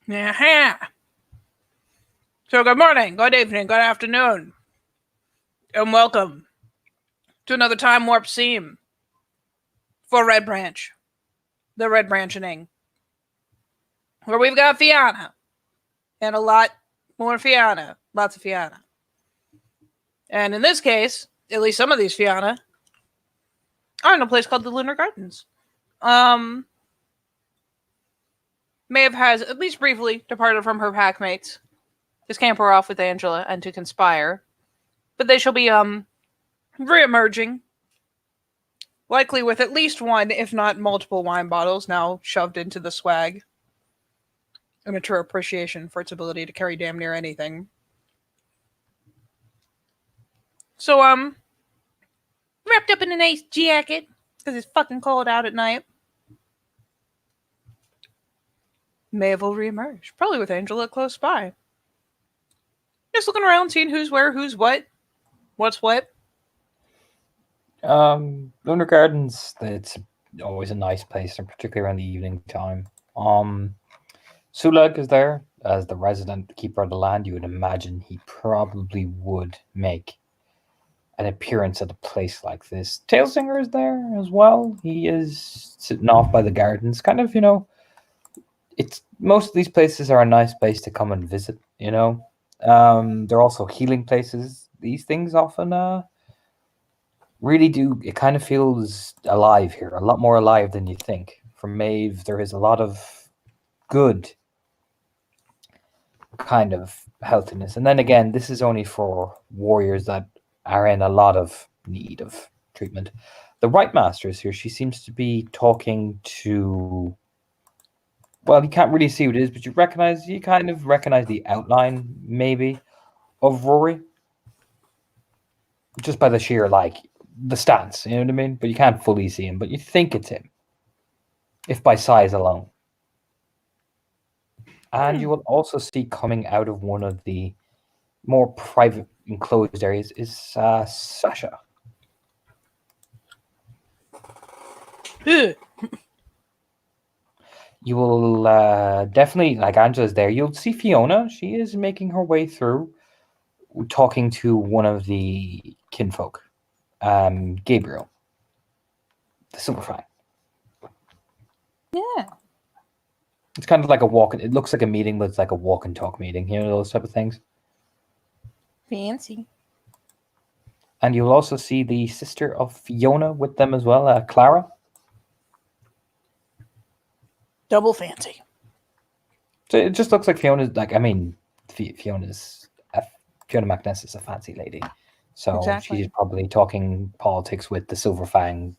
Yeah. So good morning, good evening, good afternoon, and welcome to another Time Warp Seam for Red Branch, the Red Branching, where we've got Fianna, and a lot more Fianna, lots of Fianna. And in this case, at least some of these Fianna are in a place called the Lunar Gardens. Maeve has, at least briefly, departed from her packmates to scamper off with Angela and to conspire. But they shall be, re-emerging, likely with at least one, if not multiple wine bottles now shoved into the swag. And a true appreciation for its ability to carry damn near anything. So, wrapped up in a nice jacket, because it's fucking cold out at night. Maeve will reemerge, probably with Angela close by. Just looking around, seeing who's where, who's what's what. Lunar Gardens, it's always a nice place, and particularly around the evening time. Sulag is there as the resident keeper of the land. You would imagine he probably would make an appearance at a place like this. Tailsinger is there as well. He is sitting off by the gardens, kind of, it's most of these places are a nice place to come and visit, They're also healing places. These things often really do, it kind of feels alive here, a lot more alive than you think. For Maeve, there is a lot of good kind of healthiness. And then again, this is only for warriors that are in a lot of need of treatment. The Right Master is here. She seems to be talking to, well, you can't really see what it is, but you kind of recognize the outline, maybe, of Rory. Just by the sheer, the stance, you know what I mean? But you can't fully see him, but you think it's him, if by size alone. And you will also see coming out of one of the more private enclosed areas is Sasha. You will definitely, like Angela's there, you'll see Fiona. She is making her way through, talking to one of the kinfolk, Gabriel, the Silverfang. Yeah. It's kind of like a walk. It looks like a meeting, but it's like a walk and talk meeting. Those type of things. Fancy. And you'll also see the sister of Fiona with them as well, Clara. Double fancy. So it just looks like Fiona's Fiona McNess is a fancy lady. So exactly. She's probably talking politics with the Silverfang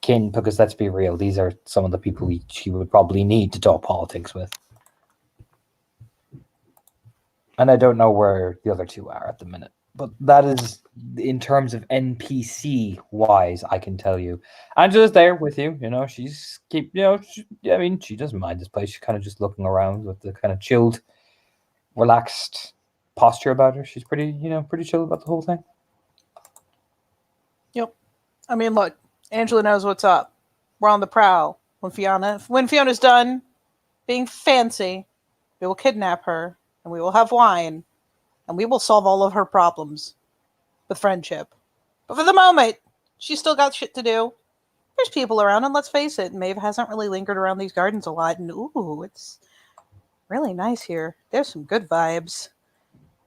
kin, because let's be real, these are some of the people she would probably need to talk politics with. And I don't know where the other two are at the minute. But that is, in terms of NPC wise, I can tell you. Angela's there with you. She's she doesn't mind this place. She's kind of just looking around with the kind of chilled, relaxed posture about her. She's pretty chill about the whole thing. Yep. I mean, look, Angela knows what's up. We're on the prowl. When Fiona's done being fancy, we will kidnap her, and we will have wine, and we will solve all of her problems with friendship. But for the moment, she's still got shit to do. There's people around, and let's face it, Maeve hasn't really lingered around these gardens a lot, and ooh, it's really nice here. There's some good vibes.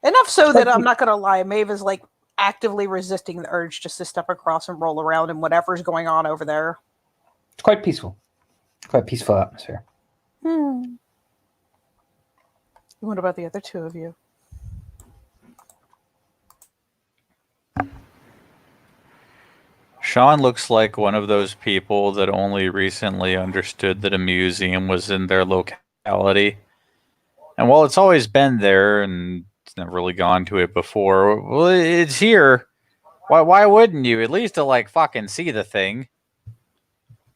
Enough so that I'm not going to lie, Maeve is actively resisting the urge just to step across and roll around in whatever's going on over there. It's quite peaceful. Quite peaceful atmosphere. What about the other two of you? Sean looks like one of those people that only recently understood that a museum was in their locality. And while it's always been there and it's never really gone to it before, well, it's here. Why wouldn't you? At least to fucking see the thing.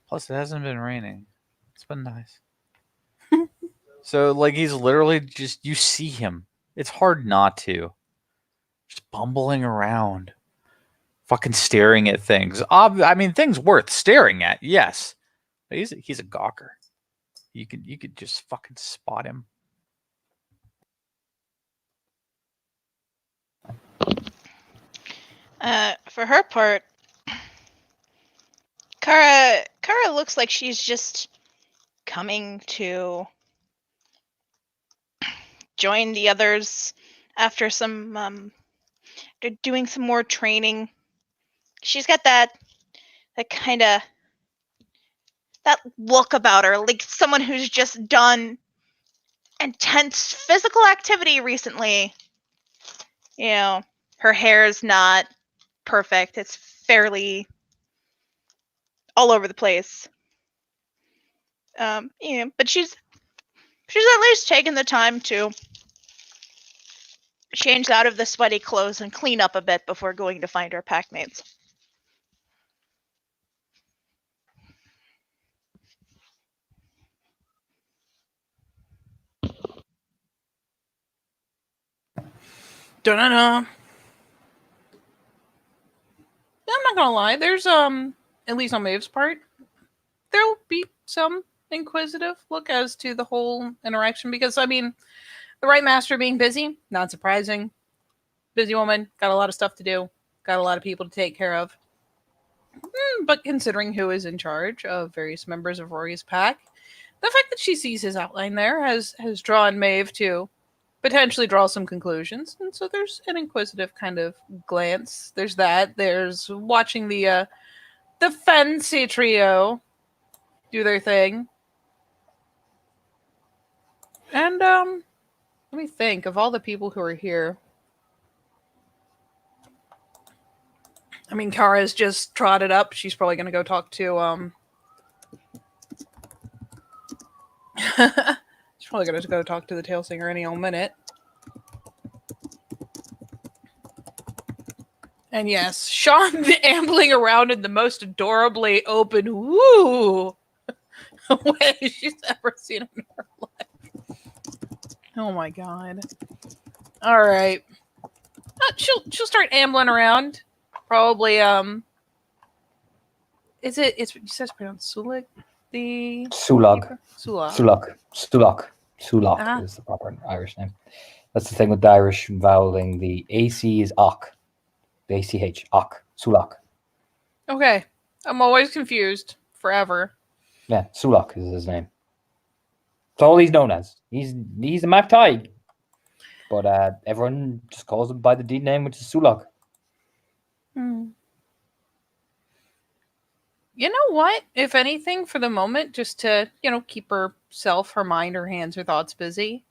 Plus, it hasn't been raining. It's been nice. So, he's literally just, you see him. It's hard not to. Just bumbling around. Fucking staring at things. Things worth staring at, yes. But he's a gawker. You could just fucking spot him. For her part, Kara looks like she's just coming to join the others after some they're doing some more training. She's got that kind of that look about her, like someone who's just done intense physical activity recently. You know, her hair's not perfect. It's fairly all over the place. But she's at least taken the time to change out of the sweaty clothes and clean up a bit before going to find her packmates. Dun-dun-dun. I'm not gonna lie. There's at least on Maeve's part, there'll be some inquisitive look as to the whole interaction because I mean, the Right Master being busy, not surprising. Busy woman, got a lot of stuff to do, got a lot of people to take care of. But considering who is in charge of various members of Rory's pack, the fact that she sees his outline there has drawn Maeve to potentially draw some conclusions, and so there's an inquisitive kind of glance. There's that. There's watching the fancy trio do their thing, and let me think of all the people who are here. I mean, Kara's just trotted up. She's probably going to go talk to she's probably going to go talk to the tail singer any old minute. And yes, Sean ambling around in the most adorably open woo way she's ever seen in her life. Oh my god! All right, she'll start ambling around. Probably is it? It says pronounced Sulik. The Sulog. Sulak. Sulak is the proper Irish name. That's the thing with the Irish voweling. The AC is och. The ACH. Och. Sulak. Okay. I'm always confused. Forever. Yeah, Sulak is his name. That's all he's known as. He's a MacTie. But everyone just calls him by the deed name, which is Sulak. You know what? If anything, for the moment, just to, keep herself, her mind, her hands, her thoughts busy,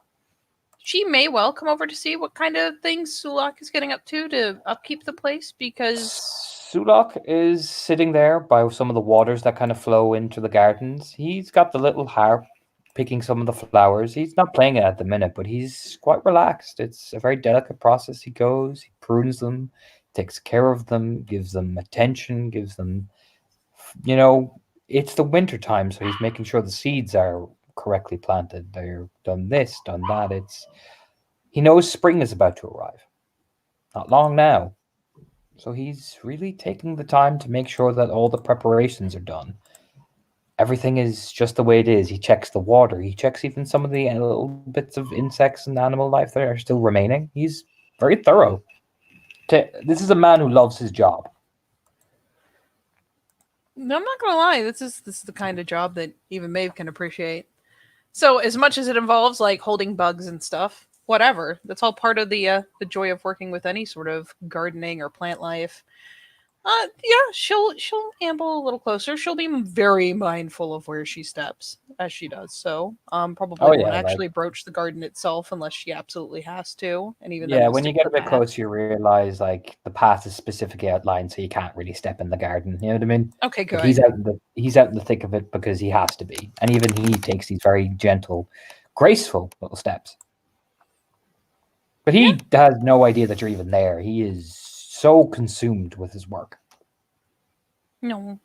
she may well come over to see what kind of things Sulak is getting up to upkeep the place, because Sulak is sitting there by some of the waters that kind of flow into the gardens. He's got the little harp, picking some of the flowers. He's not playing it at the minute, but he's quite relaxed. It's a very delicate process. He goes, he prunes them, takes care of them, gives them attention, gives them, it's the winter time, so he's making sure the seeds are correctly planted. They're done this, done that. He knows spring is about to arrive. Not long now. So he's really taking the time to make sure that all the preparations are done. Everything is just the way it is. He checks the water. He checks even some of the little bits of insects and animal life that are still remaining. He's very thorough. This is a man who loves his job. I'm not gonna lie, this is the kind of job that even Maeve can appreciate. So as much as it involves like holding bugs and stuff, whatever, that's all part of the joy of working with any sort of gardening or plant life. She'll amble a little closer. She'll be very mindful of where she steps as she does so. Probably won't actually broach the garden itself unless she absolutely has to. And even when you get a bit closer, you realize like the path is specifically outlined, so you can't really step in the garden. You know what I mean? Okay, good. Like he's out in the thick of it because he has to be, and even he takes these very gentle, graceful little steps. But he has no idea that you're even there. He is so consumed with his work. No.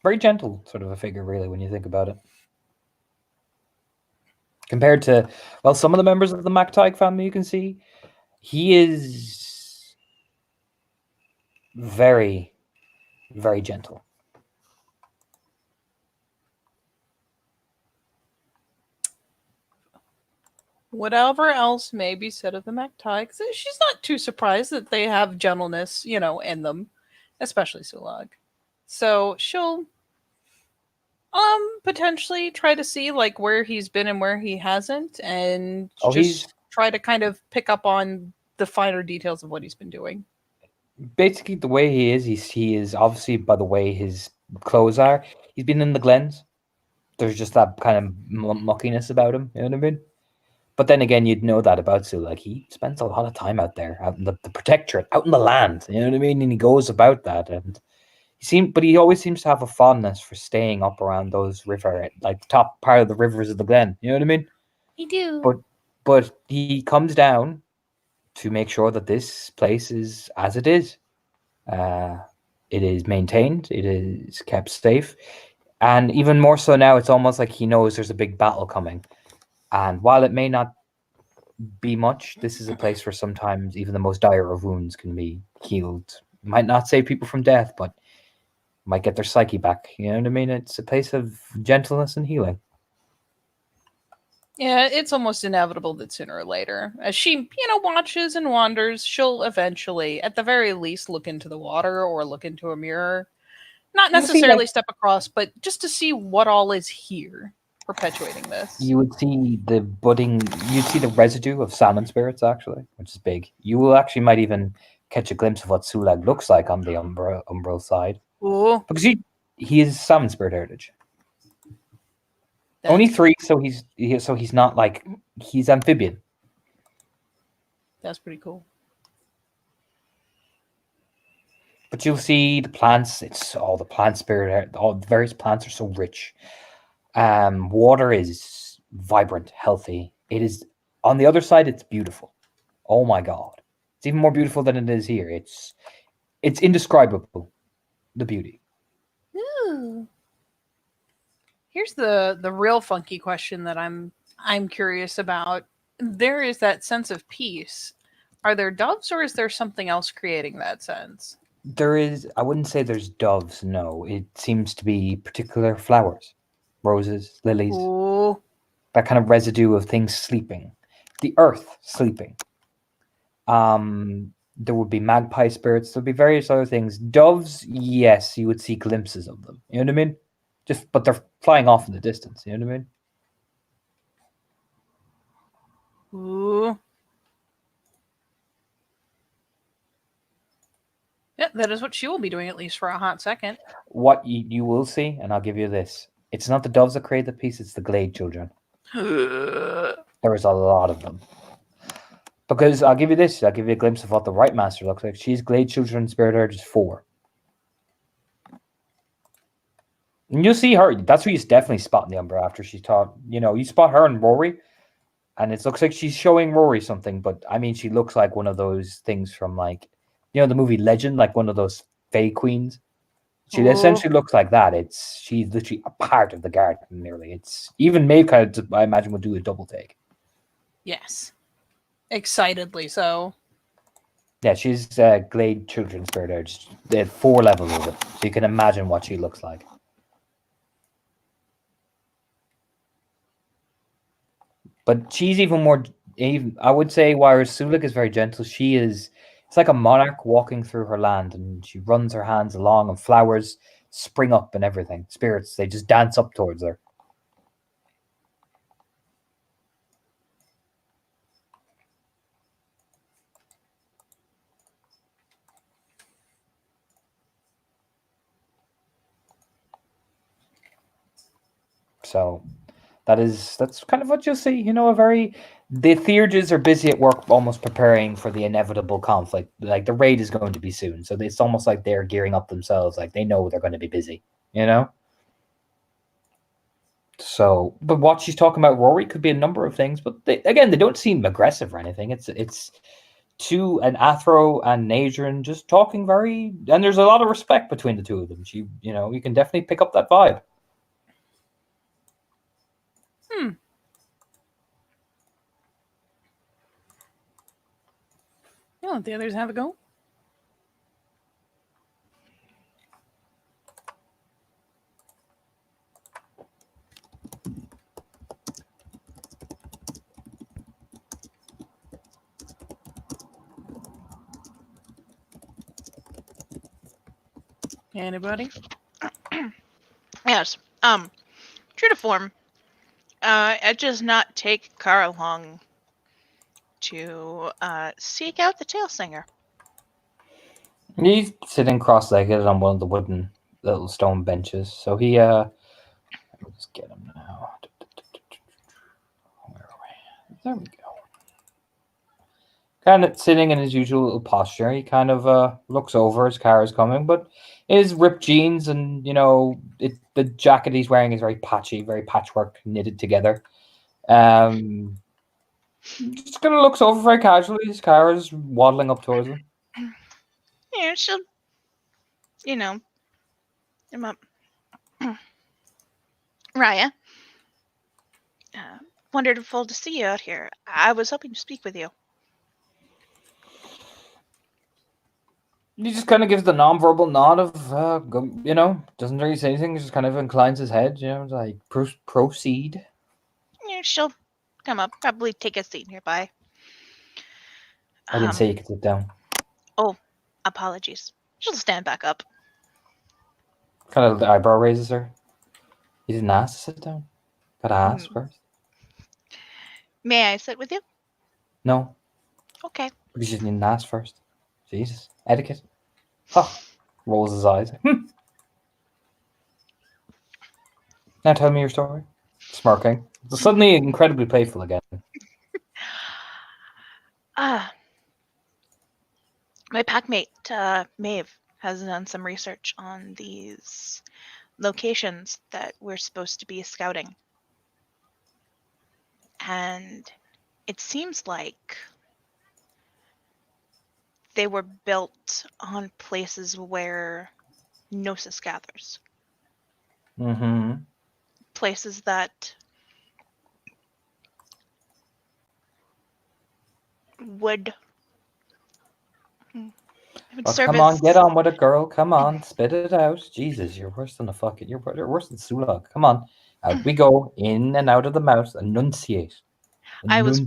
Very gentle sort of a figure, really, when you think about it. Compared to, some of the members of the MacTie family, you can see, he is very, very gentle. whatever else may be said of the Mektai, because she's not too surprised that they have gentleness, in them, especially Sulag. So she'll potentially try to see like where he's been and where he hasn't, and Oh, just try to kind of pick up on the finer details of what he's been doing. basically the way he is. He is obviously, by the way his clothes are, he's been in the glens. There's just that kind of muckiness about him. You know what I mean? But then again, you'd know that about Sulag. He spends a lot of time out there, out in the protectorate, out in the land. You know what I mean? And he goes about that, and but he always seems to have a fondness for staying up around those river, like the top part of the rivers of the glen. You know what I mean? He do. But he comes down to make sure that this place is as it is. It is maintained. It is kept safe, and even more so now, it's almost like he knows there's a big battle coming. And while it may not be much, this is a place where sometimes even the most dire of wounds can be healed. Might not save people from death, but might get their psyche back. You know what I mean? It's a place of gentleness and healing. Yeah, it's almost inevitable that sooner or later, as she, watches and wanders, she'll eventually, at the very least, look into the water or look into a mirror. Not You'll see, necessarily like- step across, but just to see what all is here, perpetuating this. You would see the budding, you'd see the residue of salmon spirits, actually, which is big. You will actually might even catch a glimpse of what Sulag looks like on the umbral side. Ooh, Because he is salmon spirit heritage. that's, Only 3, so he's not like, he's amphibian. that's pretty cool. But you'll see the plants. It's all the plant spirit. All the various plants are so rich. Water is vibrant, healthy. It is on the other side. It's beautiful. Oh my god! It's even more beautiful than it is here. It's indescribable, the beauty. Ooh. Here's the real funky question that I'm curious about. There is that sense of peace. Are there doves, or is there something else creating that sense? There is. I wouldn't say there's doves. No, it seems to be particular flowers, roses, lilies. Ooh, That kind of residue of things sleeping, the earth sleeping. There would be magpie spirits. There'd be various other things. Doves, yes, you would see glimpses of them. You know what I mean? But they're flying off in the distance. You know what I mean? ooh. Yeah, that is what she will be doing, at least for a hot second. What you will see, and I'll give you this: it's not the doves that create the peace; it's the Glade children. There is a lot of them. Because I'll give you this: I'll give you a glimpse of what the Right Master looks like. She's Glade children spirit heritage 4. And you'll see her. That's who you definitely spot in the Umbra after she's taught. You spot her and Rory, and it looks like she's showing Rory something. But I mean, she looks like one of those things from like, the movie Legend, like one of those Fae queens. She essentially looks like that. She's literally a part of the garden. Nearly, it's even Maeve kind of, I imagine, would do a double take. Yes. Excitedly so. Yeah, she's Glade Children's Spirit Urge. They had 4 levels of it, so you can imagine what she looks like. But she's even more. I would say, whereas Sulik is very gentle, it's like a monarch walking through her land, and she runs her hands along, and flowers spring up and everything. Spirits, they just dance up towards her. So that's kind of what you'll see. The Theurges are busy at work, almost preparing for the inevitable conflict. Like the raid is going to be soon, so it's almost like they're gearing up themselves. Like they know they're going to be busy. So, but what she's talking about, Rory, could be a number of things. But they don't seem aggressive or anything. It's to an Athro and Nadrin just talking and there's a lot of respect between the two of them. You can definitely pick up that vibe. Yeah, let the others have a go. Anybody? Yes. True to form, it does not take Kara long to seek out the tail singer. He's sitting cross-legged on one of the wooden little stone benches. So he let me just get him now. Where are we? There we go. Kind of sitting in his usual little posture. He kind of looks over as Kara's coming, but his ripped jeans and the jacket he's wearing is very patchy, very patchwork, knitted together. Just kind of looks over very casually as Kara's waddling up towards him. Yeah, she'll, I'm up. Raya, wonderful to see you out here. I was hoping to speak with you. He just kind of gives the non-verbal nod of, doesn't really say anything. Just kind of inclines his head, like proceed. Yeah, she'll come up, probably take a seat nearby. I didn't say you could sit down. Oh, apologies. She'll stand back up. Kind of the eyebrow raises her. You didn't ask to sit down? Gotta ask first. May I sit with you? No, Okay. because you didn't ask first. Jesus. Etiquette. Huh. Rolls his eyes. Now tell me your story. Smirking. Suddenly incredibly playful again. My packmate, Maeve, has done some research on these locations that we're supposed to be scouting. And it seems like they were built on places where Gnosis gathers. Mm-hmm. Places that would Well, serve come on, as get on with it, girl. Come on, spit it out. Jesus, you're worse than you're worse than Sulak. Come on, out we go, in and out of the mouth. Enunciate. I was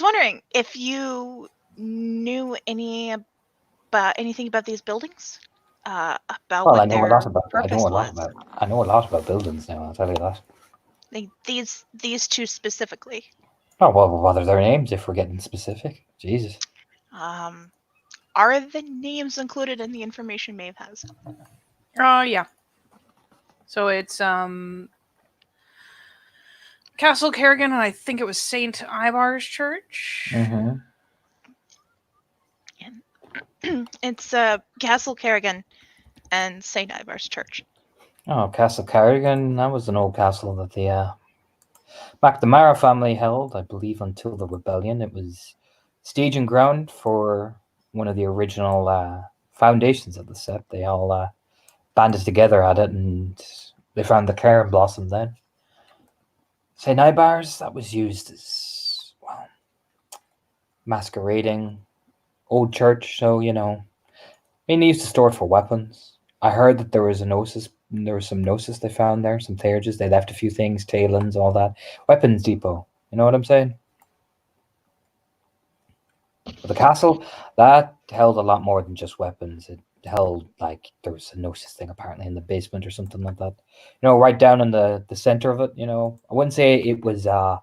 wondering if you knew anything about these buildings, about Well, what I know a their lot about. purpose was. I know a lot about buildings now. I'll tell you that. Like these two specifically. Oh well, what are their names if we're getting specific? Jesus. Are the names included in the information Maeve has? Oh yeah. So it's Castle Kerrigan, and I think it was Saint Ivar's Church. Mm-hmm. It's Castle Kerrigan and St. Ivar's Church. Oh, Castle Carrigan. That was an old castle that the McNamara family held, I believe, until the rebellion. It was staging ground for one of the original foundations of the set. They all banded together at it, and they found the Karen blossom then. St. Ibar's, that was used as, well, masquerading. Old church, so, they used to store it for weapons. I heard that there was some Gnosis they found there, some Theurges. They left a few things, Talons, all that. Weapons depot. You know what I'm saying? But the castle, that held a lot more than just weapons. It held, there was a Gnosis thing apparently in the basement or something like that. Right down in the center of it, I wouldn't say it was a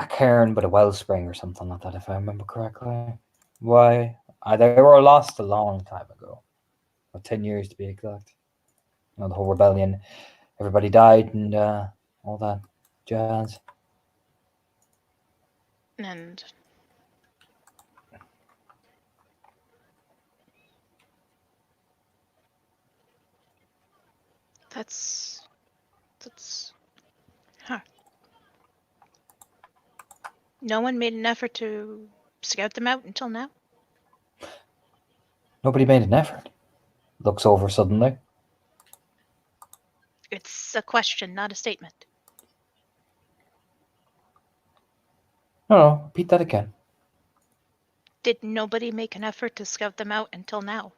cairn, but a wellspring or something like that, if I remember correctly. Why? They were lost a long time ago. 10 years to be exact. The whole rebellion. Everybody died and all that jazz. And that's no one made an effort to scout them out until now. Nobody made an effort. Looks over suddenly. It's a question, not a statement. No, repeat that again. Did nobody make an effort to scout them out until now?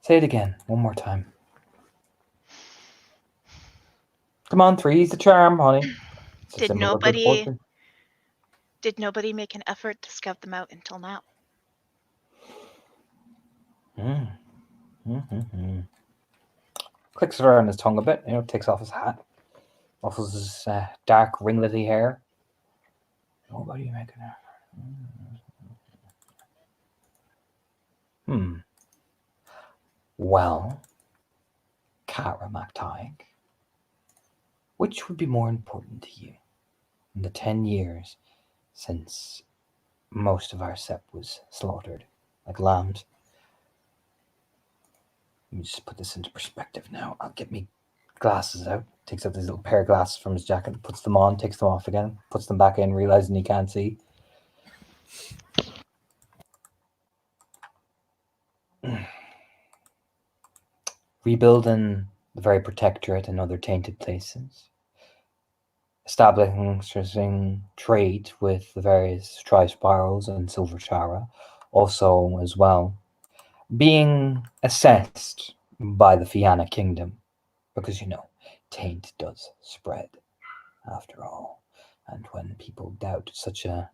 Say it again, one more time. Come on, three's the charm, honey. It's a Did symbol of good nobody- fortune. Did nobody make an effort to scout them out until now? Clicks around his tongue a bit, takes off his hat, ruffles his dark ringlety hair. Nobody making an effort. Well, Kara MacTaig, which would be more important to you in the 10 years since most of our sept was slaughtered like lambs? Let me just put this into perspective now. I'll get me glasses out. Takes out these little pair of glasses from his jacket, puts them on, takes them off again, puts them back in, realizing he can't see. Rebuilding the very protectorate and other tainted places. Establishing trade with the various Tri-Spirals and Silver Chara, also as well. Being assessed by the Fianna Kingdom, because taint does spread, after all. And when people doubt such a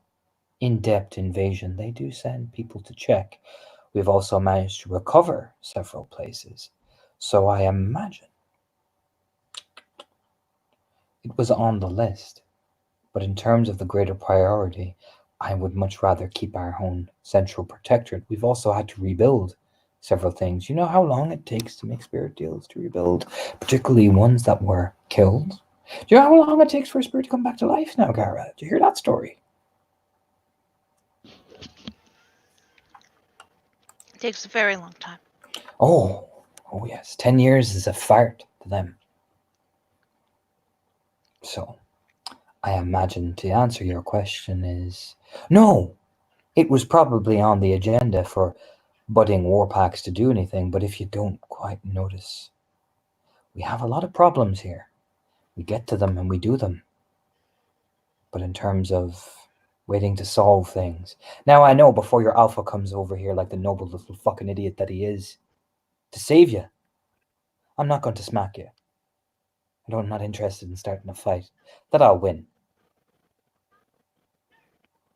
in-depth invasion, they do send people to check. We've also managed to recover several places, so I imagine it was on the list. But in terms of the greater priority, I would much rather keep our own central protectorate. We've also had to rebuild several things. You know how long it takes to make spirit deals to rebuild, particularly ones that were killed? Do you know how long it takes for a spirit to come back to life now, Kara? Do you hear that story? It takes a very long time. Oh yes. 10 years is a fart to them. So, I imagine to answer your question is, no, it was probably on the agenda for budding war packs to do anything, but if you don't quite notice, we have a lot of problems here. We get to them and we do them. But in terms of waiting to solve things. Now I know before your alpha comes over here like the noble little fucking idiot that he is, to save you, I'm not going to smack you. I'm not interested in starting a fight. That I'll win.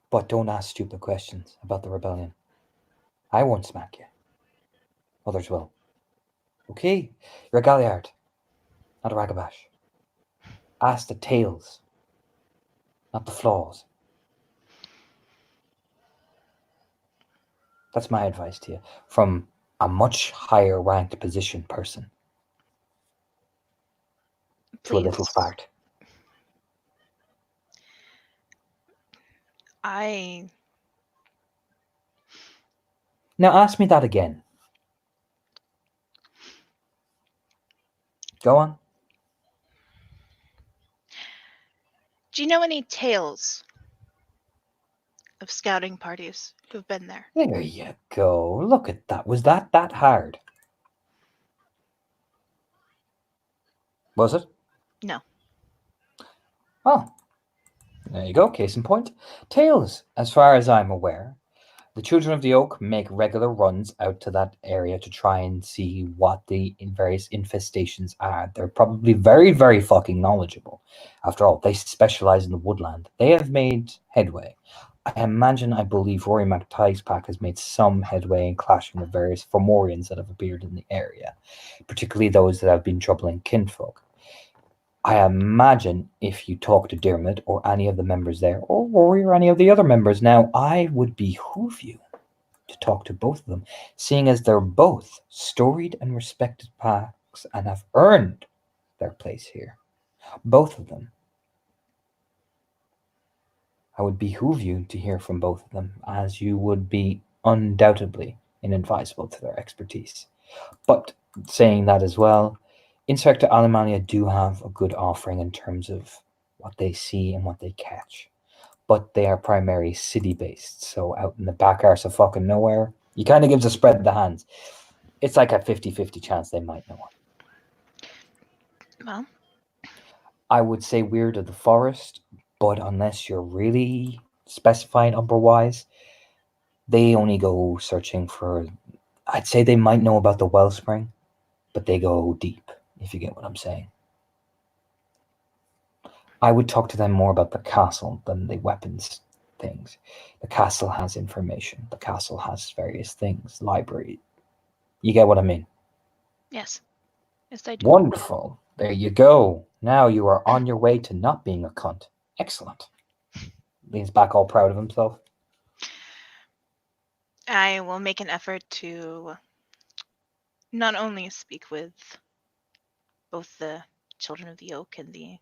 But don't ask stupid questions about the rebellion. I won't smack you. Others will. Okay? You're a Galliard, not a Ragabash. Ask the tales, not the flaws. That's my advice to you, from a much higher ranked position person to a little Please. fart. Now ask me that again. Go on. Do you know any tales of scouting parties who've been there? There you go. Look at that. Was that hard? Was it? No. Oh, there you go. Case in point. Tales, as far as I'm aware. The Children of the Oak make regular runs out to that area to try and see what the various infestations are. They're probably very, very fucking knowledgeable. After all, they specialize in the woodland. They have made headway. I believe Rory MacTaig's pack has made some headway in clashing with various Fomorians that have appeared in the area, particularly those that have been troubling kinfolk. I imagine if you talk to Dermot or any of the members there, or Rory or any of the other members now, I would behoove you to talk to both of them, seeing as they're both storied and respected packs and have earned their place here. Both of them. I would behoove you to hear from both of them, as you would be undoubtedly inadvisable to their expertise. But saying that as well, Inspector Alemania do have a good offering in terms of what they see and what they catch. But they are primarily city-based, so out in the back arse of fucking nowhere, you kind of gives a spread of the hands. It's like a 50-50 chance they might know it. Well, I would say Weird of the Forest, but unless you're really specifying upper-wise, they only go searching for... I'd say they might know about the Wellspring, but they go deep, if you get what I'm saying. I would talk to them more about the castle than the weapons things. The castle has information. The castle has various things, library. You get what I mean? Yes. Yes, I do. Wonderful. There you go. Now you are on your way to not being a cunt. Excellent. Leans back all proud of himself. I will make an effort to not only speak with both the Children of the Oak and the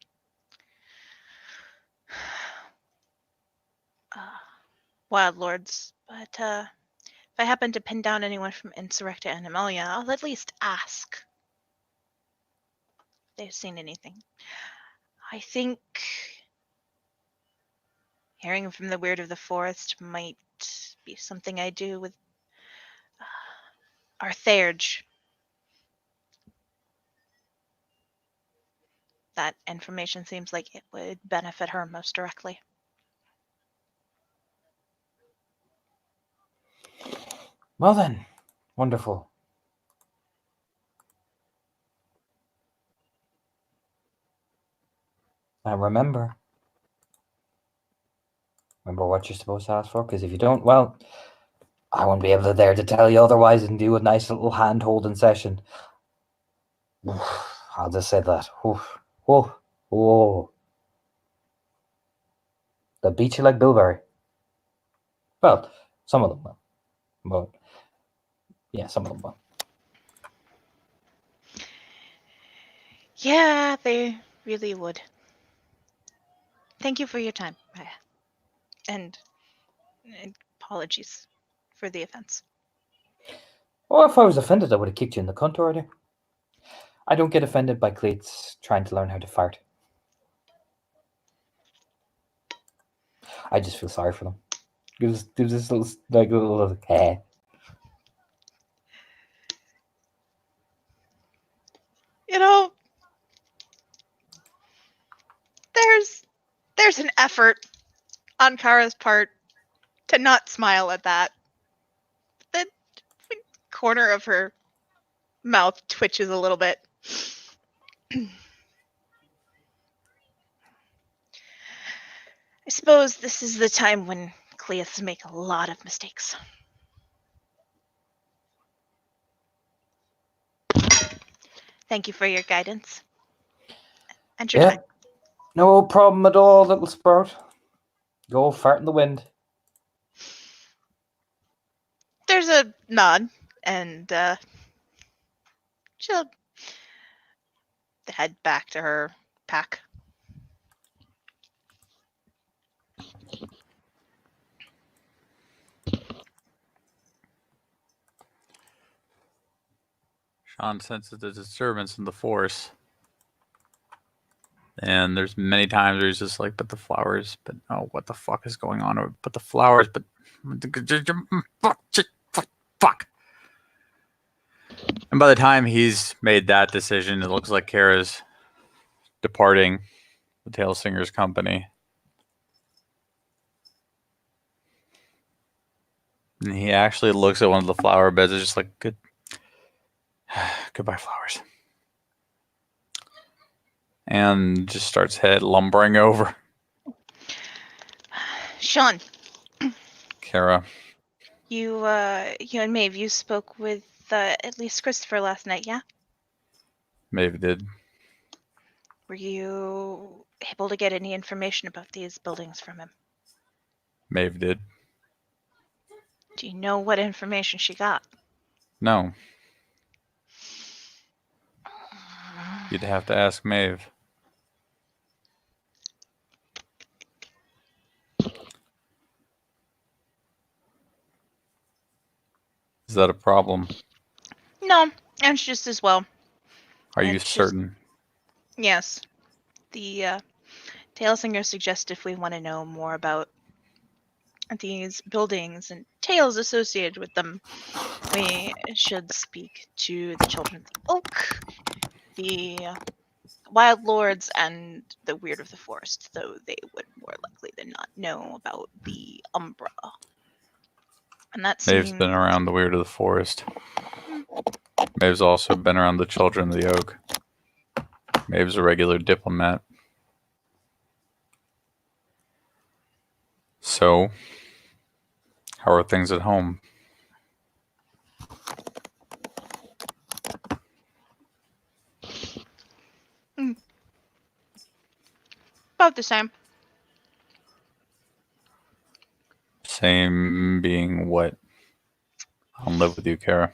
Wild Lords, but if I happen to pin down anyone from Insurrecta Animalia, I'll at least ask if they've seen anything. I think hearing from the Weird of the Forest might be something I do with Arthairge. That information seems like it would benefit her most directly. Well then, wonderful. And remember what you're supposed to ask for, because if you don't, well, I won't be able to tell you otherwise and do a nice little hand-holding session. I'll just say that. Whoa. They'll beat you like Bilberry. Well, some of them will. But, yeah, some of them will. Yeah, they really would. Thank you for your time. And apologies for the offense. Oh, if I was offended, I would have kicked you in the cunt already. I don't get offended by cleats trying to learn how to fart. I just feel sorry for them. Do this little hair. You know, there's an effort on Kara's part to not smile at that. The corner of her mouth twitches a little bit. I suppose this is the time when Cleiths make a lot of mistakes. Thank you for your guidance and your time. No problem at all, little sprout. Go fart in the wind. There's a nod, and she'll head back to her pack. Sean senses the disturbance in the force. And there's many times where he's just like, but the flowers, but oh, what the fuck is going on? Or, but the flowers, but fuck. And by the time he's made that decision, it looks like Kara's departing the Tail Singers company. And he actually looks at one of the flower beds and just like, goodbye, flowers. And just starts lumbering over. Sean. Kara. You and Maeve, you spoke with at least Christopher last night, yeah? Maeve did. Were you able to get any information about these buildings from him? Maeve did. Do you know what information she got? No. You'd have to ask Maeve. Is that a problem? No, it's just as well. Are you certain? Yes. The Tailsinger suggests if we want to know more about these buildings and tales associated with them, we should speak to the Children of the Oak, the Wild Lords, and the Weird of the Forest, though they would more likely than not know about the Umbra. And that Maeve's been around the Weird of the Forest. Maeve's also been around the Children of the Oak. Maeve's a regular diplomat. So, how are things at home? About the same. Same being what? I'll live with you, Kara.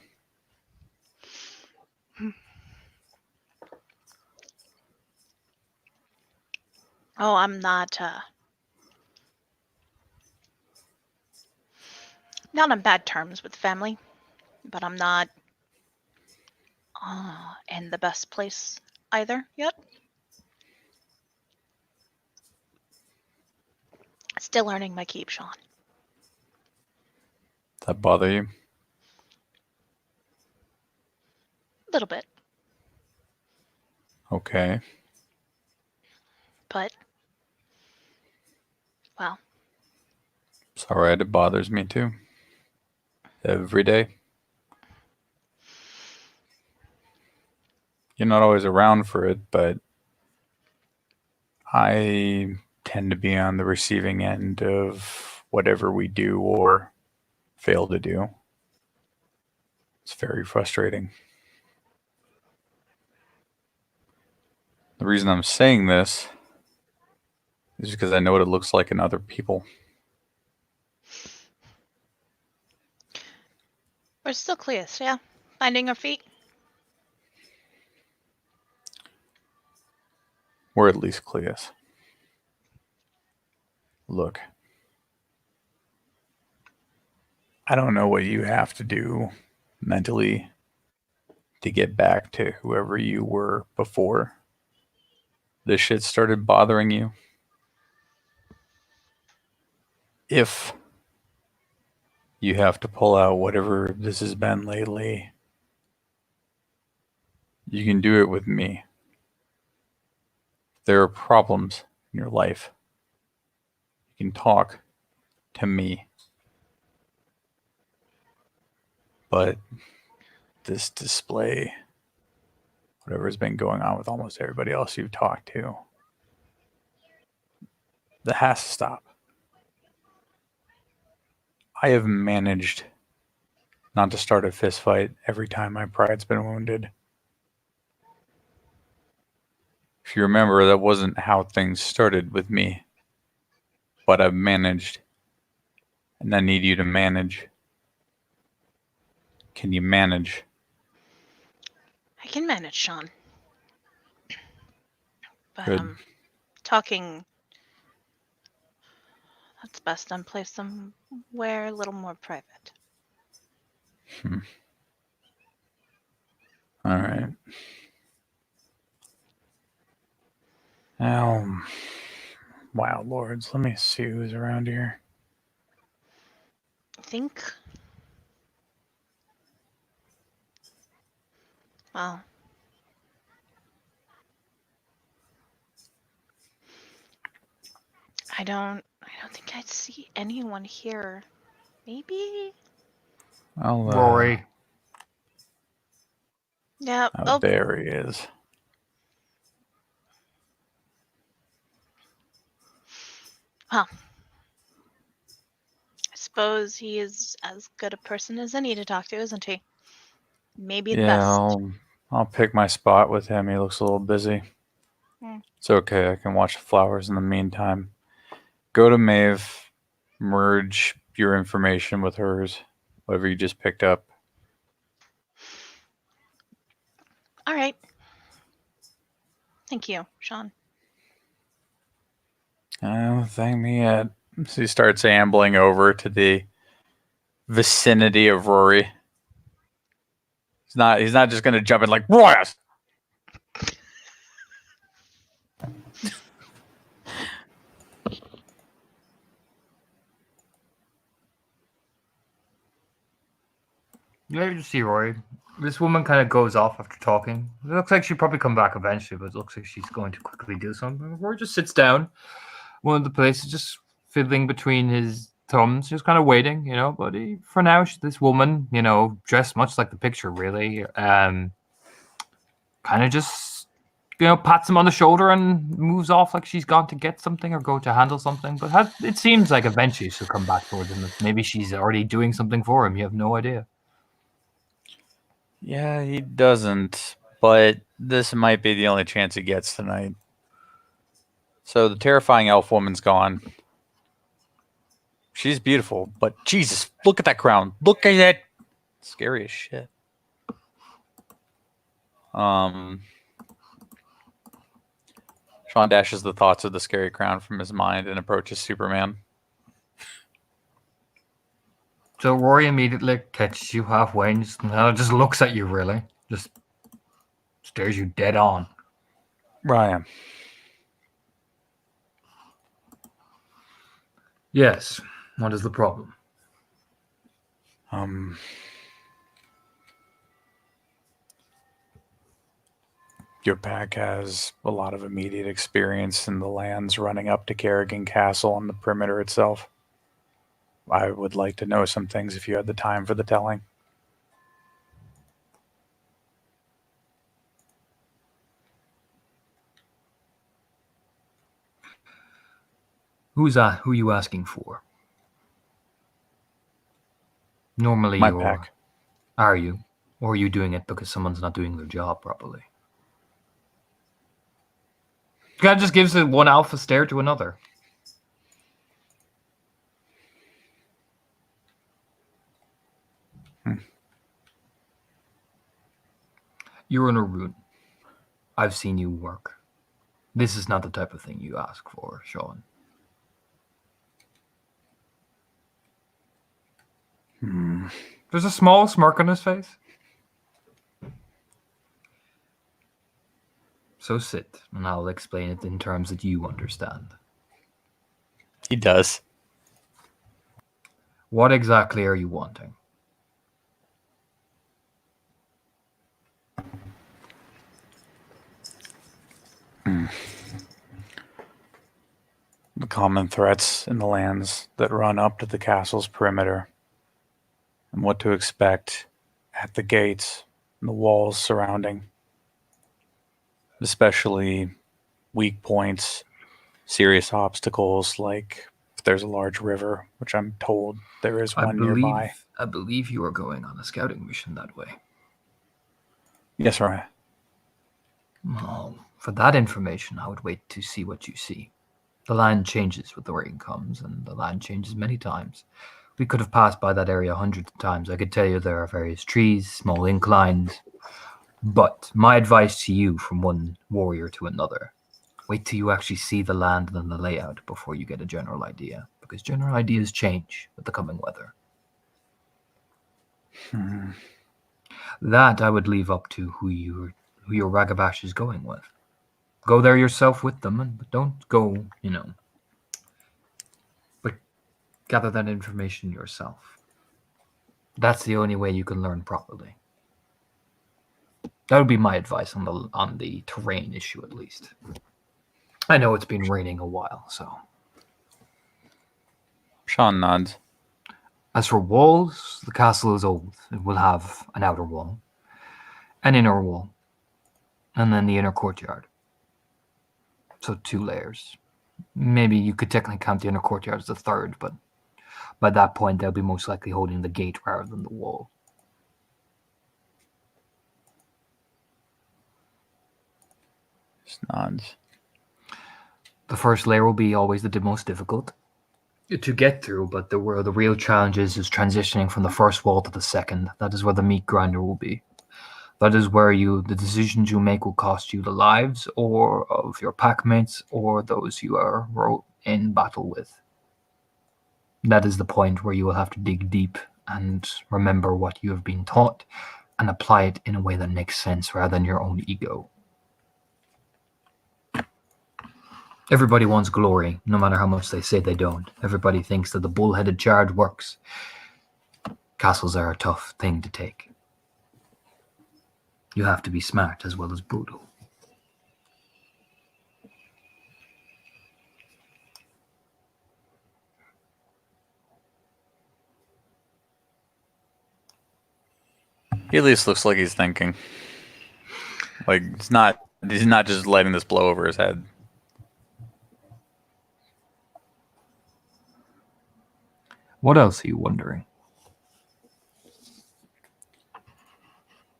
Oh, I'm not on bad terms with family, but I'm not in the best place either yet. Still earning my keep, Sean. Does that bother you? A little bit, Okay. but well, It's alright, it bothers me too. Every day. You're not always around for it, but I tend to be on the receiving end of whatever we do or fail to do. It's very frustrating. The reason I'm saying this is because I know what it looks like in other people. we're still Cleus, yeah? Finding our feet? We're at least Cleus. Look, I don't know what you have to do mentally to get back to whoever you were before this shit started bothering you. If you have to pull out whatever this has been lately, you can do it with me. If there are problems in your life, you can talk to me. But this display, whatever's been going on with almost everybody else you've talked to, that has to stop. I have managed not to start a fist fight every time my pride's been wounded. If you remember, that wasn't how things started with me. But I've managed, and I need you to manage. Can you manage? I can manage, Sean. But Good. talking, that's best done placed somewhere a little more private. All right. Now, Wild Lords. Let me see who's around here. I think. Well, I don't think I'd see anyone here. Maybe? Rory. Yeah. Oh, there he is. I suppose he is as good a person as any to talk to, isn't he? Maybe the Yeah, best. I'll pick my spot with him. He looks a little busy. It's okay. I can watch the flowers in the meantime. Go to Maeve, merge your information with hers, whatever you just picked up. All right. Thank you, Sean. Oh, thank me yet. So he starts ambling over to the vicinity of Rory. He's not just gonna jump in like Royas. You maybe just see Rory. This woman kind of goes off after talking. It looks like she'll probably come back eventually, but it looks like she's going to quickly do something. Rory just sits down. One of the places, just fiddling between his thumbs, just kind of waiting, But for now, this woman, dressed much like the picture, really, kind of just pats him on the shoulder and moves off like she's gone to get something or go to handle something. But it seems like eventually she'll come back towards him. Maybe she's already doing something for him. You have no idea. Yeah, he doesn't, but this might be the only chance he gets tonight. So the terrifying elf woman's gone. She's beautiful, but Jesus, look at that crown. Look at that. Scary as shit. Sean dashes the thoughts of the scary crown from his mind and approaches Superman. So Rory immediately catches you halfway and just looks at you, really. Just stares you dead on. Ryan. Yes. What is the problem? Your pack has a lot of immediate experience in the lands running up to Kerrigan Castle and the perimeter itself. I would like to know some things if you had the time for the telling. Who are you asking for? Normally My you're... pack. Are you? Or are you doing it because someone's not doing their job properly? The guy just gives it one alpha stare to another. You're an Arun. I've seen you work. This is not the type of thing you ask for, Sean. There's a small smirk on his face. So sit, and I'll explain it in terms that you understand. He does. What exactly are you wanting? The common threats in the lands that run up to the castle's perimeter, and what to expect at the gates and the walls surrounding. Especially weak points, serious obstacles like if there's a large river, which I'm told there is one nearby. I believe you are going on a scouting mission that way. Yes, Ryan. Well, for that information, I would wait to see what you see. The land changes with the rain comes, and the land changes many times. We could have passed by that area hundreds of times. I could tell you there are various trees, small inclines. But my advice to you from one warrior to another, wait till you actually see the land and the layout before you get a general idea, because general ideas change with the coming weather. That I would leave up to who your Ragabash is going with. Go there yourself with them, but don't go, but gather that information yourself. That's the only way you can learn properly. That would be my advice on the terrain issue, at least. I know it's been raining a while, so. Sean nods. As for walls, the castle is old. It will have an outer wall, an inner wall, and then the inner courtyard. So 2 layers. Maybe you could technically count the inner courtyard as the 3rd, but by that point, they'll be most likely holding the gate rather than the wall. Just nods. The first layer will be always the most difficult to get through, but the real challenge is transitioning from the first wall to the second. That is where the meat grinder will be. That is where the decisions you make will cost you the lives or of your packmates or those you are in battle with. That is the point where you will have to dig deep and remember what you have been taught and apply it in a way that makes sense rather than your own ego. Everybody wants glory, no matter how much they say they don't. Everybody thinks that the bull-headed charge works. Castles are a tough thing to take. You have to be smart as well as brutal. He at least looks like he's thinking. Like, it's not He's not just letting this blow over his head. What else are you wondering?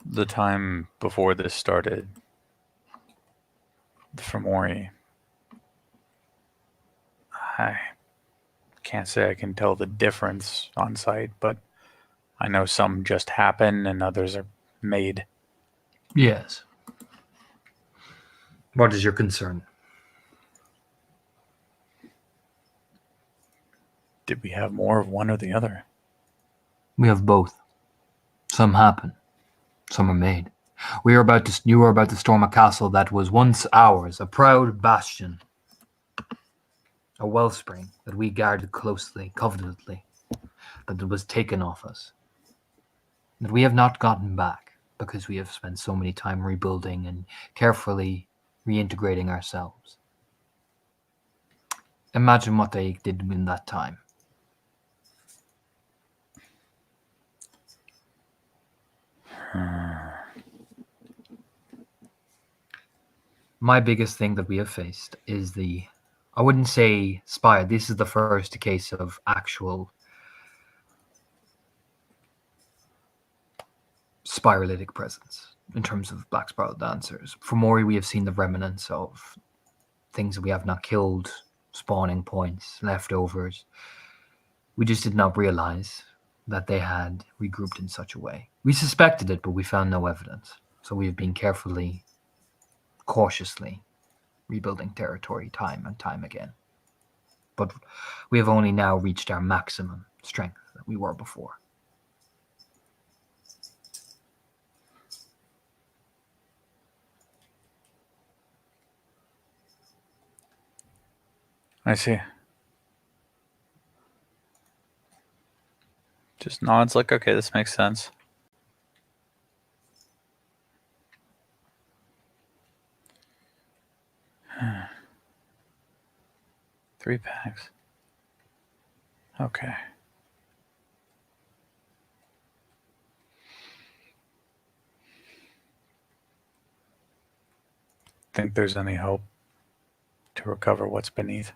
The time before this started, the Fomori, I can't say I can tell the difference on sight, but I know some just happen and others are made. Yes. What is your concern? Did we have more of one or the other? We have both. Some happen. Some are made. You were about to storm a castle that was once ours, a proud bastion, a wellspring that we guarded closely, covetedly, but that was taken off us. That we have not gotten back because we have spent so many time rebuilding and carefully reintegrating ourselves. Imagine what they did in that time. My biggest thing that we have faced is I wouldn't say spire. This is the first case of actual spiralitic presence in terms of Black Spiral Dancers. For Mori, we have seen the remnants of things that we have not killed, spawning points, leftovers. We just did not realize that they had regrouped in such a way. We suspected it, but we found no evidence. So we have been carefully, cautiously rebuilding territory time and time again. But we have only now reached our maximum strength that we were before. I see. Just nods like, okay, this makes sense. Three packs. Okay. Think there's any hope to recover what's beneath?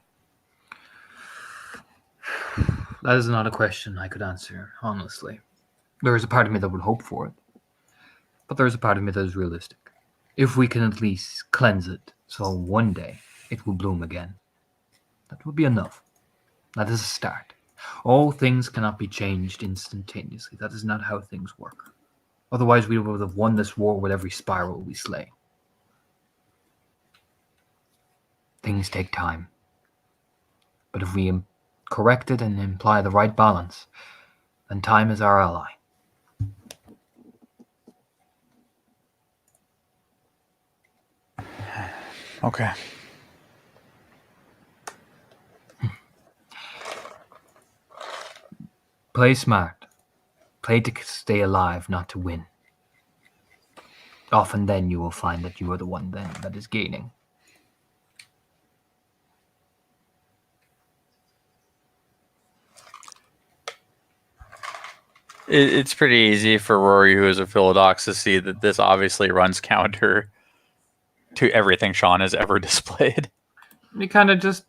That is not a question I could answer, honestly. There is a part of me that would hope for it, but there is a part of me that is realistic. If we can at least cleanse it, so one day it will bloom again, that would be enough. That is a start. All things cannot be changed instantaneously. That is not how things work. Otherwise, we would have won this war with every spiral we slay. Things take time. But if we correct it and imply the right balance, then time is our ally. Okay. Play smart. Play to stay alive, not to win. Often then you will find that you are the one then that is gaining. It's pretty easy for Rory, who is a Philodox, to see that this obviously runs counter to everything Sean has ever displayed. He kind of just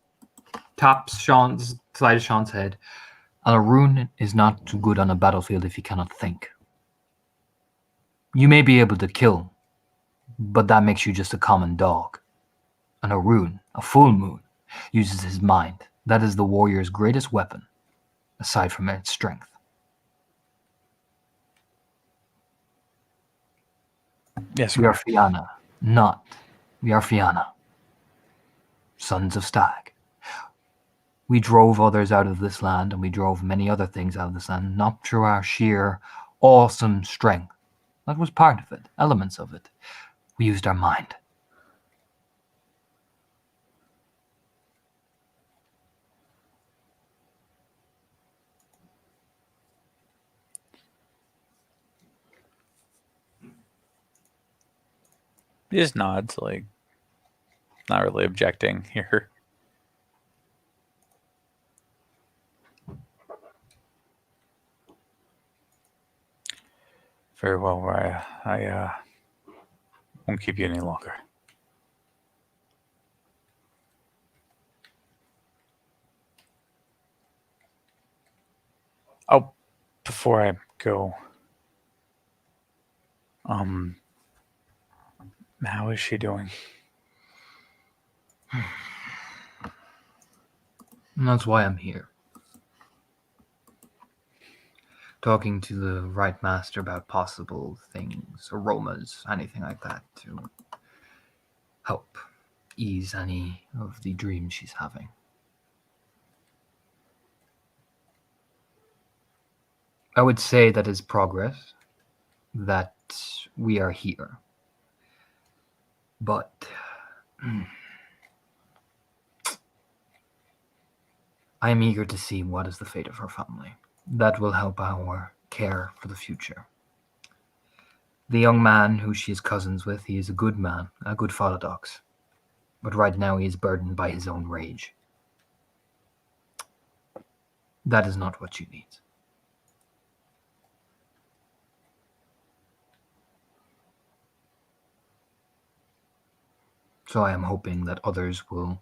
taps side of Sean's head. And a rune is not too good on a battlefield if you cannot think. You may be able to kill, but that makes you just a common dog. And a rune, a full moon, uses his mind. That is the warrior's greatest weapon, aside from its strength. Yes, We are Fianna, we are Fianna, sons of Stag. We drove others out of this land, and we drove many other things out of this land, not through our sheer awesome strength. That was part of it, elements of it. We used our mind. He just nods, like, not really objecting here. Very well, Raya. I won't keep you any longer. Oh, before I go, how is she doing? And that's why I'm here. Talking to the right master about possible things, aromas, anything like that to help ease any of the dreams she's having. I would say that is progress, that we are here. But I am eager to see what is the fate of her family. That will help our care for the future. The young man who she is cousins with, he is a good man, a good Faladox. But right now he is burdened by his own rage. That is not what she needs. So I am hoping that others will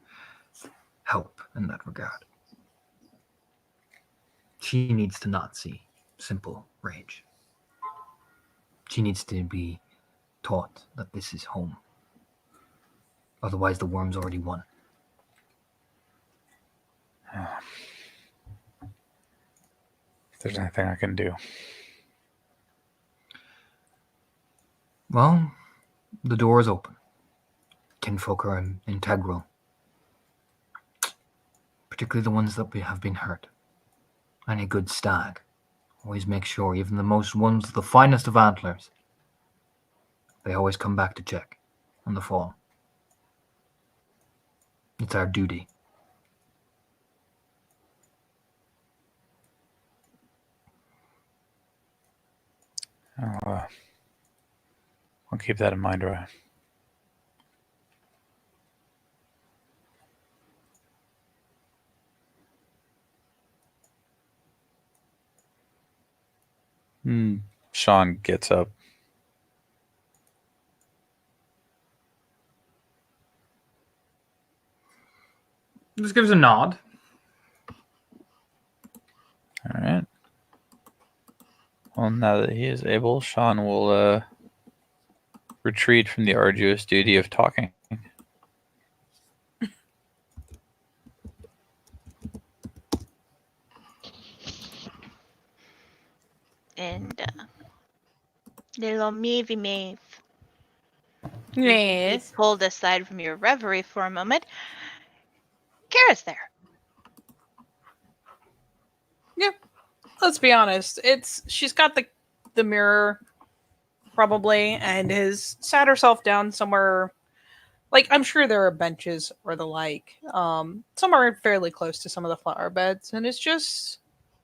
help in that regard. She needs to not see simple rage. She needs to be taught that this is home. Otherwise, the worm's already won. If there's anything I can do. Well, the door is open. Kinfolk are integral. Particularly the ones that have been hurt. Any good stag always make sure, even the most ones with the finest of antlers, they always come back to check on the fall. It's our duty. I'll keep that in mind, Roy. Sean gets up. Just gives a nod. All right. Well, now that he is able, Sean will retreat from the arduous duty of talking. And little Meavy Maeve, you Yes. pulled aside from your reverie for a moment. Kara's there. Let's be honest. She's got the mirror probably and has sat herself down somewhere. Like, I'm sure there are benches or the like. Somewhere fairly close to some of the flower beds, and it's just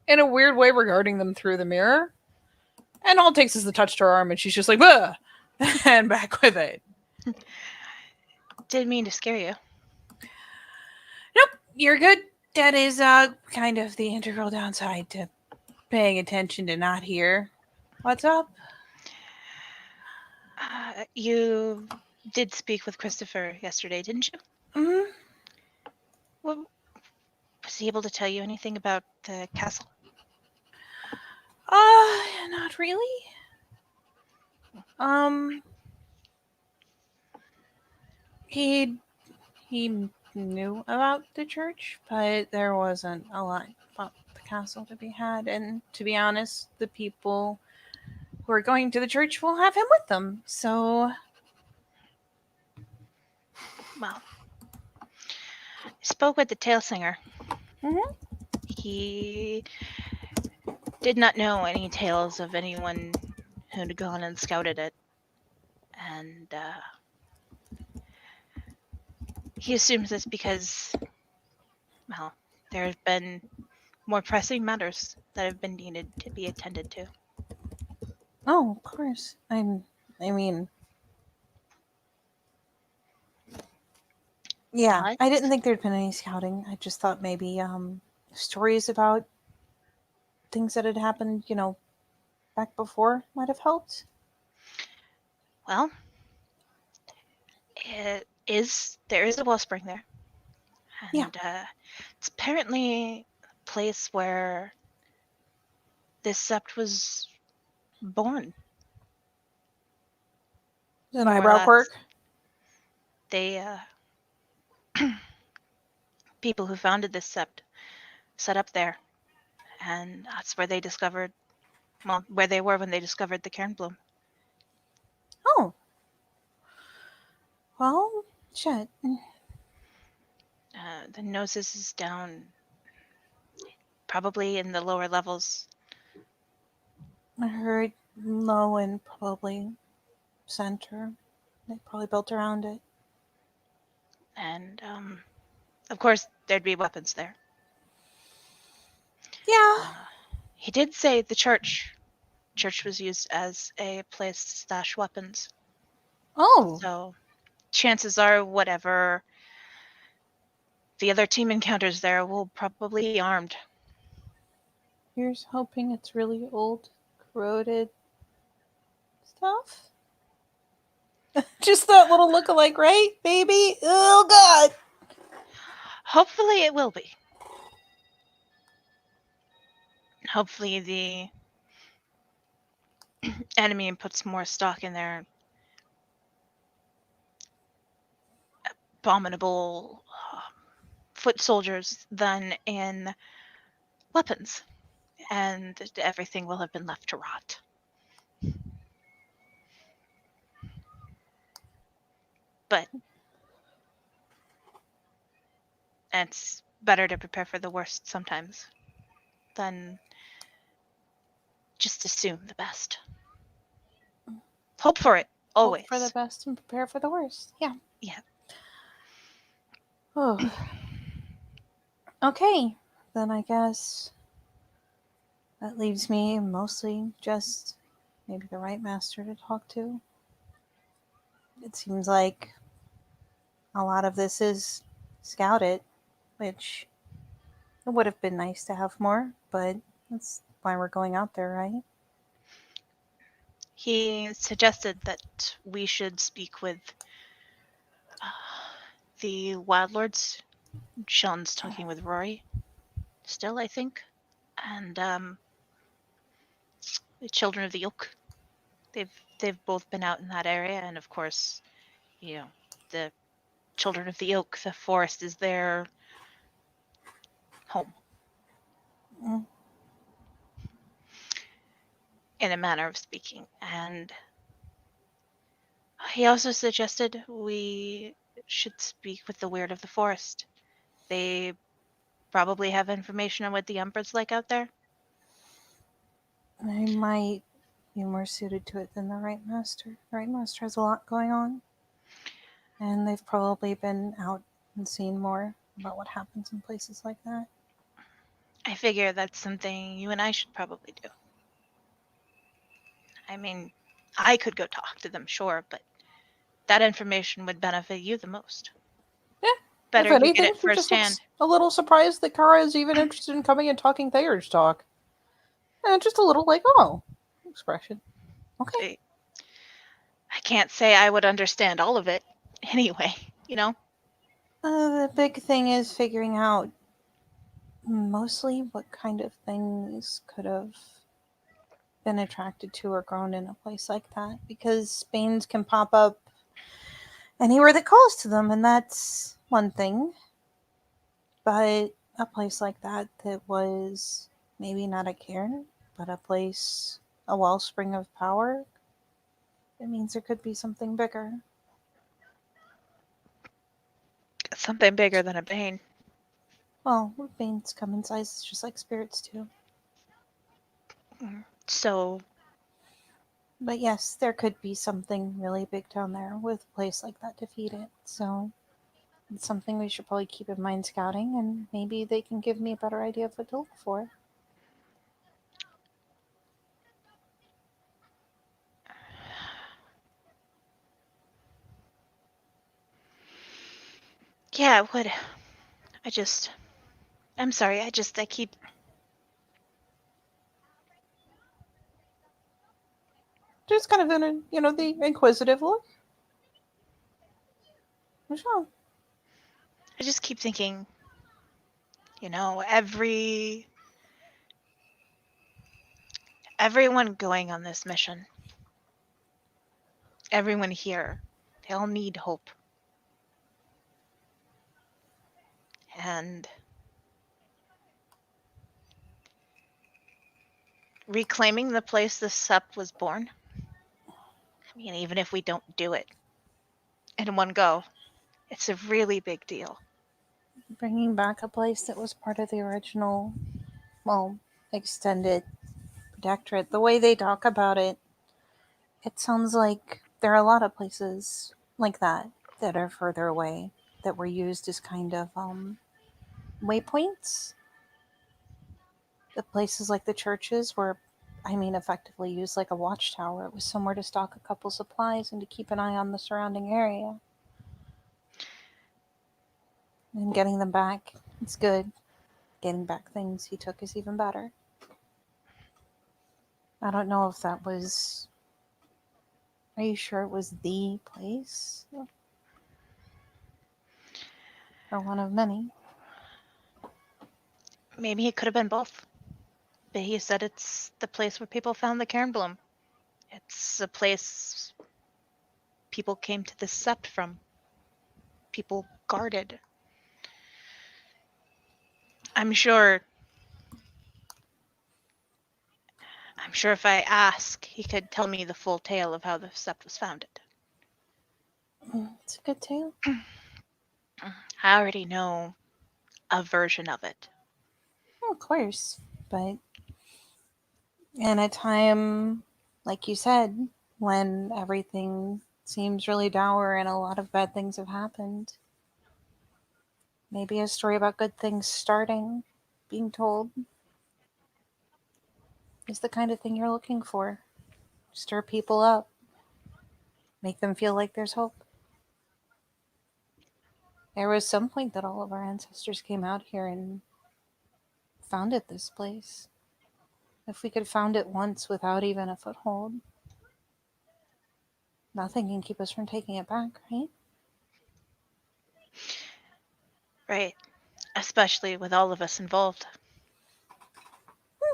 in a weird way regarding them through the mirror. And all it takes is the touch to her arm, and she's just like, "Bah!" and back with it. Didn't mean to scare you. Nope, you're good. That is kind of the integral downside to paying attention to not hear. What's up? You did speak with Christopher yesterday, didn't you? Mm-hmm. Was he able to tell you anything about the castle? Not really. He knew about the church, but there wasn't a lot about the castle to be had. And to be honest, the people who are going to the church will have him with them. So, Well, I spoke with the tail singer. Mhm. He did not know any tales of anyone who'd gone and scouted it. And he assumes it's because, well, there have been more pressing matters that have been needed to be attended to. oh, of course. I mean, yeah. What? I didn't think there'd been any scouting. I just thought maybe stories about things that had happened, back before might have helped. Well, there is a wellspring there. And Yeah. it's apparently a place where this sept was born. An More or eyebrow less. quirk. They, people who founded this sept set up there, and that's where they discovered, well, where they were when they discovered the Cairnbloom. Oh. Well, shit. The Gnosis is down, probably in the lower levels. I heard low and probably center. They probably built around it. And, of course, there'd be weapons there. Yeah. He did say the church was used as a place to stash weapons. Oh. So chances are whatever the other team encounters there will probably be armed. Here's hoping it's really old, corroded stuff. Just that little look-alike, right, baby? Oh, God. Hopefully it will be. Hopefully the enemy puts more stock in their abominable foot soldiers than in weapons, and everything will have been left to rot. But it's better to prepare for the worst sometimes than just assume the best. Hope for it, always. Hope for the best and prepare for the worst. Yeah. Yeah. Oh. Okay. Then I guess that leaves me mostly just maybe the right master to talk to. It seems like a lot of this is scouted, which it would have been nice to have more, but that's why we're going out there, right? He suggested that we should speak with the Wild Lords. Sean's talking with Rory still, I think. And the Children of the Oak. They've both been out in that area, and of course, you know, the Children of the Oak, the forest is their home. Mm. In a manner of speaking. And he also suggested we should speak with the Weird of the Forest. They probably have information on what the Umbrid's like out there. I might be more suited to it than the right master. The right master has a lot going on, and they've probably been out and seen more about what happens in places like that. I figure that's something you and I should probably do. I mean, I could go talk to them, sure, but that information would benefit you the most. Yeah. Better If you get anything, it she just firsthand. looks a little surprised that Kara is even interested in coming and talking Thayer's talk. And just a little like, oh, expression. Okay. I can't say I would understand all of it anyway, you know? The big thing is figuring out mostly what kind of things could have been attracted to or grown in a place like that, because Spains can pop up anywhere that calls to them, and that's one thing. But a place like that was maybe not a cairn, but a place, a wellspring of power, it means there could be something bigger. Something bigger than a Bane. Well, Banes come in sizes just like spirits do. So, But yes, there could be something really big down there with a place like that to feed it. So it's something we should probably keep in mind scouting, and maybe they can give me a better idea of what to look for. yeah, it would. I'm sorry, I keep. Just kind of in a, the inquisitive look. Sure. I just keep thinking, every Everyone going on this mission, everyone here, they all need hope. And reclaiming the place the sept was born, I mean, even if we don't do it in one go, it's a really big deal. Bringing back a place that was part of the original, well, extended protectorate. The way they talk about it, it sounds like there are a lot of places like that that are further away that were used as kind of waypoints. The places like the churches were, I mean, effectively used like a watchtower. It was somewhere to stock a couple supplies and to keep an eye on the surrounding area. And getting them back, it's good. Getting back things he took is even better. I don't know if that was. Are you sure it was the place? Or one of many? Maybe it could have been both. But he said it's the place where people found the Cairnbloom. It's a place people came to the sept from. People guarded. I'm sure if I ask, he could tell me the full tale of how the sept was founded. It's a good tale. I already know a version of it. Well, of course. But in a time, like you said, when everything seems really dour and a lot of bad things have happened, maybe a story about good things starting, being told, is the kind of thing you're looking for. Stir people up. Make them feel like there's hope. There was some point that all of our ancestors came out here and founded this place. If we could found it once without even a foothold, nothing can keep us from taking it back, right? Right. Especially with all of us involved.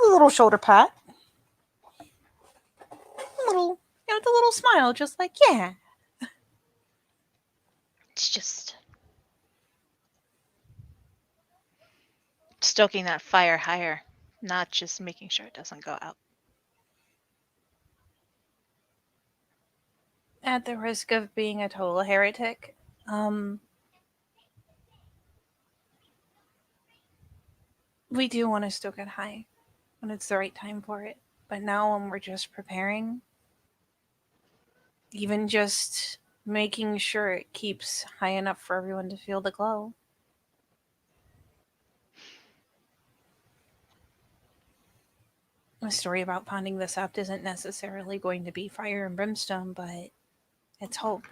A little shoulder pat. A little, with a little smile, just like, yeah. It's just stoking that fire higher, not just making sure it doesn't go out. At the risk of being a total heretic, we do want to stoke it high when it's the right time for it. But now when we're just preparing, even just making sure it keeps high enough for everyone to feel the glow. A story about finding the sept isn't necessarily going to be fire and brimstone, but it's hope.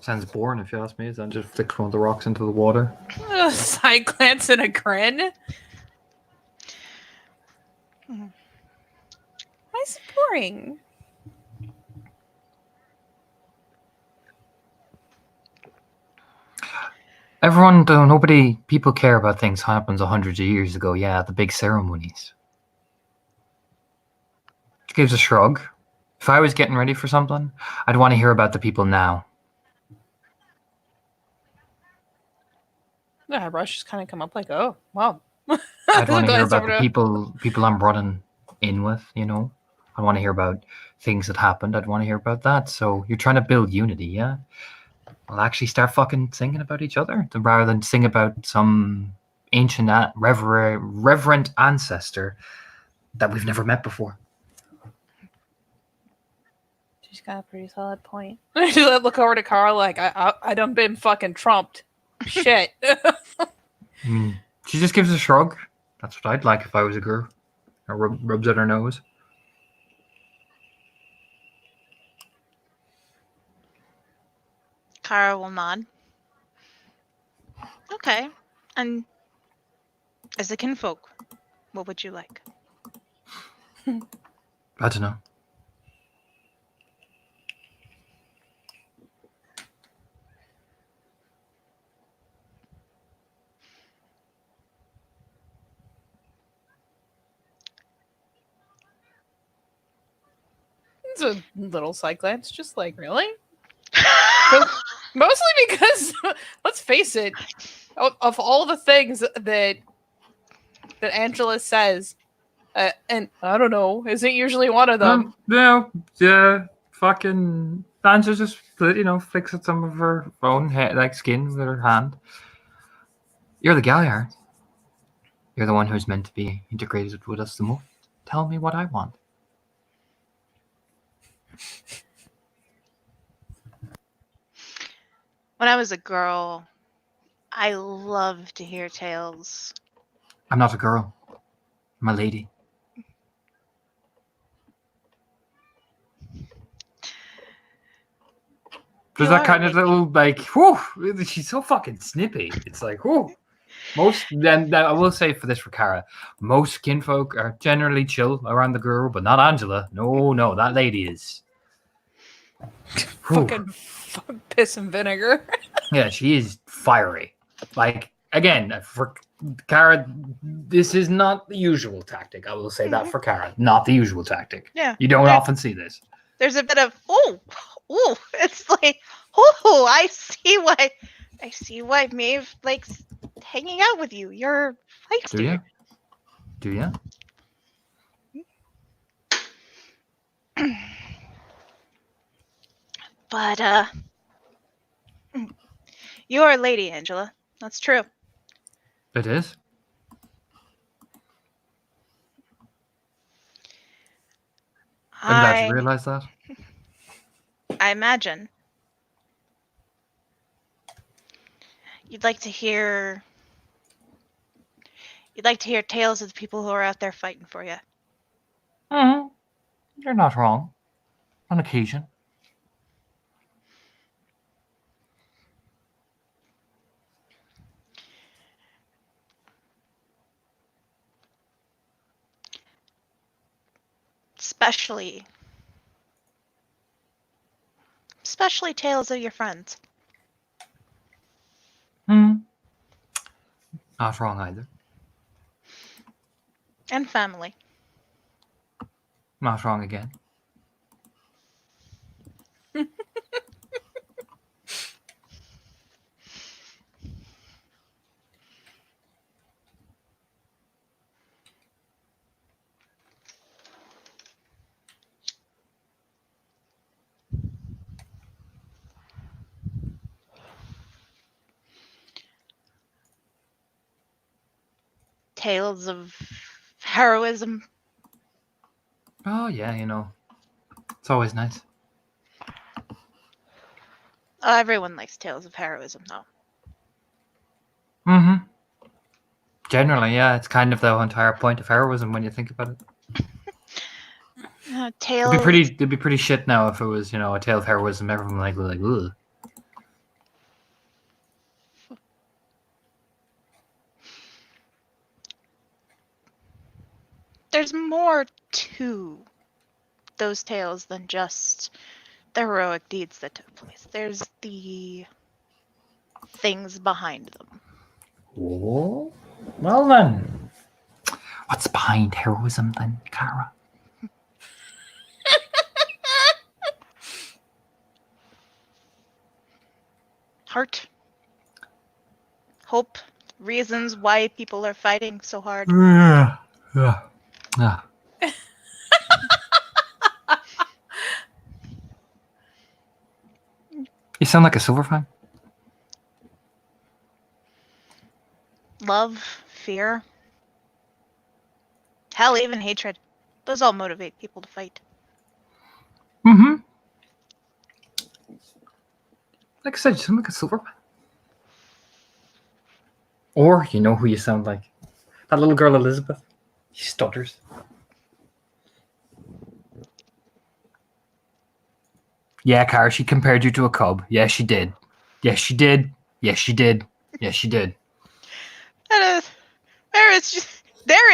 Sounds boring if you ask me. Is that just flick one of the rocks into the water? Side glance and a grin. Mhm. Why is it boring? Everyone, though, people care about things happens hundreds of years ago. Yeah, the big ceremonies. She gives a shrug. If I was getting ready for something, I'd want to hear about the people now. The eyebrows just kind of come up like, oh, wow. I'd want to hear Glance about over the people I'm running in with, you know. I want to hear about things that happened. I'd want to hear about that. So you're trying to build unity, yeah? Well, actually start fucking singing about each other rather than sing about some ancient, reverent ancestor that we've never met before. She's got a pretty solid point. She look over to Carl like, I done been fucking trumped. Shit. She just gives a shrug. That's what I'd like if I was a girl. Or rubs at her nose. Kara will nod. Okay. And as a kinfolk, what would you like? I don't know. It's a little side glance, just like, really? Mostly because, let's face it, of all the things that Angela says, and I don't know, isn't usually one of them. Fucking Angela just flicks at some of her own hair, like skin with her hand. You're the Galliard. You're the one who's meant to be integrated with us the most. Tell me what I want. When I was a girl, I loved to hear tales. I'm not a girl. I'm a lady. There's You that are a kind of lady. little like, whew, she's so fucking snippy. It's like, whew. Then I will say for this for Kara, most kinfolk are generally chill around the girl, but not Angela. No, that lady is. Whew. Fucking piss and vinegar. Yeah, she is fiery. Like, again, for Kara, this is not the usual tactic. I will say that for Kara, not the usual tactic. Yeah. You don't often see this. There's a bit of ooh. It's like ooh. I see why Maeve likes hanging out with you. You're feisty. Do you? But you are a lady, Angela. That's true. It is. I'm glad you realize that. I imagine you'd like to hear tales of the people who are out there fighting for you. Mm-hmm. You're not wrong. On occasion. Especially tales of your friends. Not wrong either. And family. Not wrong again. Tales of heroism. Oh, yeah, it's always nice. Everyone likes tales of heroism, though. Mm-hmm. Generally, yeah, it's kind of the entire point of heroism when you think about it. Tales. It'd be pretty shit now if it was, a tale of heroism. Everyone like, ugh. There's more to those tales than just the heroic deeds that took place. There's the things behind them. Oh, well then. What's behind heroism then, Kara? Heart. Hope. Reasons why people are fighting so hard. Yeah. You sound like a silver fan. Love. Fear. Hell, even hatred. Those all motivate people to fight. Mm-hmm. Like I said, you sound like a silver fan. Or you know who you sound like. That little girl Elizabeth. She stutters. Yeah, Kara, she compared you to a cub. Yes, she did. Yes, she did. Yes, she did. Yes, she did. There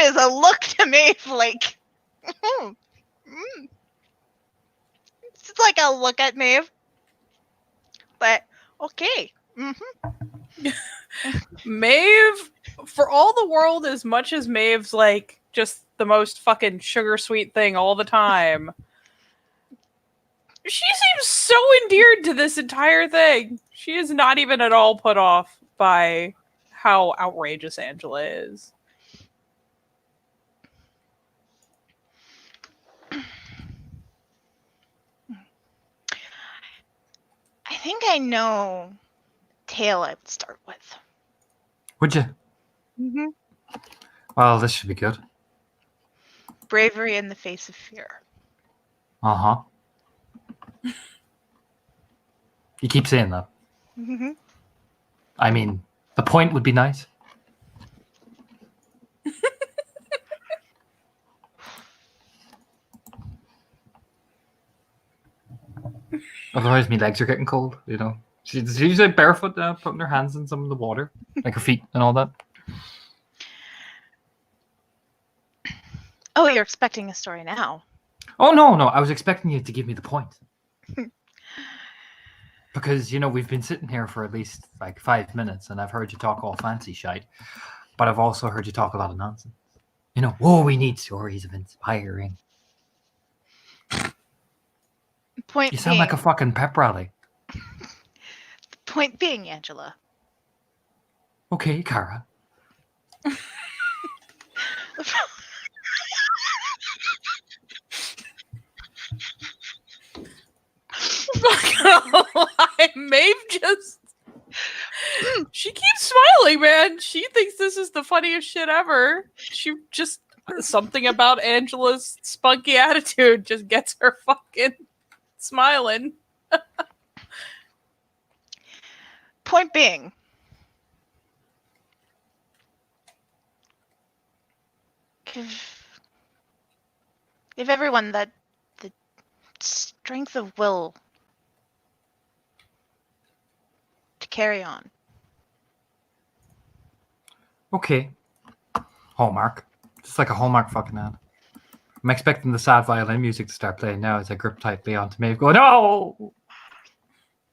is a look to me like it's like a look at Maeve. But okay. Mm-hmm. Maeve, for all the world, as much as Maeve's like just the most fucking sugar sweet thing all the time, She seems so endeared to this entire thing. She is not even at all put off by how outrageous Angela is. I think I know tale I would start with. Would you? Mm-hmm. Well, this should be good. Bravery in the face of fear. Uh-huh. You keep saying that. Mm-hmm. I mean, the point would be nice. Otherwise, my legs are getting cold, you know. She's usually barefoot now, putting her hands in some of the water, like her feet and all that. Oh, you're expecting a story now. Oh, no, I was expecting you to give me the point. Because, you know, we've been sitting here for at least like 5 minutes and I've heard you talk all fancy shite, but I've also heard you talk a lot of nonsense. You know, we need stories of inspiring. Point You sound being, like a fucking pep rally. point being, Angela. Okay, Kara. I'm not gonna lie, Maeve just. She keeps smiling, man. She thinks this is the funniest shit ever. She just. Something about Angela's spunky attitude just gets her fucking smiling. Point being, give everyone the strength of will to carry on. Okay. Hallmark. Just like a Hallmark fucking ad. I'm expecting the sad violin music to start playing now as I grip tightly onto Maeve going, no!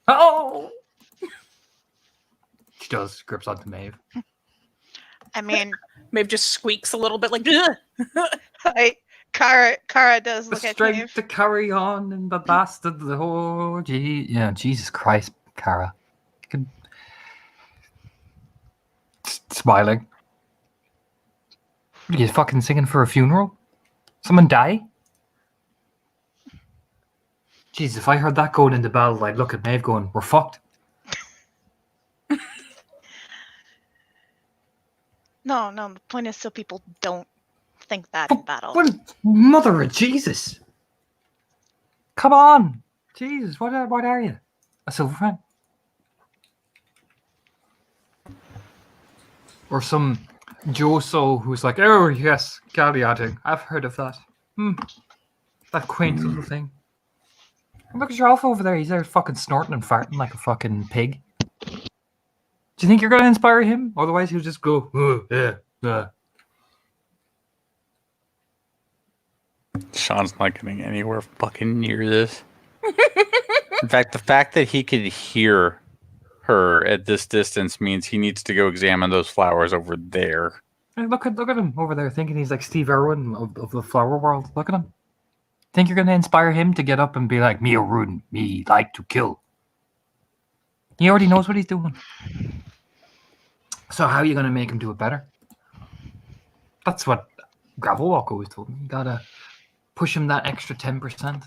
Oh! She does, grips onto Maeve. I mean, Maeve just squeaks a little bit like, Kara does The look at strength Maeve. to carry on in the last of the whole... Yeah, Jesus Christ, Kara. Smiling. What are you fucking singing for a funeral? Someone die? Jeez, if I heard that going in the bell, I'd look at Maeve going, we're fucked. No, the point is so people don't think that in battle. What, mother of Jesus! Come on! Jesus, what are you? A Silverfang? Or some Joso who's like, oh yes, galliotting. I've heard of that. That quaint little thing. And look at your Alpha over there. He's there fucking snorting and farting like a fucking pig. Do you think you're going to inspire him? Otherwise he'll just go, yeah. Sean's not getting anywhere fucking near this. In fact, the fact that he could hear her at this distance means he needs to go examine those flowers over there. Hey, look at him over there thinking he's like Steve Irwin of the flower world. Look at him. Think you're going to inspire him to get up and be like, me a rude, me like to kill. He already knows what he's doing. So how are you going to make him do it better? That's what Gravelwalk always told me. You got to push him that extra 10%.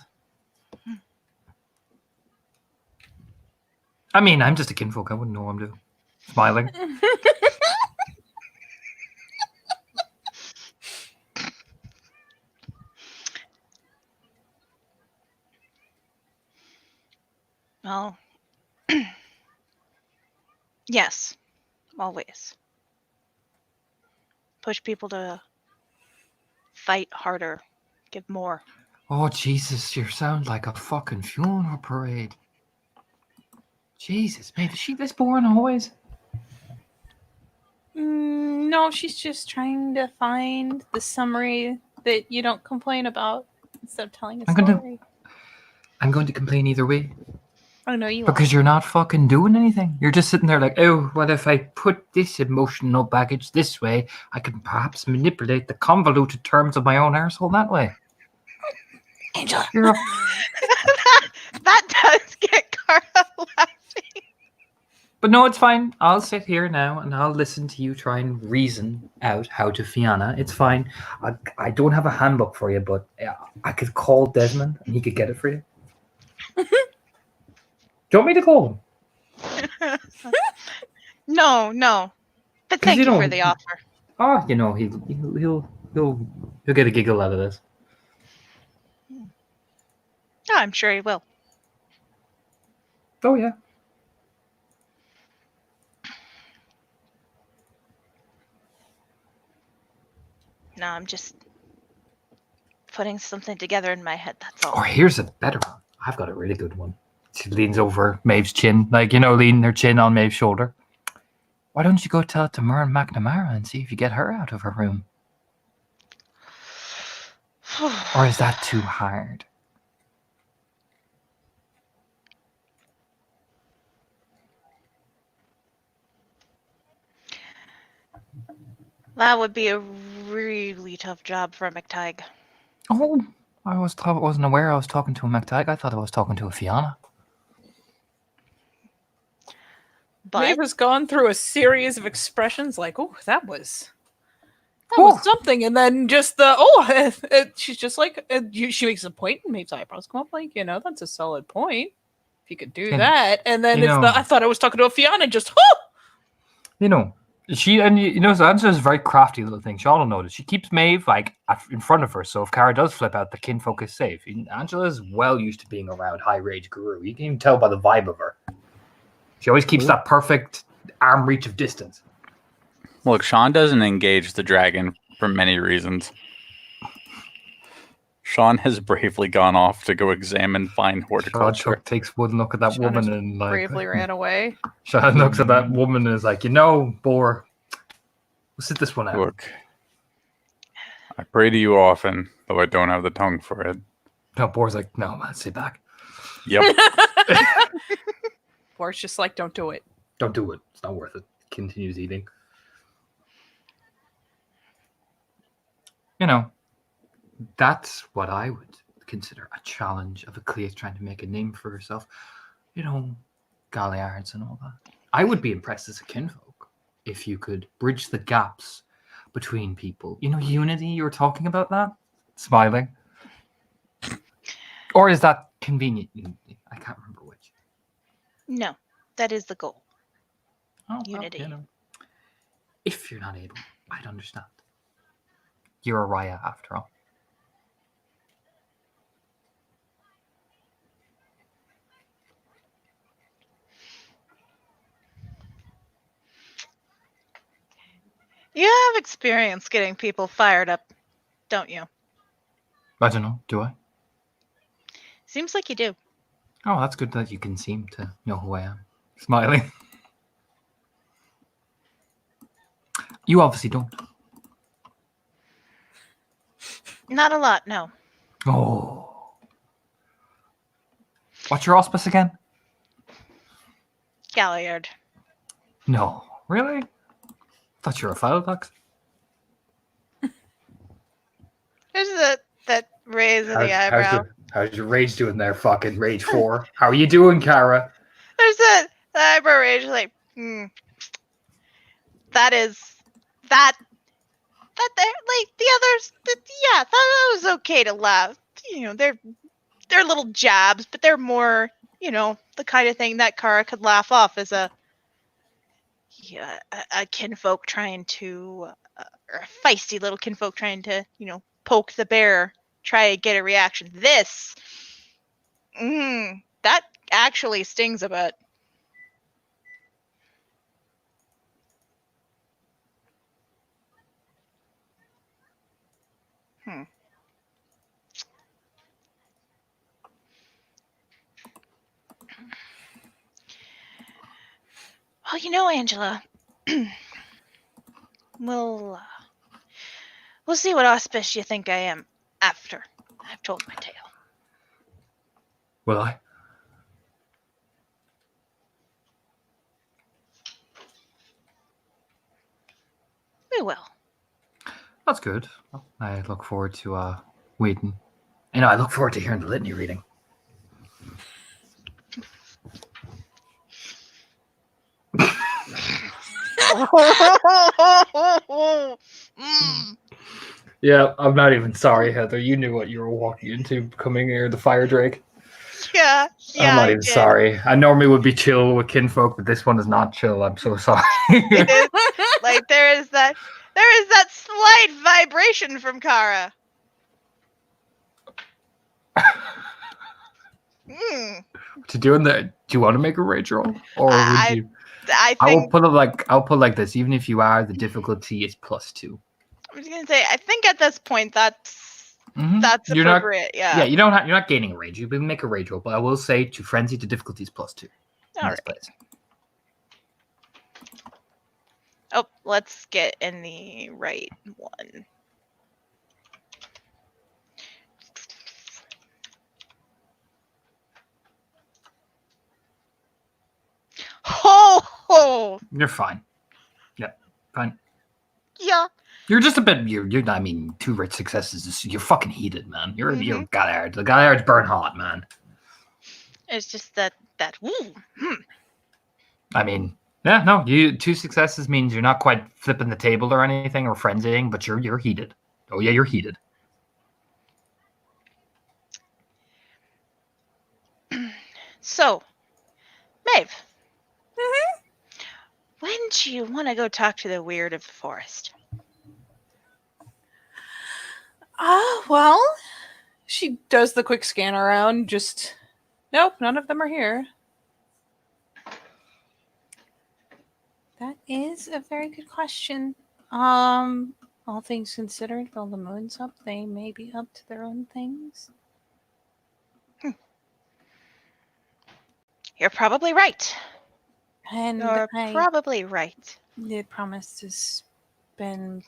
I mean, I'm just a kinfolk. I wouldn't know what I'm doing. Smiling. Well, yes, always. Push people to fight harder, give more. Oh, Jesus, you sound like a fucking funeral parade. Jesus, man, is she this boring always? No, she's just trying to find the summary that you don't complain about instead of telling a story. I'm going to complain either way. Oh, no, you Because you're not fucking doing anything. You're just sitting there like, oh, well, if I put this emotional baggage this way, I can perhaps manipulate the convoluted terms of my own arsehole that way. Angela. You're a That does get Kara laughing. But no, it's fine. I'll sit here now and I'll listen to you try and reason out how to Fianna. It's fine. I don't have a handbook for you, but I could call Desmond and he could get it for you. Do you want me to call him? No. But 'Cause thank you you for don't- the offer. Oh, you know, he'll get a giggle out of this. Oh, I'm sure he will. Oh yeah. No, I'm just putting something together in my head, that's all. Or here's a better one. I've got a really good one. She leans over Maeve's chin, like, you know, leaning her chin on Maeve's shoulder. Why don't you go tell it to Myrn McNamara and see if you get her out of her room? Or is that too hard? That would be a really tough job for McTighe. Oh, wasn't aware I was talking to a McTighe. I thought I was talking to a Fianna. But Maeve has gone through a series of expressions like, "Oh, that was Oh. something," and then just she's just like, she makes a point, and Maeve's eyebrows come up, like, that's a solid point. If you could do And, that, and then you it's know- I thought I was talking to a Fianna, just You know, Angela's a very crafty little thing. Sean will notice. She keeps Maeve like in front of her, so if Kara does flip out, the kinfolk is safe. Angela's well used to being around high rage guru. You can even tell by the vibe of her. She always keeps that perfect arm reach of distance. Look, Sean doesn't engage the dragon for many reasons. Sean has bravely gone off to go examine fine horticulture. Takes one look at that Sean woman has and like bravely ran away. Sean looks at that woman and is like, Boar, we'll sit this one out. Look, I pray to you often, though I don't have the tongue for it. No, Boar's like, no, man, sit back. Yep. Or it's just like, don't do it. Don't do it. It's not worth it. Continues eating. That's what I would consider a challenge of a Cleith trying to make a name for herself. Galliards and all that. I would be impressed as a kinfolk if you could bridge the gaps between people. Unity, you were talking about that? Smiling. Or is that convenient? I can't remember which. no, that is the goal. Oh, well, Unity. If you're not able, I'd understand. You're a Raya after all. You have experience getting people fired up, don't you? I don't know. Do I? Seems like you do. Oh, that's good that you can seem to know who I am. Smiling. You obviously don't. Not a lot, no. Oh. What's your auspice again? Galliard. No. Really? Thought you were a Filodox. There's that raise of the eyebrow. How's your rage doing there, fucking Rage 4? How are you doing, Kara? There's the eyebrow raise, like, that like the others, yeah, that was okay to laugh. They're little jabs, but they're more, the kind of thing that Kara could laugh off as a kinfolk trying to, or a feisty little kinfolk trying to, poke the bear, try to get a reaction. This, that actually stings a bit. Well, Angela, we'll see what auspice you think I am after I've told my tale. Will I? We will. That's good. I look forward to waiting. I look forward to hearing the litany reading. Mm. Yeah, I'm not even sorry, Heather. You knew what you were walking into coming here, the fire drake. Yeah, I'm not I even did. sorry. I normally would be chill with kinfolk, but this one is not chill. I'm so sorry. It is like there is that slight vibration from Kara. Mm. To doing that, do you want to make a rage roll, or would I you? I I will think put it like this. Even if you are, the difficulty is +2. I was gonna say I think at this point that's You're not. appropriate. Yeah, Yeah. you don't. You're not gaining a rage. You can make a rage roll, but I will say to frenzy, the difficulty is +2. All Nice right. place. Oh, let's get in the right one. Ho ho! You're fine. Yeah, fine. Yeah. You're just a bit. You're. I mean, 2 rich successes. You're fucking heated, man. You're Mhm. Galliard. The Galliards burn hot, man. It's just that woo. I mean, yeah, no. You 2 successes means you're not quite flipping the table or anything or frenzying, but you're heated. Oh yeah, you're heated. So, Maeve. When do you want to go talk to the weird of the forest? Well, she does the quick scan around. Just nope, none of them are here. That is a very good question. All things considered, while the moon's up, they may be up to their own things. You're probably right. And You're I probably right. did promise to spend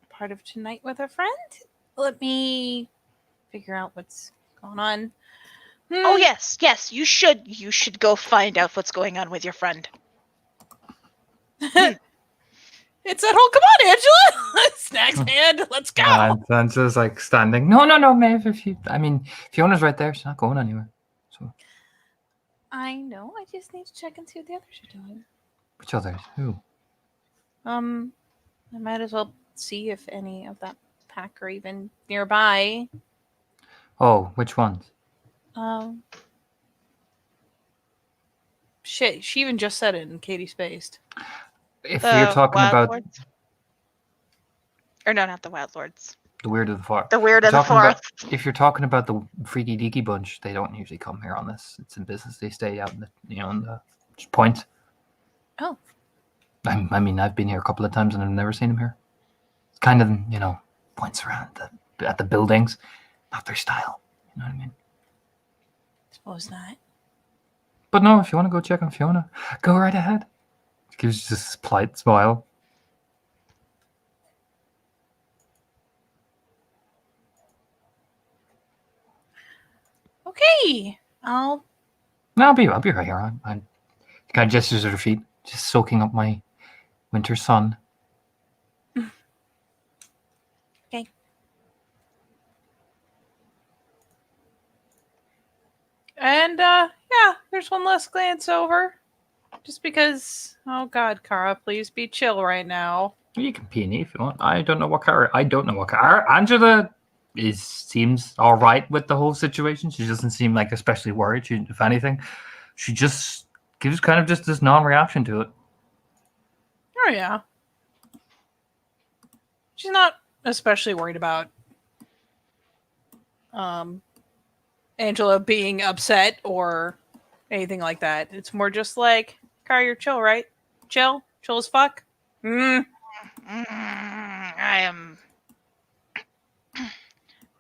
part of tonight with a friend. Let me figure out what's going on. Oh yes, you should go find out what's going on with your friend. It's that whole come on, Angela! Snacks hand, let's go! I'm just like standing. No, Maeve. Fiona's right there. She's not going anywhere. So, I know, I just need to check and see what the others are doing. which others? Who? I might as well see if any of that pack are even nearby. Oh, which ones? Shit, she even just said it and Katie spaced. If you're talking Wild about Lords? Or no, not the Wild Lords. the weird of the forest. The weird of the Talking about- forest. If you're talking about the Freaky Deaky bunch, they don't usually come here on this. It's in business. They stay out in the in the point. Oh. I mean, I've been here a couple of times and I've never seen them here. It's kind of points around at the buildings, not their style. You know what I mean? Suppose not. But no, if you want to go check on Fiona, go right ahead. Gives you this polite smile. Okay, No, I'll be right here. I'm kind of gestures at her feet, just soaking up my winter sun. Okay. And yeah, there's one last glance over. Just because, oh God, Kara, please be chill right now. You can P&E if you want. I don't know what car. Angela seems all right with the whole situation. She doesn't seem like especially worried. If anything, she just gives kind of just this non-reaction to it. Oh yeah. She's not especially worried about Angela being upset or anything like that. It's more just like, Kara, you're chill, right? Chill as fuck. I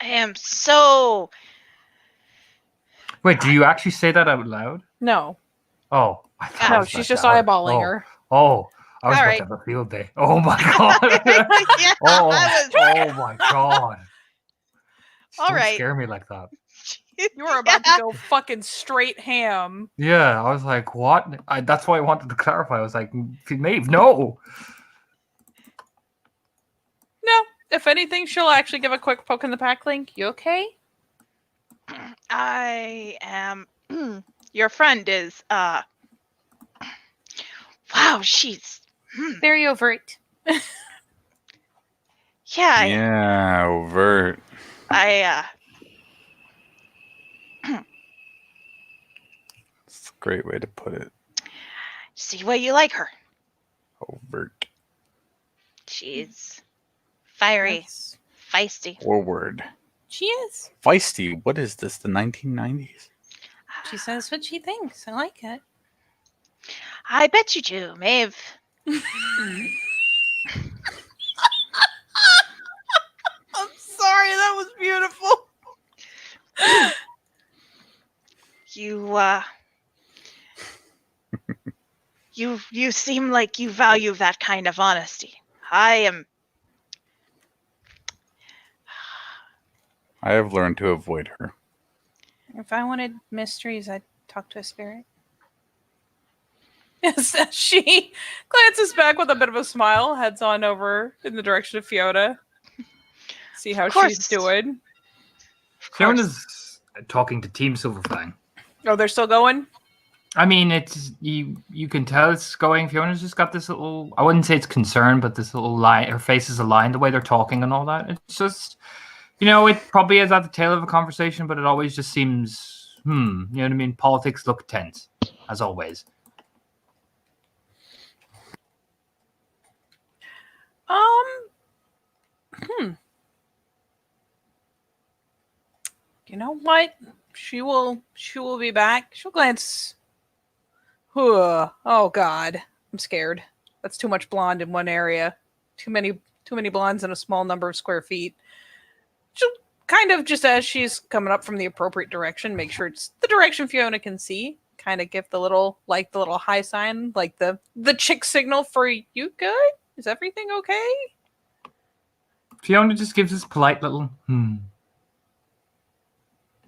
am so. Wait, do you actually say that out loud? No, Oh, I thought it no, was she's like just that. eyeballing her. Oh, I was All about right. to have a field day. Oh my god. Yeah, oh my god. All Don't right. scare me like that. You were about to go fucking straight ham. Yeah, I was like, what? That's why I wanted to clarify. I was like, Maeve, no. No, if anything, she'll actually give a quick poke in the pack link. You okay? I am. Your friend is. Wow, she's Very overt. Yeah, Yeah, overt. I It's a great way to put it. see why you like her. Overt. She's fiery, Yes. feisty. Forward. She is. Feisty. What is this? The 1990s? She says what she thinks. I like it. I bet you do, Maeve. I'm sorry, that was beautiful. You seem like you value that kind of honesty. I I have learned to avoid her. If I wanted mysteries, I'd talk to a spirit. Yes, she glances back with a bit of a smile, heads on over in the direction of Fiona. See how Of course. she's doing. Fiona's talking to Team Silverfang. Oh, they're still going? I mean, it's you can tell it's going. Fiona's just got this little, I wouldn't say it's concern, but this little line, her face is aligned, the way they're talking and all that. It's just, it probably is at the tail of a conversation, but it always just seems, you know what I mean? Politics look tense, as always. You know what? She will be back. She'll glance. Oh God. I'm scared. That's too much blonde in one area. Too many blondes in a small number of square feet. She'll kind of, just as she's coming up from the appropriate direction, make sure it's the direction Fiona can see. Kind of give the little high sign, like the chick signal for you good? Is everything okay? Fiona just gives this polite little,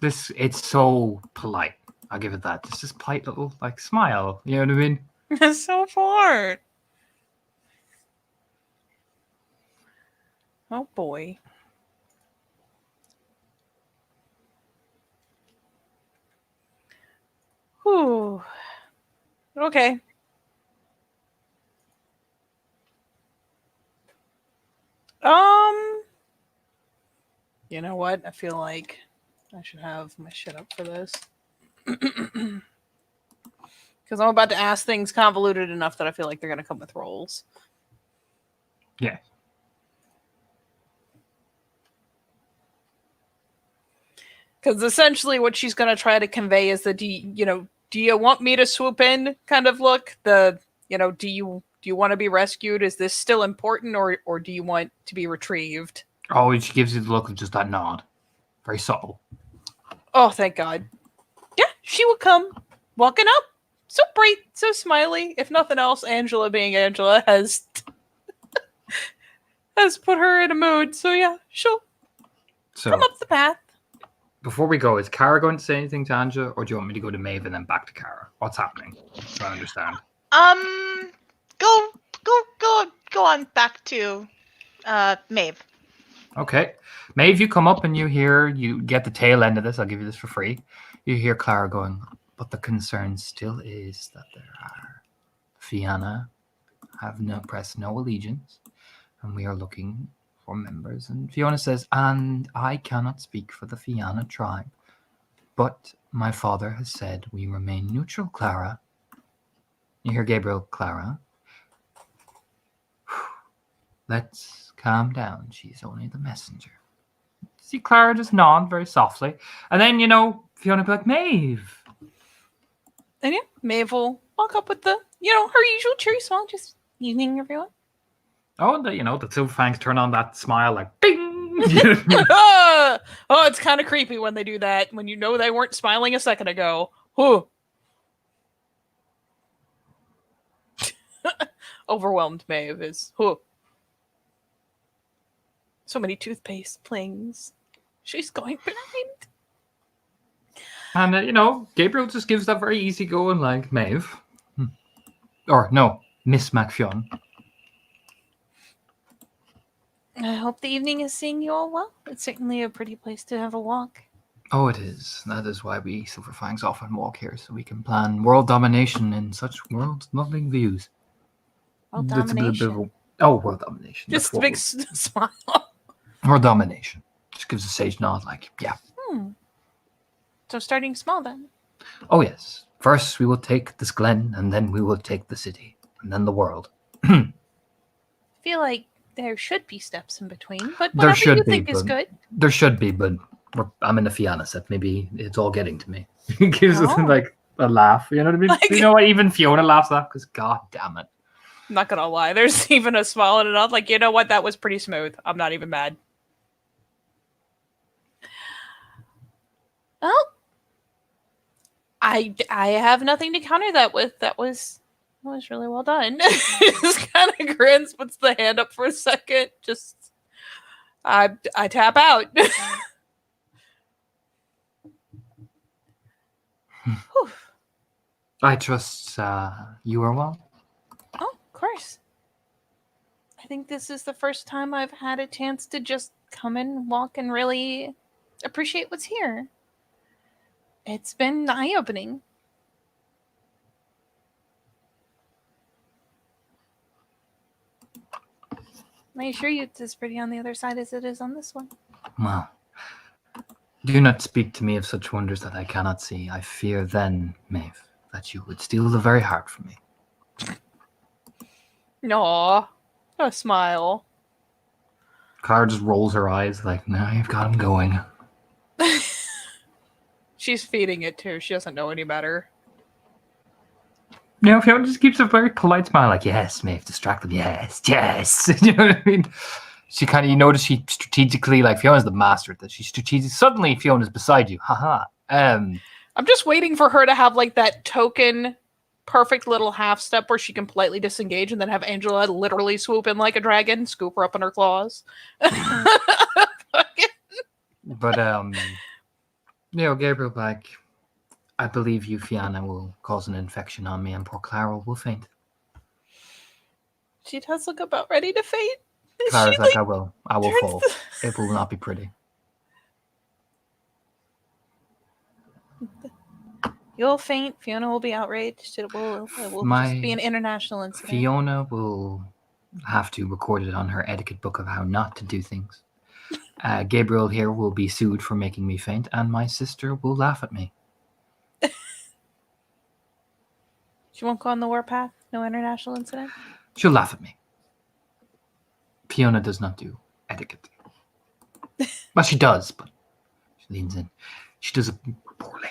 It's so polite. I'll give it that. Just this polite little, smile. You know what I mean? That's so far. Oh boy. Whew. Okay. You know what? I feel like I should have my shit up for this. Because I'm about to ask things convoluted enough that I feel like they're going to come with rolls. Yeah. Because essentially what she's going to try to convey is the, do you want me to swoop in kind of look? The, do you want to be rescued? Is this still important, or do you want to be retrieved? Oh, she gives you the look of just that nod. Very subtle. Oh, thank God. Yeah, she will come walking up. So bright, so smiley. If nothing else, Angela being Angela has put her in a mood. So yeah, she'll come up the path. Before we go, is Kara going to say anything to Angela, or do you want me to go to Maeve and then back to Kara? What's happening? So I understand. Go on back to Maeve. Okay. Maeve, you come up and you get the tail end of this. I'll give you this for free. You hear Clara going, but the concern still is that there are Fianna have pressed no allegiance, and we are looking for members. And Fiona says, and I cannot speak for the Fianna tribe, but my father has said we remain neutral, Clara. You hear Gabriel, Clara. Let's calm down. She's only the messenger. See Clara just nod very softly. And then, Fiona be like, Maeve. And yeah, Maeve will walk up with the, her usual cheery smile. Just, evening, everyone. Oh, and the Silverfangs turn on that smile like, bing! Oh, it's kind of creepy when they do that, when you know they weren't smiling a second ago. Whew. Overwhelmed Maeve is, whew. So many toothpaste plings. She's going blind. And, Gabriel just gives that very easygoing, like, Maeve. Or, no, Miss MacFionn. I hope the evening is seeing you all well. It's certainly a pretty place to have a walk. Oh, it is. That is why we Silverfangs often walk here, so we can plan world domination in such world-loving views. World That's a bit of domination. world domination. Just a big smile. World domination. Just gives a sage nod, like, yeah. So starting small then. Oh yes. First we will take this glen, and then we will take the city, and then the world. I feel like there should be steps in between, but There whatever should you be, think is but- good. There should be, but I'm in the Fianna set. Maybe it's all getting to me. It gives us Oh. like a laugh. You know what I mean? Like- You know what? Even Fiona laughs at because god damn it. I'm not gonna lie. There's even a smile and a nod. Like, you know what? That was pretty smooth. I'm not even mad. Well, I have nothing to counter that with. That was really well done. Just kind of grins, puts the hand up for a second. Just I tap out. Whew. I trust you are well. Oh, of course. I think this is the first time I've had a chance to just come and walk and really appreciate what's here. It's been eye-opening. I assure you it's as pretty on the other side as it is on this one. Well, do not speak to me of such wonders that I cannot see. I fear then, Maeve, that you would steal the very heart from me. Aw, a smile. Clara just rolls her eyes like, now you've got him going. She's feeding it too. She doesn't know any better. No, Fiona just keeps a very polite smile, like, yes, Maeve, distract them, yes, yes. You know what I mean? She kind of, you notice she strategically, like, Fiona's the master at this. She strategically, suddenly Fiona's beside you. Haha. I'm just waiting for her to have like that token perfect little half step where she can politely disengage and then have Angela literally swoop in like a dragon, scoop her up in her claws. But, Gabriel, like, I believe you, Fiona, will cause an infection on me and poor Clara will faint. She does look about ready to faint. Clara's She, like, I will turns fall. the- It will not be pretty. You'll faint. Fiona will be outraged. It will My just be an international incident. Fiona will have to record it on her etiquette book of how not to do things. Gabriel here will be sued for making me faint, and my sister will laugh at me. She won't go on the warpath. No international incident. She'll laugh at me. Fiona does not do etiquette. Well, she does, but she leans in. She does it poorly.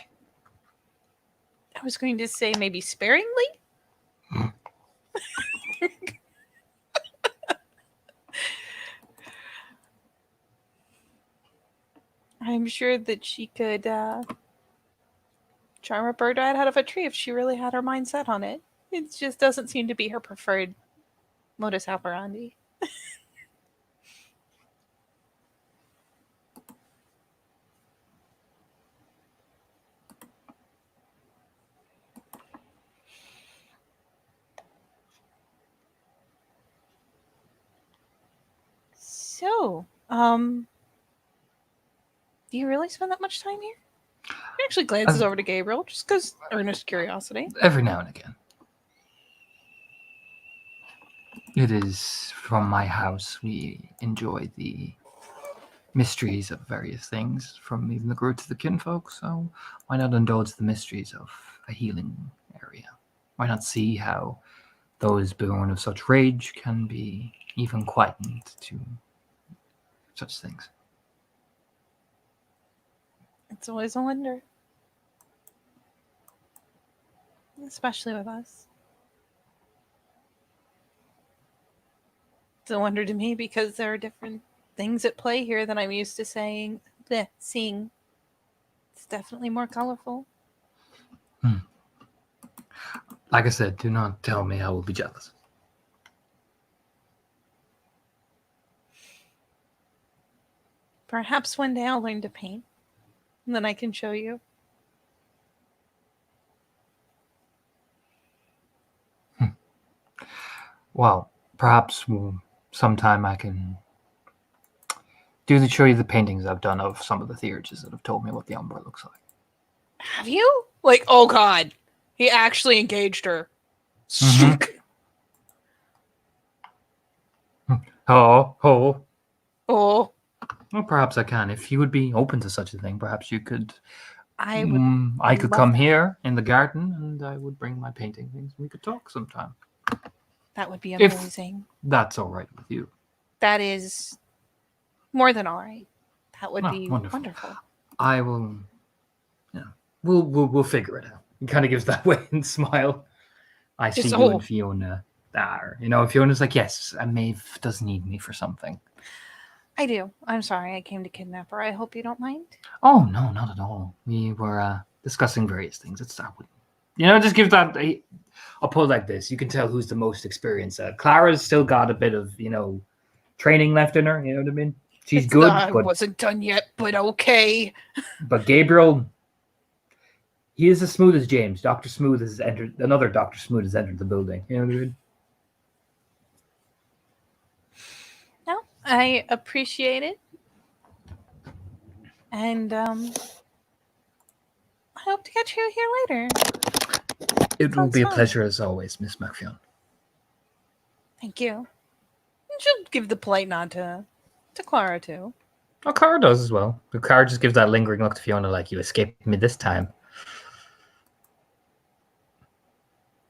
I was going to say maybe sparingly. I'm sure that she could charm a bird right out of a tree if she really had her mind set on it. It just doesn't seem to be her preferred modus operandi. So, do you really spend that much time here? He actually glances over to Gabriel, just because earnest curiosity. Every now and again. It is from my house we enjoy the mysteries of various things, from even the root to the kinfolk, so why not indulge the mysteries of a healing area? Why not see how those born of such rage can be even quietened to such things? It's always a wonder. Especially with us. It's a wonder to me because there are different things at play here than I'm used to seeing. It's definitely more colorful. Like I said, do not tell me I will be jealous. Perhaps one day I'll learn to paint. And then I can show you. Well, perhaps sometime I can show you the paintings I've done of some of the theurges that have told me what the Umbra looks like. Have you? Like, oh god. He actually engaged her. Mhm. Oh. Oh, Well, perhaps I can. If you would be open to such a thing, perhaps you could. I would. I could love come that. here in the garden, and I would bring my painting things. We could talk sometime. That would be If- amazing. That's all right with you. That is more than all right. That would Oh, be wonderful. wonderful. I will. Yeah, we'll figure it out. He kind of gives that way and smile. I see Just, you oh. and Fiona are. Fiona's like, yes, and Maeve does need me for something. I do. I'm sorry I came to kidnap her. I hope you don't mind. Oh no, not at all. We were discussing various things. It's that way. Just give that a pull like this. You can tell who's the most experienced. Clara's still got a bit of training left in her. You know what I mean? She's good, I but wasn't done yet, but okay. Gabriel, he is as smooth as James. Dr. Smooth has entered. Another Dr. Smooth has entered the building. You know what I mean? No, I appreciate it. And I hope to catch you here later. It will Sounds be a fun. pleasure as always, Miss McFionn. Thank you. You should give the polite nod to Clara too. Oh, Cara does as well. But Cara just gives that lingering look to Fiona like, you escaped me this time.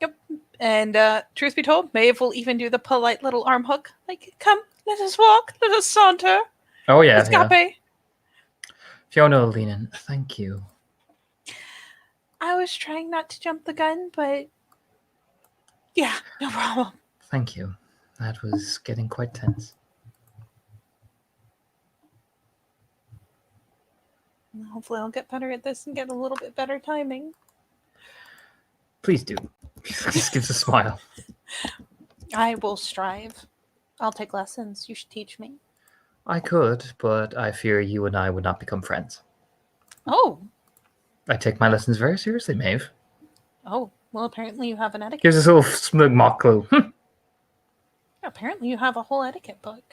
Yep. And truth be told, Maeve will even do the polite little arm hook. Like, come, let us walk, let us saunter. Oh, yeah. Escape. Fiona will lean in. Thank you. I was trying not to jump the gun, but yeah, no problem. Thank you. That was getting quite tense. Hopefully I'll get better at this and get a little bit better timing. Please do. Just gives a smile. I will strive. I'll take lessons. You should teach me. I could, but I fear you and I would not become friends. Oh. I take my lessons very seriously, Maeve. Oh. Well, apparently you have an etiquette. Gives this little smug mock clue. Apparently you have a whole etiquette book.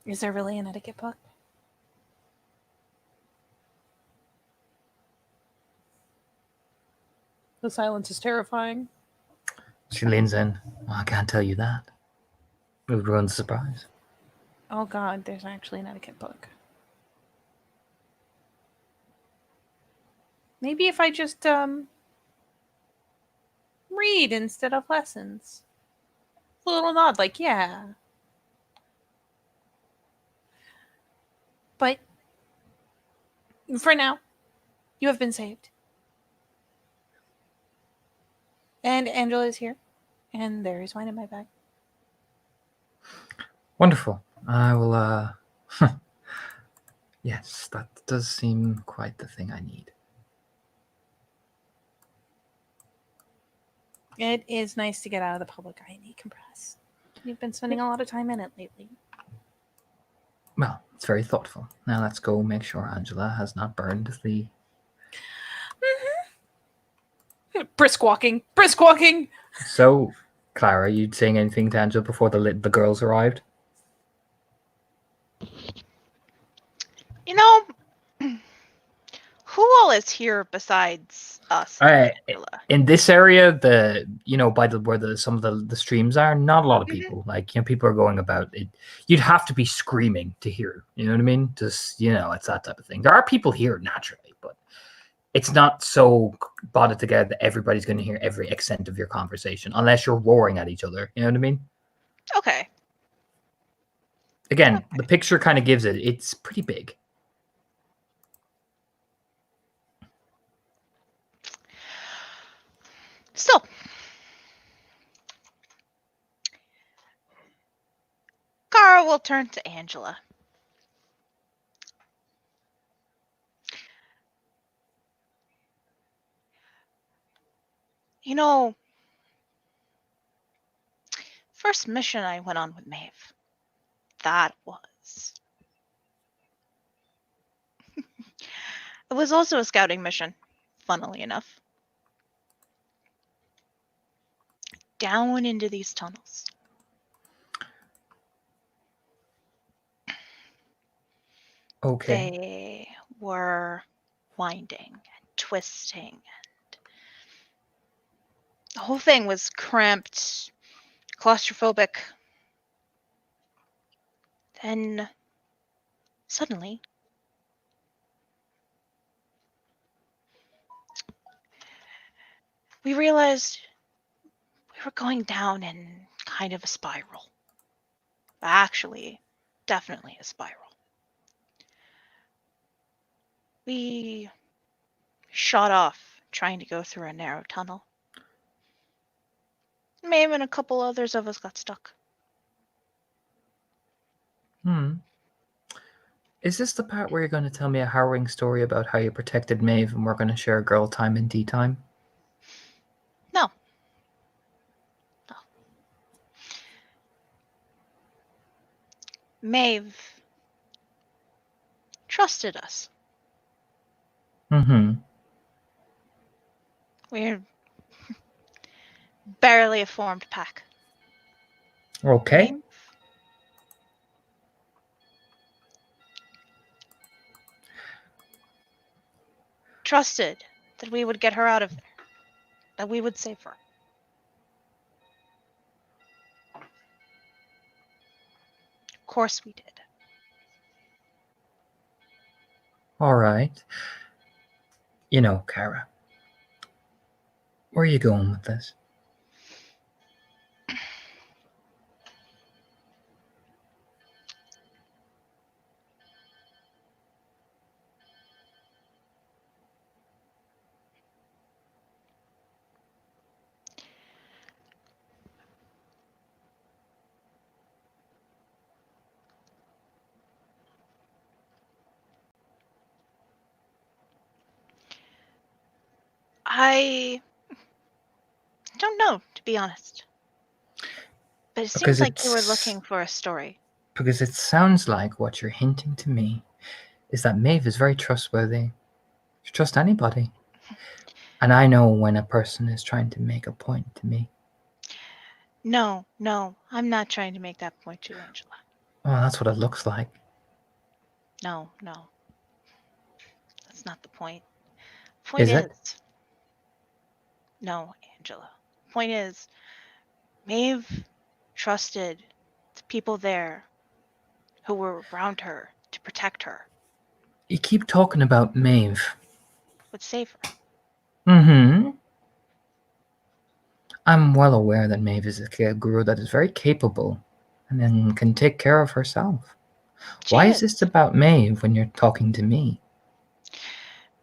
Is there really an etiquette book? The silence is terrifying. She leans in. Well, I can't tell you that. It would ruin the surprise. Oh god, there's actually an etiquette book. Maybe if I just read instead of lessons. A little nod, like, yeah. But for now, you have been saved. And Angela is here. And there is wine in my bag. Wonderful. I will, yes, that does seem quite the thing I need. It is nice to get out of the public eye and decompress. You've been spending a lot of time in it lately. Well, it's very thoughtful. Now let's go make sure Angela has not burned the... Brisk walking! Brisk walking! So, Clara, you saying anything to Angela before the girls arrived? Who all is here besides us? Angela? In this area, by where some of the streams are, not a lot of people. People are going about it. You'd have to be screaming to hear. You know what I mean? Just it's that type of thing. There are people here naturally, but it's not so bonded together that everybody's going to hear every accent of your conversation, unless you're roaring at each other. You know what I mean? Okay. Again, the picture kind of gives it. It's pretty big. Still, Cara will turn to Angela. First mission I went on with Maeve, that was... It was also a scouting mission, funnily enough. Down into these tunnels. Okay. They were winding and twisting and The whole thing was cramped, claustrophobic. Then, suddenly, we realized we were going down in kind of a spiral. Actually, definitely a spiral. We shot off trying to go through a narrow tunnel. Maybe and a couple others of us got stuck. Is this the part where you're going to tell me a harrowing story about how you protected Maeve and we're going to share girl time and tea time? No. Maeve trusted us. Mm-hmm. We're barely a formed pack. Okay. Maeve trusted that we would get her out of there, that we would save her. Of course we did. All right. You know, Kara, where are you going with this? I don't know, to be honest. But it Because seems like you were it's- looking for a story. Because it sounds like what you're hinting to me is that Maeve is very trustworthy. She trusts anybody. And I know when a person is trying to make a point to me. No, I'm not trying to make that point to you, Angela. Oh, that's what it looks like. No. That's not the point. Point Is it? No, Angela. Point is, Maeve trusted the people there who were around her to protect her, You keep talking about Maeve. would save her. Mm-hmm. I'm well aware that Maeve is a guru that is very capable and then can take care of herself. Why is this about Maeve when you're talking to me?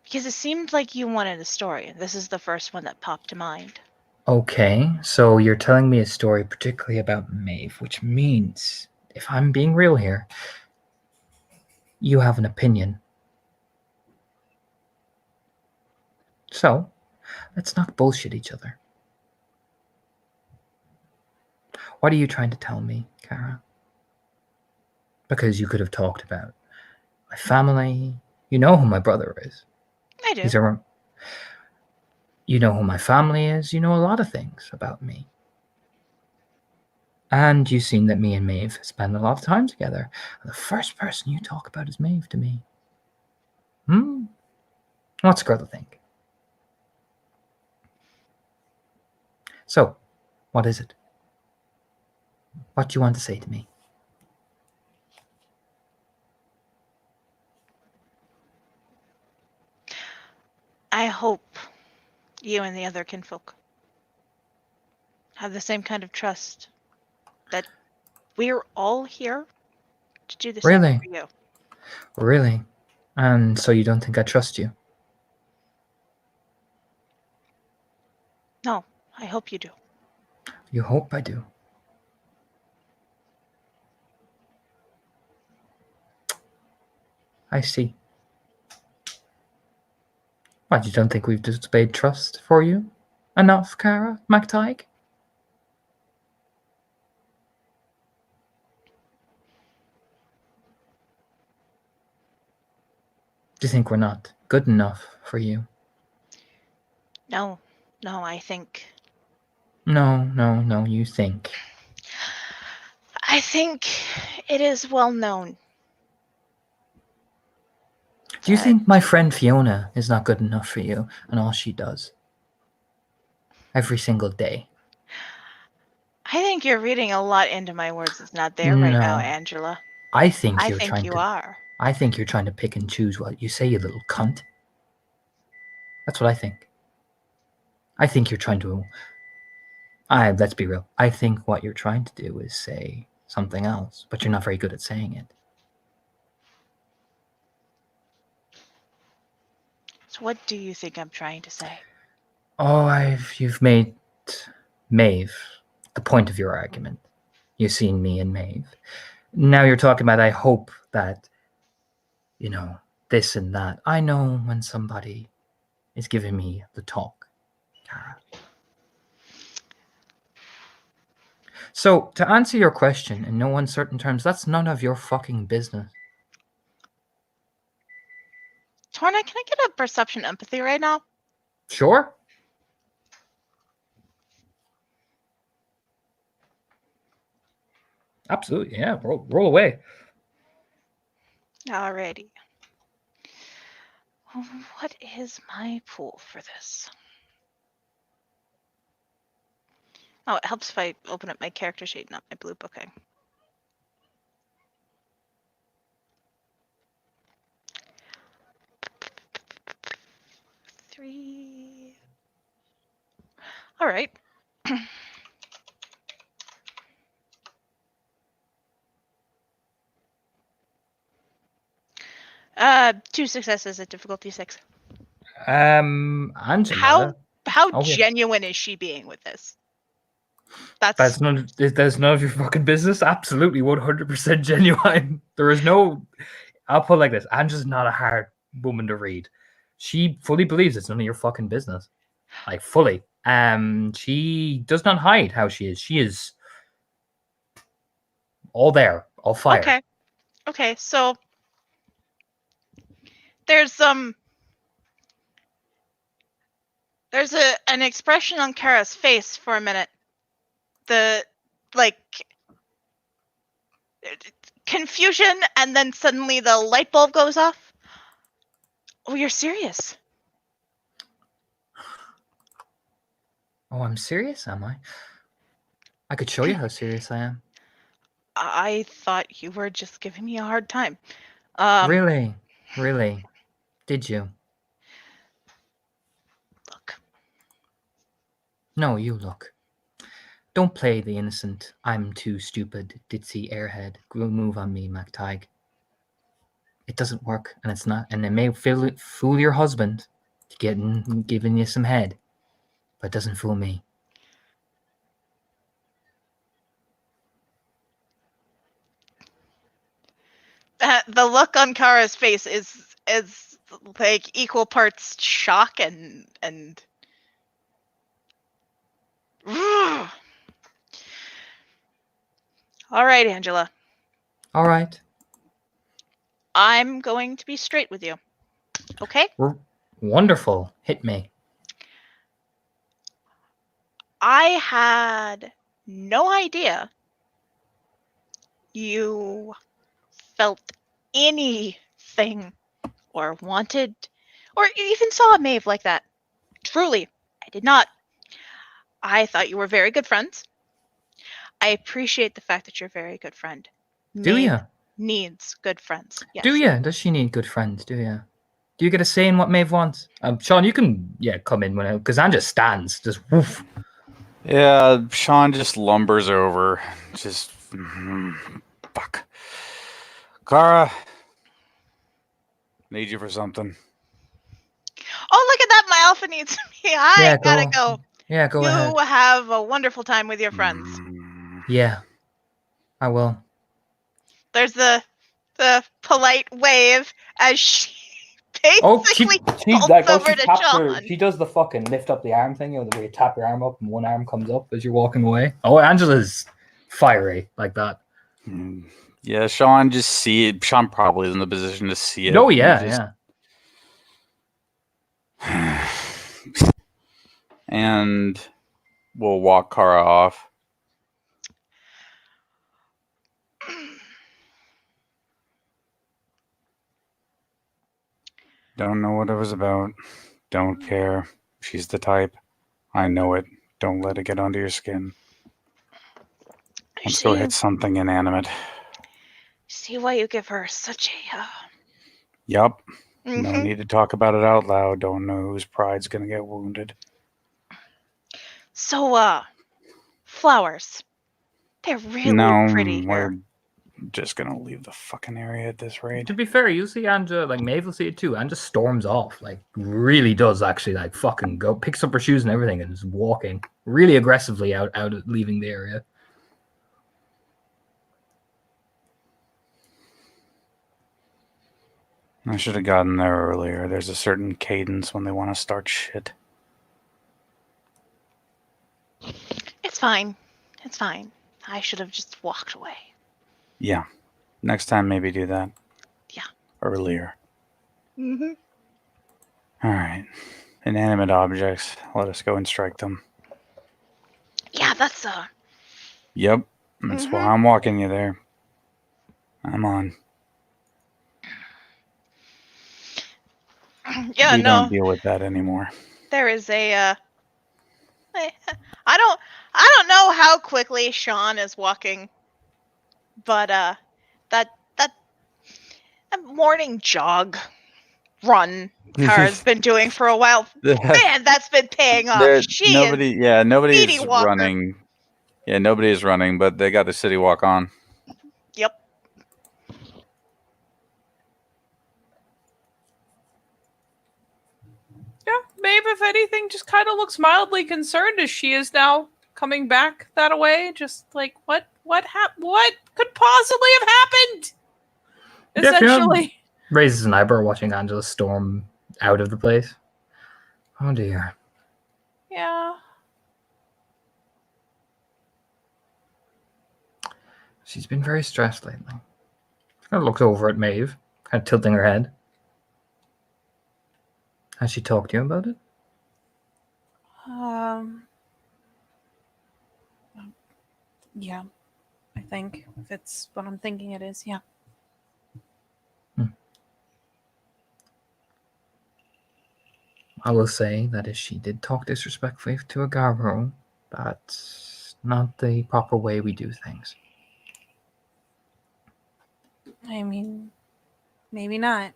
Because it seemed like you wanted a story, and this is the first one that popped to mind. Okay, so you're telling me a story particularly about Maeve, which means, if I'm being real here, you have an opinion. So, let's not bullshit each other. What are you trying to tell me, Kara? Because you could have talked about my family. You know who my brother is. I do. You know who my family is. You know a lot of things about me. And you've seen that me and Maeve spend a lot of time together. And the first person you talk about is Maeve to me. What's a girl to think? So, what is it? What do you want to say to me? I hope you and the other kinfolk have the same kind of trust that we're all here to do the same Really? for you. Really? And so you don't think I trust you? No, I hope you do. You hope I do. I see. What, you don't think we've displayed trust for you enough, Kara MacTaig? Do you think we're not good enough for you? No, I think. No, you think. I think it is well known. Do you that- think my friend Fiona is not good enough for you and all she does? every single day. I think you're reading a lot into my words that's not there right now, No. Angela. I think I you're think trying you to. are. I think you're trying to pick and choose what you say, you little cunt. That's what I think. I think you're trying to. Let's be real. I think what you're trying to do is say something else, but you're not very good at saying it. So what do you think I'm trying to say? Oh, you've made Maeve the point of your argument. You've seen me and Maeve. Now you're talking about, I hope that, this and that. I know when somebody is giving me the talk, Kara. So, to answer your question in no uncertain terms, that's none of your fucking business. Torna, can I get a perception empathy right now? Sure? Absolutely, yeah. Roll away. Alrighty. What is my pool for this? Oh, it helps if I open up my character sheet, not my blue booking. Three. All right. 2 successes at difficulty 6. Angela. How Oh, yeah. genuine is she being with this? That's none of your fucking business. Absolutely 100% genuine. There is no. I'll put it like this. Angela's not a hard woman to read. She fully believes it's none of your fucking business. Like, fully. She does not hide how she is. She is all there, all fire. Okay, so there's an expression on Kara's face for a minute. The confusion, and then suddenly the light bulb goes off. Oh, you're serious? Oh, I'm serious, am I? I could show you how serious I am. I thought you were just giving me a hard time. Really? Really? Did you? Look. No, you look. Don't play the innocent, I'm too stupid, ditzy airhead. Move on me, MacTig. It doesn't work, and it's not. And it may fool your husband to giving you some head, but it doesn't fool me. The look on Kara's face is like equal parts shock and all right, Angela. All right. I'm going to be straight with you. Okay? Wonderful. Hit me. I had no idea you felt anything or wanted or even saw Maeve like that. Truly, I did not. I thought you were very good friends. I appreciate the fact that you're a very good friend. Do Maeve you? needs good friends. Yes. Do you? Does she need good friends? Do you? Do you get a say in what Maeve wants? Sean, you can come in when because Anne just stands, just woof. Yeah, Sean just lumbers over. Just fuck. Kara, need you for something. Oh, look at that! My alpha needs me. I gotta go. Yeah, go ahead. You have a wonderful time with your friends. Yeah, I will. There's the polite wave as she basically folds over to Sean. She does the fucking lift up the arm thing, where you tap your arm up and one arm comes up as you're walking away. Oh, Angela's fiery like that. Yeah, Sean just see it. Sean probably is in the position to see it. Oh yeah, yeah. And we'll walk Kara off. Don't know what it was about. Don't care. She's the type. I know it. Don't let it get under your skin. Let's go hit something inanimate. See why you give her such a. Yup. No Mhm. need to talk about it out loud. Don't know whose pride's gonna get wounded. So, flowers. They're really No, pretty we're here. just gonna leave the fucking area at this rate. To be fair, you see Anja, like Maeve will see it too. Anja storms off, like really does actually, like fucking go, picks up her shoes and everything, and is walking really aggressively out leaving the area. I should have gotten there earlier. There's a certain cadence when they want to start shit. It's fine. It's fine. I should have just walked away. Yeah. Next time, maybe do that. Yeah. Earlier. Mm-hmm. Alright. Inanimate objects. Let us go and strike them. Yeah, that's Yep. That's why I'm walking you there. I'm on. Yeah, we no. don't deal with that anymore. There is a I don't know how quickly Sean is walking, but that morning jog run Kara's been doing for a while. Man, that's been paying off. Nobody's speedy walker. running. Yeah, nobody is running, but they got the city walk on. Yep. Yeah, Maeve, if anything, just kind of looks mildly concerned as she is now coming back that way. Just like, what could possibly have happened? Yeah, Essentially. Raises an eyebrow watching Angela storm out of the place. Oh dear. Yeah. She's been very stressed lately. She kind of looks over at Maeve, kind of tilting her head. Has she talked to you about it? Yeah, I think if it's what I'm thinking it is, yeah. I will say that if she did talk disrespectfully to a Garro, that's not the proper way we do things. I mean, maybe not,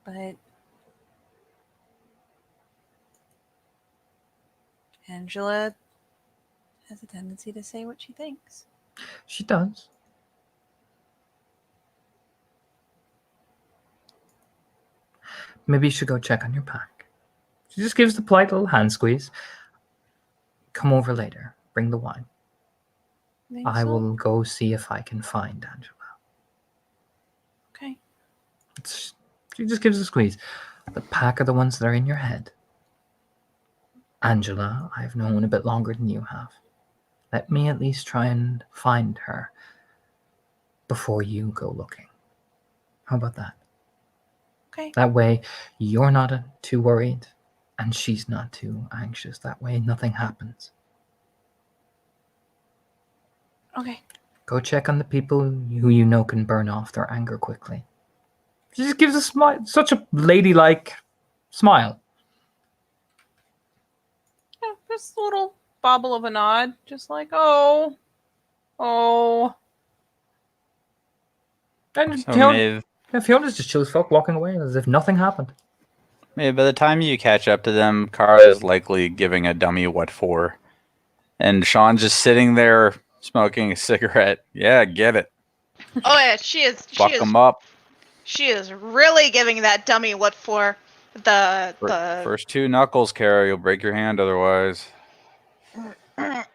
but Angela has a tendency to say what she thinks. She does. Maybe you should go check on your pack. She just gives the polite little hand squeeze. Come over later. Bring the wine. Think I so? will go see if I can find Angela. Okay. She just gives a squeeze. The pack are the ones that are in your head. Angela, I've known a bit longer than you have. Let me at least try and find her before you go looking. How about that? Okay. That way, you're not too worried, and she's not too anxious. That way, nothing happens. Okay. Go check on the people who you know can burn off their anger quickly. She just gives a smile, such a ladylike smile. Yeah, just a little bobble of a nod, just like, oh. And So Fiona's just chill as fuck, walking away as if nothing happened. Maybe by the time you catch up to them, Kara is likely giving a dummy what for. And Sean's just sitting there smoking a cigarette. Yeah, get it. Oh yeah, she is. Fuck them up. She is really giving that dummy what for. The First two knuckles, Kara. You'll break your hand otherwise.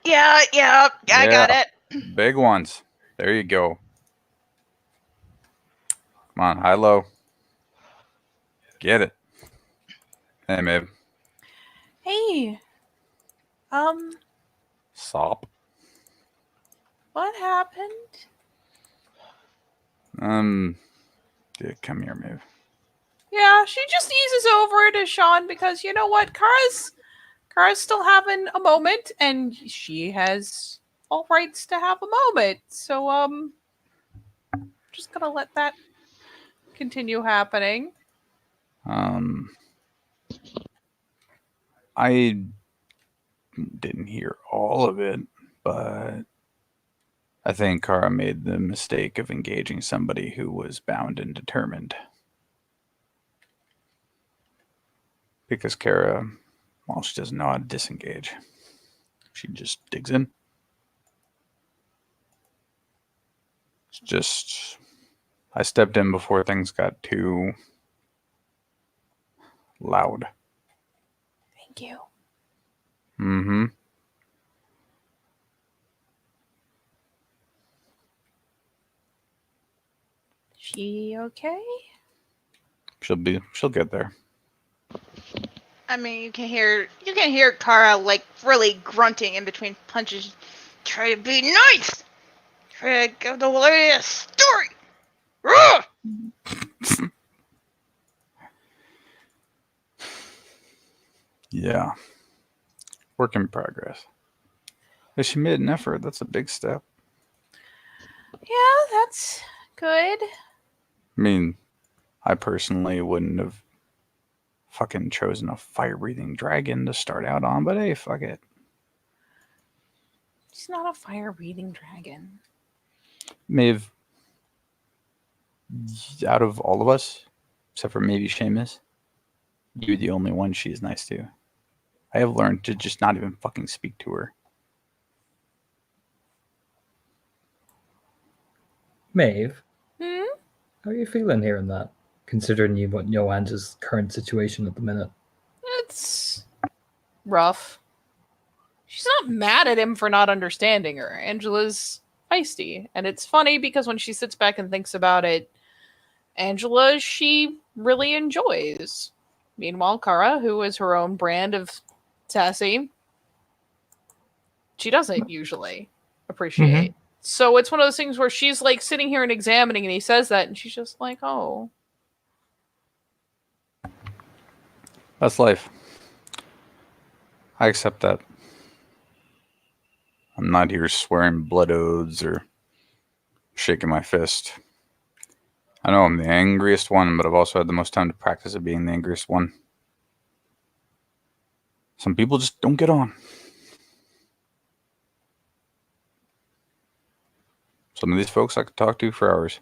Yeah, I got it. Big ones. There you go. Come on, high low. Get it. Hey, Maeve. Hey. Sop. What happened? Yeah, come here, Maeve. Yeah, she just eases over to Sean because you know what? Kara's still having a moment, and she has all rights to have a moment. So, just gonna let that continue happening. I didn't hear all of it, but I think Kara made the mistake of engaging somebody who was bound and determined. Because Kara, well, she doesn't know how to disengage. She just digs in. It's just, I stepped in before things got too loud. Thank you. Mm-hmm. She okay? She'll get there. I mean, you can hear Kara like really grunting in between punches. Try to be nice. Try to give the lady a story. Ugh! Yeah. Work in progress. If she made an effort, that's a big step. Yeah, that's good. I mean, I personally wouldn't have fucking chosen a fire-breathing dragon to start out on, but hey, fuck it. She's not a fire-breathing dragon. Maeve, out of all of us, except for maybe Seamus, you're the only one she's nice to. I have learned to just not even fucking speak to her. Maeve, Hmm? how are you feeling hearing that? Considering you what Johan's current situation at the minute. It's rough. She's not mad at him for not understanding her. Angela's feisty. And it's funny because when she sits back and thinks about it, Angela, she really enjoys. Meanwhile, Kara, who is her own brand of sassy, she doesn't usually appreciate. So it's one of those things where she's like sitting here and examining, and he says that, and she's just like, oh. That's life. I accept that. I'm not here swearing blood oaths or shaking my fist. I know I'm the angriest one, but I've also had the most time to practice at being the angriest one. Some people just don't get on. Some of these folks I could talk to for hours.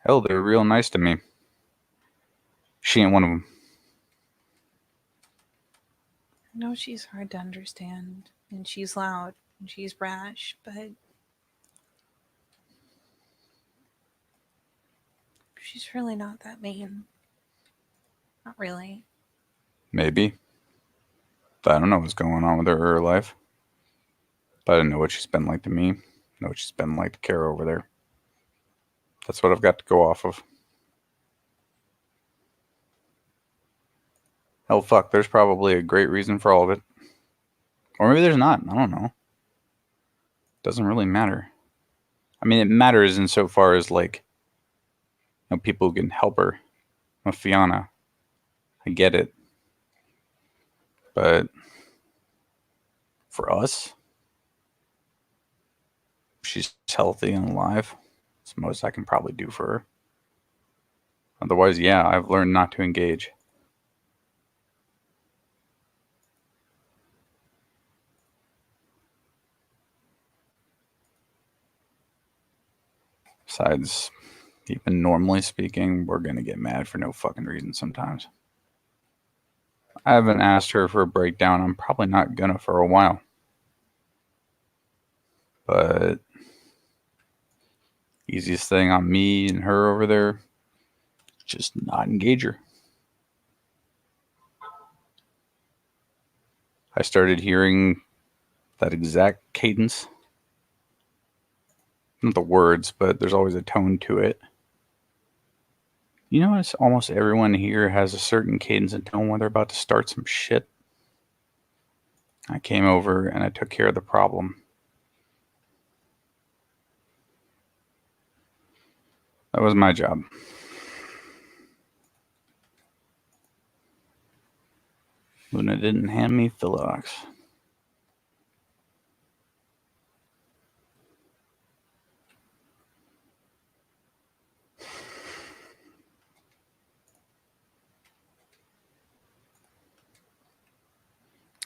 Hell, they're real nice to me. She ain't one of them. I know she's hard to understand, and she's loud, and she's brash, but she's really not that mean. Not really. Maybe. But I don't know what's going on with her life. But I didn't know what she's been like to me. I know what she's been like to Kara over there. That's what I've got to go off of. Hell, fuck, there's probably a great reason for all of it. Or maybe there's not. I don't know. Doesn't really matter. I mean, it matters insofar as, like, you know, people who can help her. With Fiona. I get it. But for us, she's healthy and alive. It's the most I can probably do for her. Otherwise, yeah, I've learned not to engage. Besides, even normally speaking, we're going to get mad for no fucking reason sometimes. I haven't asked her for a breakdown. I'm probably not gonna for a while. But easiest thing on me and her over there, just not engage her. I started hearing that exact cadence. Not the words, but there's always a tone to it. You notice almost everyone here has a certain cadence and tone when they're about to start some shit. I came over and I took care of the problem. That was my job. Luna didn't hand me Philox.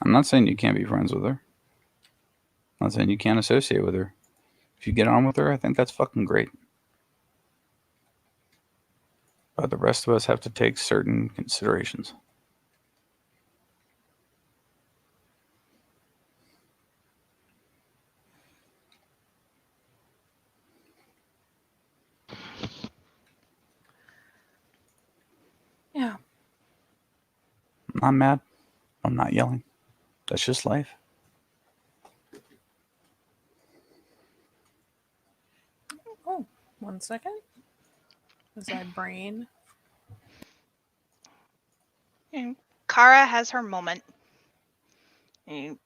I'm not saying you can't be friends with her. I'm not saying you can't associate with her. If you get on with her, I think that's fucking great. But the rest of us have to take certain considerations. Yeah. I'm not mad. I'm not yelling. That's just life. Oh, 1 second. Is that brain? And Kara has her moment. And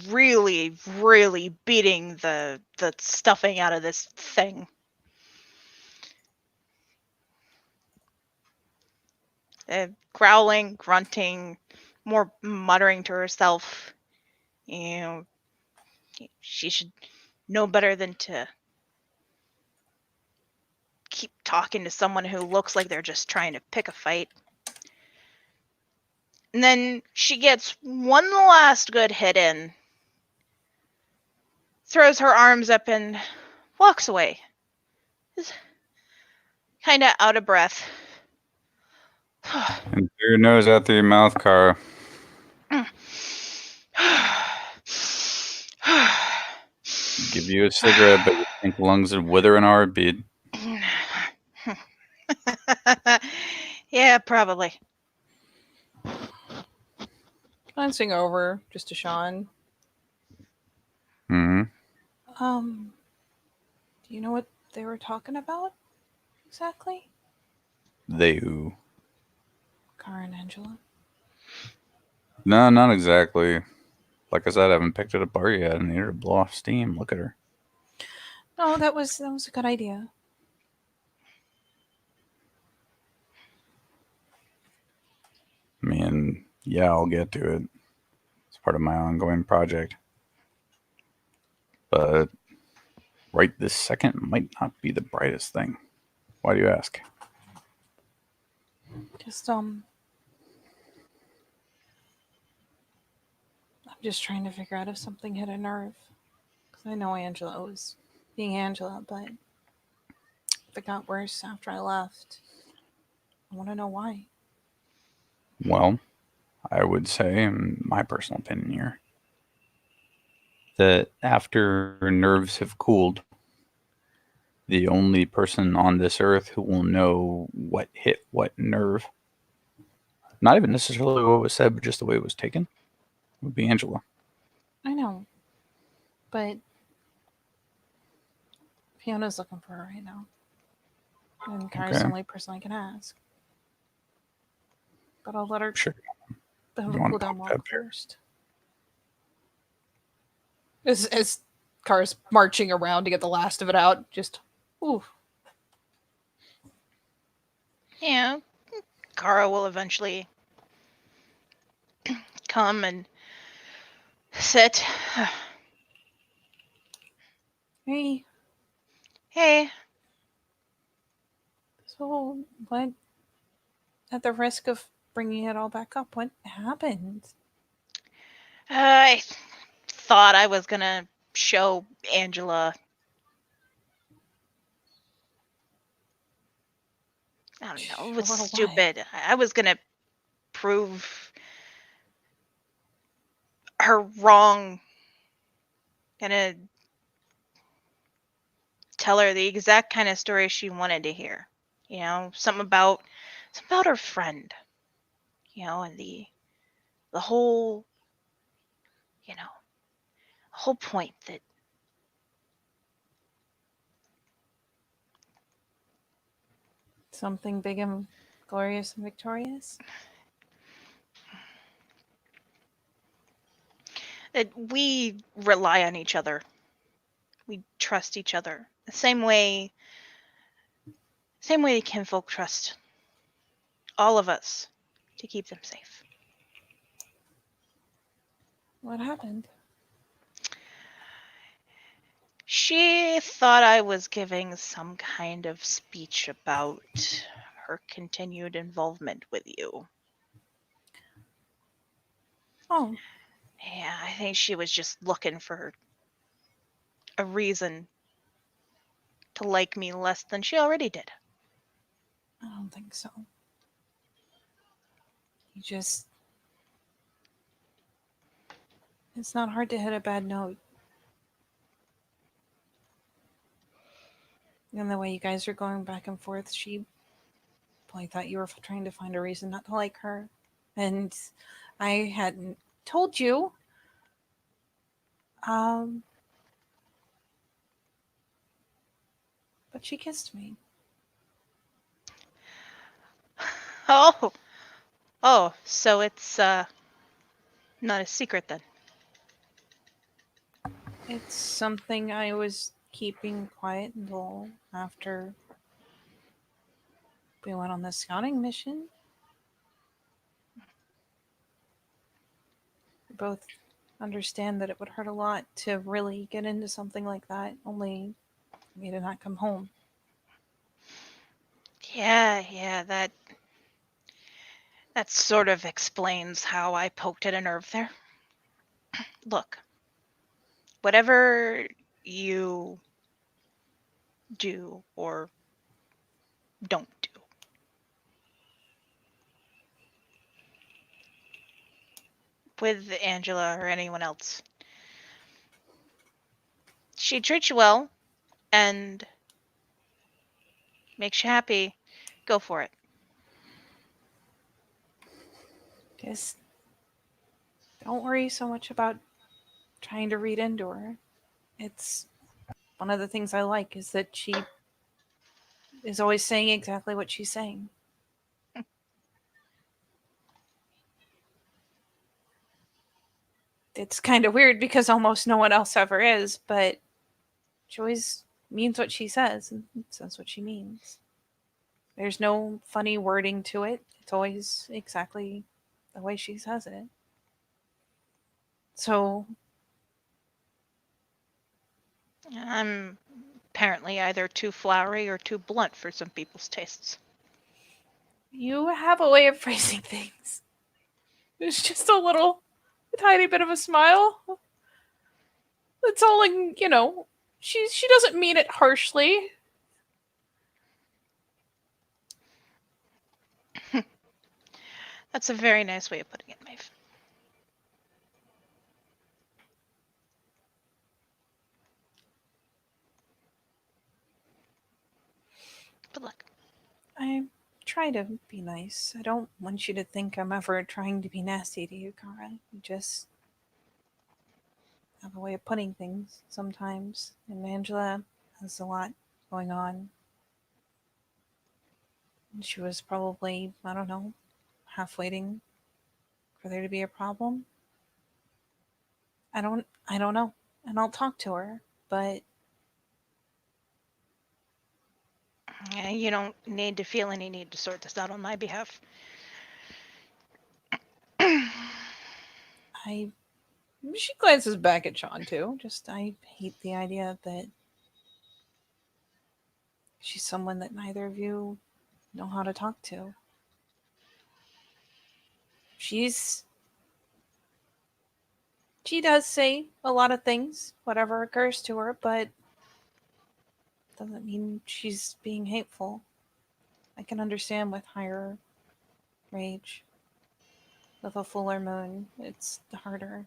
really, really beating the stuffing out of this thing. Growling, grunting, more muttering to herself. You know, she should know better than to keep talking to someone who looks like they're just trying to pick a fight. And then she gets one last good hit in, throws her arms up and walks away. Kind of out of breath. And through your nose, out through your mouth, Kara. Give you a cigarette, but you think lungs would wither in a heartbeat. Yeah, probably. Glancing over just to Sean. Mm-hmm. Do you know what they were talking about exactly? They who? Kara and Angela. No, not exactly. Like I said, I haven't picked it apart yet. I need her to blow off steam. Look at her. No, that was a good idea. I mean, yeah, I'll get to it. It's part of my ongoing project. But right this second might not be the brightest thing. Why do you ask? Just I'm just trying to figure out if something hit a nerve. Because I know Angela was being Angela, but if it got worse after I left, I want to know why. Well, I would say, in my personal opinion here, that after nerves have cooled, the only person on this earth who will know what hit what nerve, not even necessarily what was said, but just the way it was taken, would be Angela. I know. But Fiona's looking for her right now. And Kara's Okay. the only person I can ask. But I'll let her Sure. have You a wanna cool down pop that walk beer? first. As Kara's marching around to get the last of it out, just ooh. Yeah, Kara will eventually come and sit. Hey, Hey, so what? At the risk of bringing it all back up, what happened? I thought I was gonna show Angela. I don't know, it was Sure, what? stupid. I was gonna prove her wrong. Gonna tell her the exact kind of story she wanted to hear. You know, something about her friend. You know, and the whole, you know, whole point that Something big and glorious and victorious? we rely on each other. We trust each other. The same way the kinfolk trust all of us to keep them safe. What happened? She thought I was giving some kind of speech about her continued involvement with you. Oh, Yeah, I think she was just looking for a reason to like me less than she already did. I don't think so. You just. It's not hard to hit a bad note. And the way you guys are going back and forth, she probably thought you were trying to find a reason not to like her. And I hadn't told you. Um, but she kissed me. Oh, so it's not a secret then. It's something I was keeping quiet until after we went on the scouting mission. We both understand that it would hurt a lot to really get into something like that, only for me to not come home. Yeah, that sort of explains how I poked at a nerve there. Look, whatever you do or don't do, with Angela or anyone else, she treats you well and makes you happy, go for it. Just don't worry so much about trying to read into her. It's one of the things I like is that she is always saying exactly what she's saying. It's kind of weird because almost no one else ever is, but she always means what she says and says what she means. There's no funny wording to it. It's always exactly the way she says it. So, I'm apparently either too flowery or too blunt for some people's tastes. you have a way of phrasing things. There's just a little, a tiny bit of a smile. That's all, she doesn't mean it harshly. That's a very nice way of putting it, Maeve. But look, I try to be nice. I don't want you to think I'm ever trying to be nasty to you, Kara. You just have a way of putting things sometimes. And Angela has a lot going on. And she was probably, I don't know, half waiting for there to be a problem. I don't know. And I'll talk to her, but you don't need to feel any need to sort this out on my behalf. she glances back at Sean too. Just I hate the idea that she's someone that neither of you know how to talk to. She does say a lot of things, whatever occurs to her, but doesn't mean she's being hateful. I can understand with higher rage. With a fuller moon, it's harder.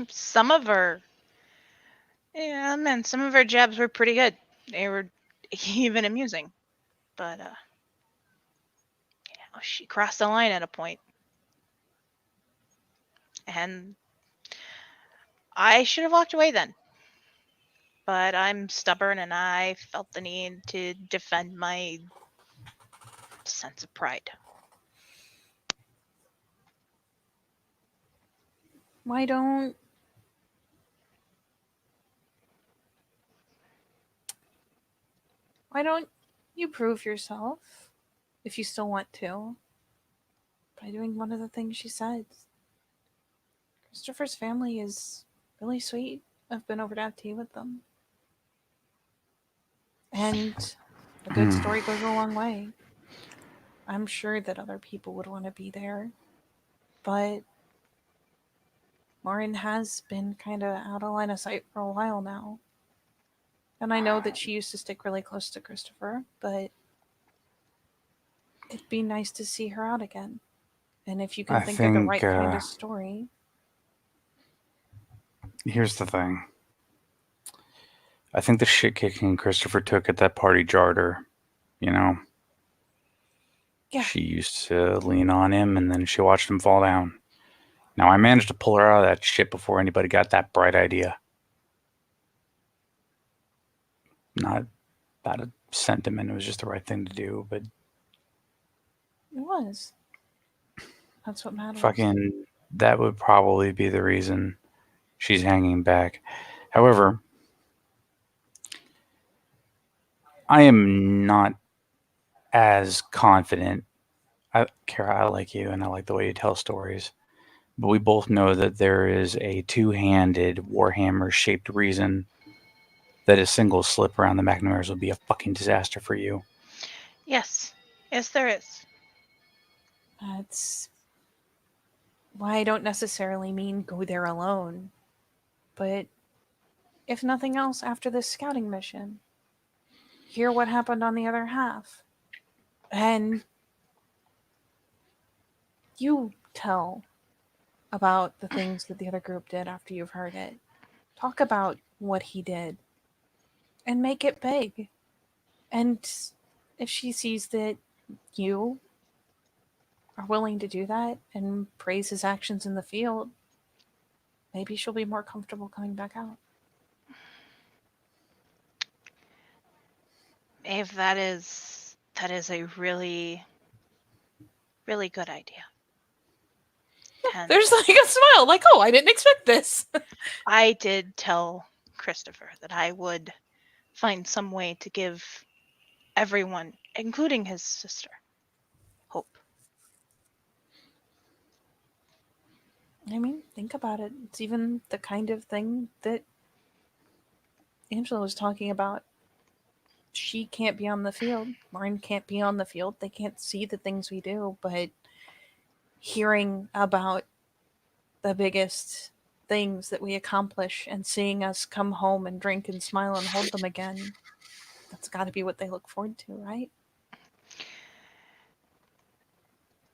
Some of her, yeah, man, some of her jabs were pretty good. They were even amusing. But, she crossed the line at a point. And I should have walked away then. But I'm stubborn and I felt the need to defend my sense of pride. Why don't you prove yourself if you still want to by doing one of the things she said? Christopher's family is really sweet. I've been over to have tea with them. And a good story goes a long way. I'm sure that other people would want to be there. but Lauren has been kind of out of line of sight for a while now. And I know that she used to stick really close to Christopher, but it'd be nice to see her out again. And if you can I think of the right think, kind of story. Here's the thing. I think the shit kicking Christopher took at that party jarred her. You know? Yeah. She used to lean on him, and then she watched him fall down. Now, I managed to pull her out of that shit before anybody got that bright idea. Not out of sentiment. It was just the right thing to do, but It was. That's what matters. fucking, that would probably be the reason she's hanging back. However, I am not as confident. Kara, I like you, and I like the way you tell stories. But we both know that there is a two-handed Warhammer-shaped reason that a single slip around the McNamara's would be a fucking disaster for you. Yes. Yes, there is. That's why I don't necessarily mean go there alone. But if nothing else, after this scouting mission, hear what happened on the other half. And you tell about the things that the other group did after you've heard it. Talk about what he did. And make it big. And if she sees that you are willing to do that and praise his actions in the field, maybe she'll be more comfortable coming back out. Maeve, that is a really, really good idea. And There's like a smile, like, oh, I didn't expect this. I did tell Christopher that I would find some way to give everyone, including his sister, hope. I mean, think about it. It's even the kind of thing that Angela was talking about. She can't be on the field. Lauren can't be on the field. They can't see the things we do, but hearing about the biggest things that we accomplish and seeing us come home and drink and smile and hold them again, that's got to be what they look forward to, right?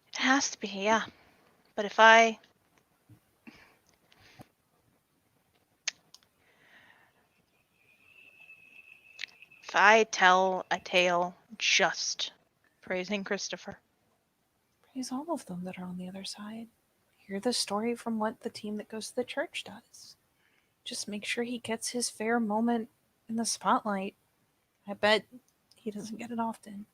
It has to be, yeah. But if I tell a tale just praising Christopher, Praise all of them that are on the other side. Hear the story from what the team that goes to the church does. Just make sure he gets his fair moment in the spotlight. I bet he doesn't get it often.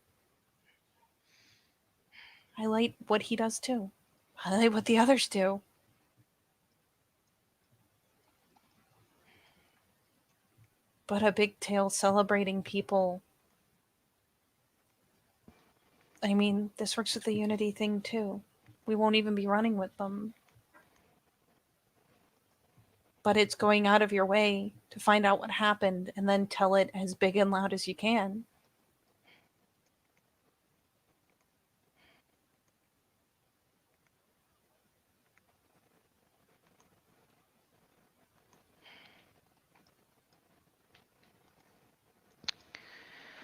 Highlight what he does too. Highlight what the others do. But a big tale celebrating people. I mean, this works with the Unity thing too. We won't even be running with them. But it's going out of your way to find out what happened and then tell it as big and loud as you can.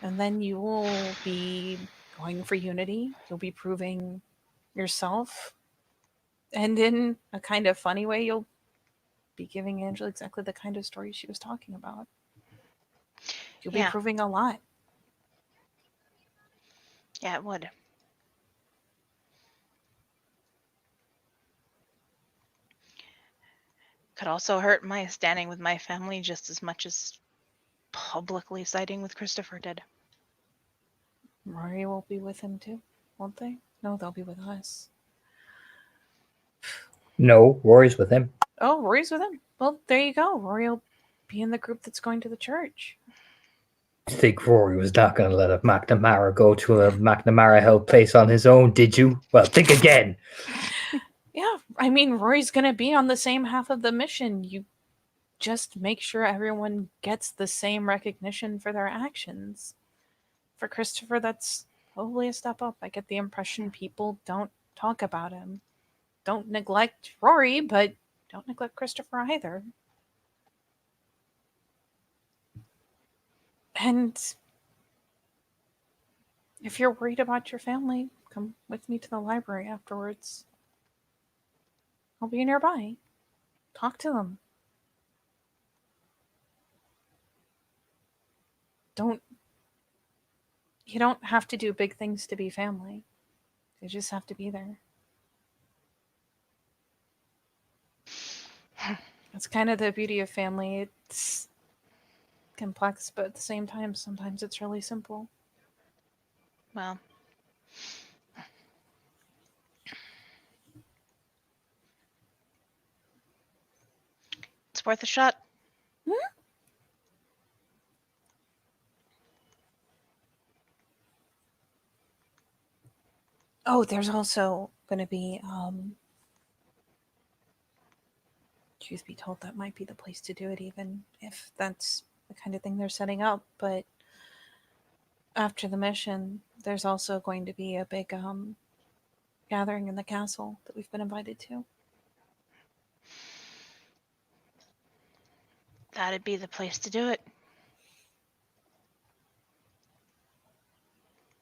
And then you will be going for Unity. You'll be proving yourself. And in a kind of funny way, you'll be giving Angela exactly the kind of story she was talking about. You'll be proving a lot. Yeah, it would. Could also hurt my standing with my family just as much as publicly siding with Christopher did. Rory will be with him too, won't they? No, they'll be with us. No, Rory's with him. Oh, Rory's with him. Well, there you go. Rory will be in the group that's going to the church. I think Rory was not going to let a McNamara go to a McNamara-held place on his own, did you? Well, think again. Yeah, I mean, Rory's going to be on the same half of the mission. You just make sure everyone gets the same recognition for their actions. For Christopher, that's probably a step up. I get the impression people don't talk about him. don't neglect Rory, but don't neglect Christopher either. And if you're worried about your family, come with me to the library afterwards. I'll be nearby. Talk to them. You don't have to do big things to be family. You just have to be there. That's kind of the beauty of family. It's complex, but at the same time, sometimes it's really simple. Well, it's worth a shot. Oh, there's also going to be, truth be told, that might be the place to do it, even if that's the kind of thing they're setting up. But after the mission, there's also going to be a big gathering in the castle that we've been invited to. That'd be the place to do it.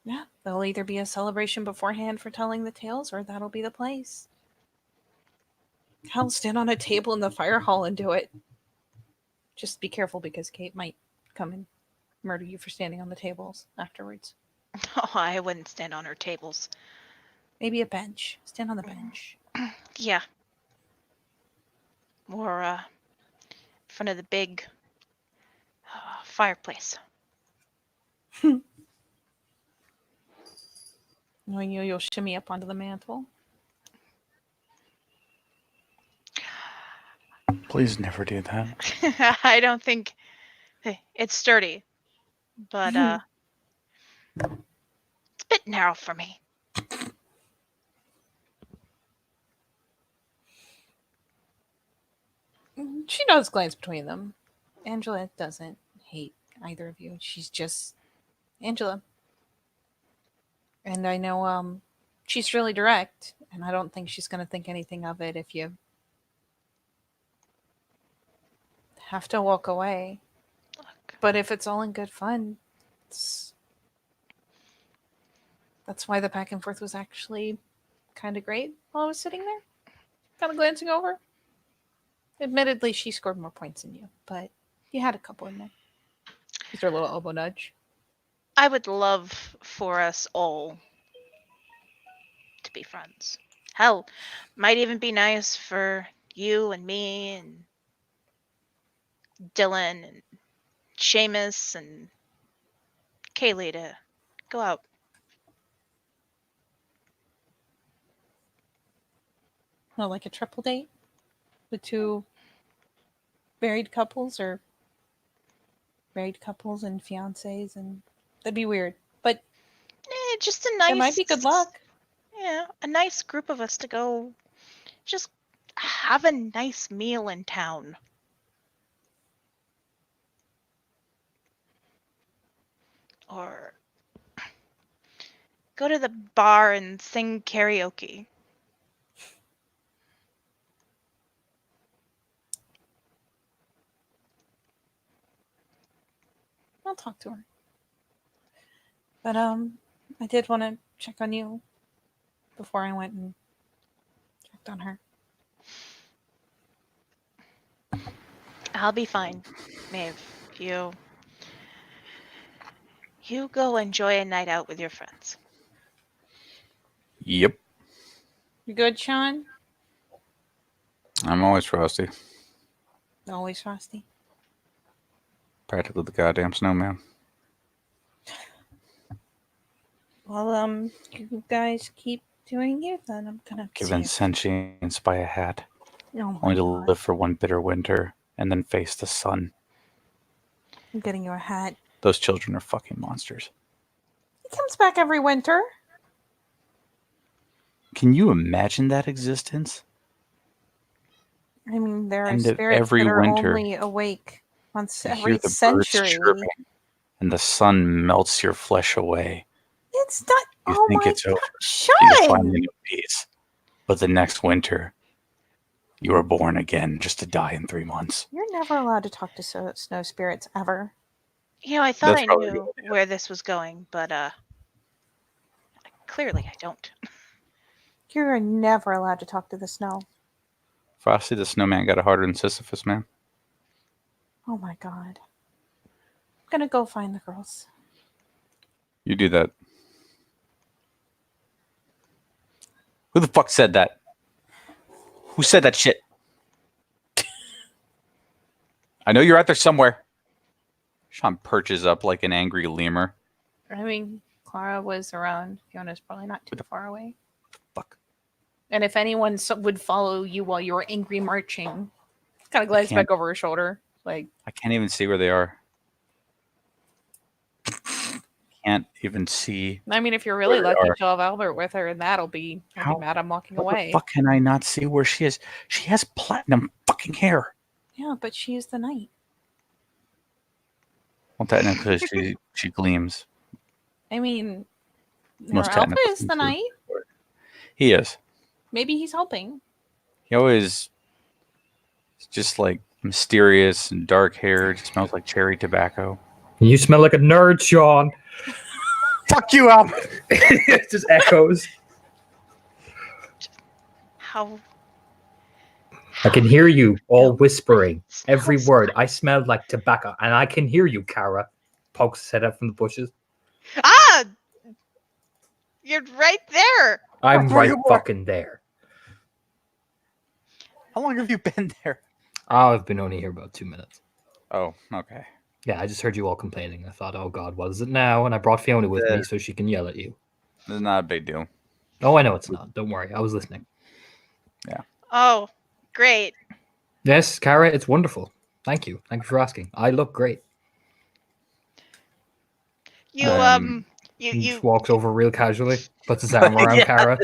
Yeah, there'll either be a celebration beforehand for telling the tales, or that'll be the place. Hell, stand on a table in the fire hall and do it. Just be careful, because Kate might come and murder you for standing on the tables afterwards. Oh, I wouldn't stand on her tables. Maybe a bench. Stand on the bench. Yeah. Or, in front of the big fireplace. Knowing you'll shimmy up onto the mantle. Please never do that. I don't think it's sturdy, but it's a bit narrow for me. She does glance between them. Angela doesn't hate either of you. She's just Angela. And I know she's really direct, and I don't think she's going to think anything of it if you have to walk away. Look. But if it's all in good fun, that's why the back and forth was actually kind of great while I was sitting there, kind of glancing over. Admittedly, she scored more points than you, but you had a couple in there. Is there a little elbow nudge? I would love for us all to be friends. Hell, might even be nice for you and me and Dylan and Seamus and Kaylee to go out. Well, like a triple date with two married couples, or married couples and fiancés, and that'd be weird. But Just a nice. it might be good luck. Yeah, a nice group of us to go just have a nice meal in town. Or go to the bar and sing karaoke. I'll talk to her. But I did want to check on you before I went and checked on her. I'll be fine, Maeve. You go enjoy a night out with your friends. Yep. You good, Sean? I'm always frosty. Always frosty. Practically the goddamn snowman. Well, you guys keep doing you, then I'm gonna Given sentience by a hat, Oh my only to God. live for one bitter winter and then face the sun. I'm getting you a hat. Those children are fucking monsters. He comes back every winter. Can you imagine that existence? I mean, there are And spirits every that are winter, only awake once You every hear the century. birds chirping, and the sun melts your flesh away. It's not. You Oh think my it's God, over. You Sean! finally know peace. But the next winter, you were born again just to die in 3 months. You're never allowed to talk to snow spirits ever. I thought That's I probably a knew where this was going, but clearly I don't. You are never allowed to talk to the snow. Frosty the Snowman got it harder than Sisyphus, man. Oh my god. I'm gonna go find the girls. You do that. Who the fuck said that? Who said that shit? I know you're out there somewhere. Sean perches up like an angry lemur. I mean, Clara was around. Fiona's probably not too far away. Fuck. And if anyone would follow you while you were angry marching, kind of glanced can't- back over her shoulder. Like, I can't even see where they are. Can't even see. I mean, if you're really Where they lucky, are. she'll have Albert with her, and I'll be mad I'm walking How away. the fuck can I not see where she is? She has platinum fucking hair. Yeah, but she is the knight. Well, technically, she gleams. I mean, Most her Albert technical is the thing to- knight. He is. Maybe he's helping. He always is just like mysterious and dark haired. Smells like cherry tobacco. You smell like a nerd, Sean. Fuck you, Albert. It just echoes. How I can hear you all whispering Smells every word. I smell like tobacco, and I can hear you, Kara. Pokes his head up from the bushes. Ah! You're right there. I'm Where right you are. fucking there. How long have you been there? Oh, I've been only here about 2 minutes. Oh, okay. Yeah, I just heard you all complaining. I thought, oh god, what is it now? And I brought Fiona with me so she can yell at you. It's not a big deal. Oh, I know it's not. Don't worry. I was listening. Oh, great. Yes, Kara, it's wonderful. Thank you. Thank you for asking. I look great. You He you just walks over real casually, puts his arm around Kara.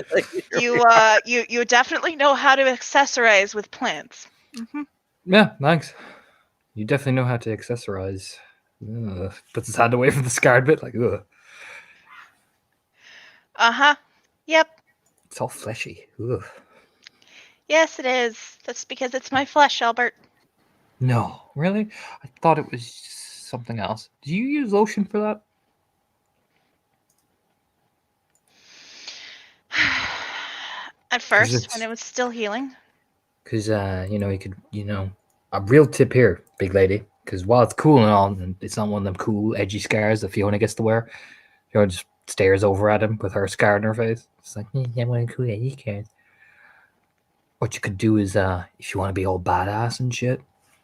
you definitely know how to accessorize with plants. Hmm. Yeah, thanks. You definitely know how to accessorize. Puts his hand away from the scarred bit, like, ugh. Uh-huh. Yep. It's all fleshy. Ugh. Yes, it is. That's because it's my flesh, Albert. No, really? I thought it was something else. Do you use lotion for that? At first, it's- when it was still healing. Because, you could, a real tip here, big lady. Because while it's cool and all, and it's not one of them cool, edgy scars that Fiona gets to wear, Fiona just stares over at him with her scar in her face. It's like, yeah, one of the cool edgy scars. What you could do is, if you want to be all badass and shit,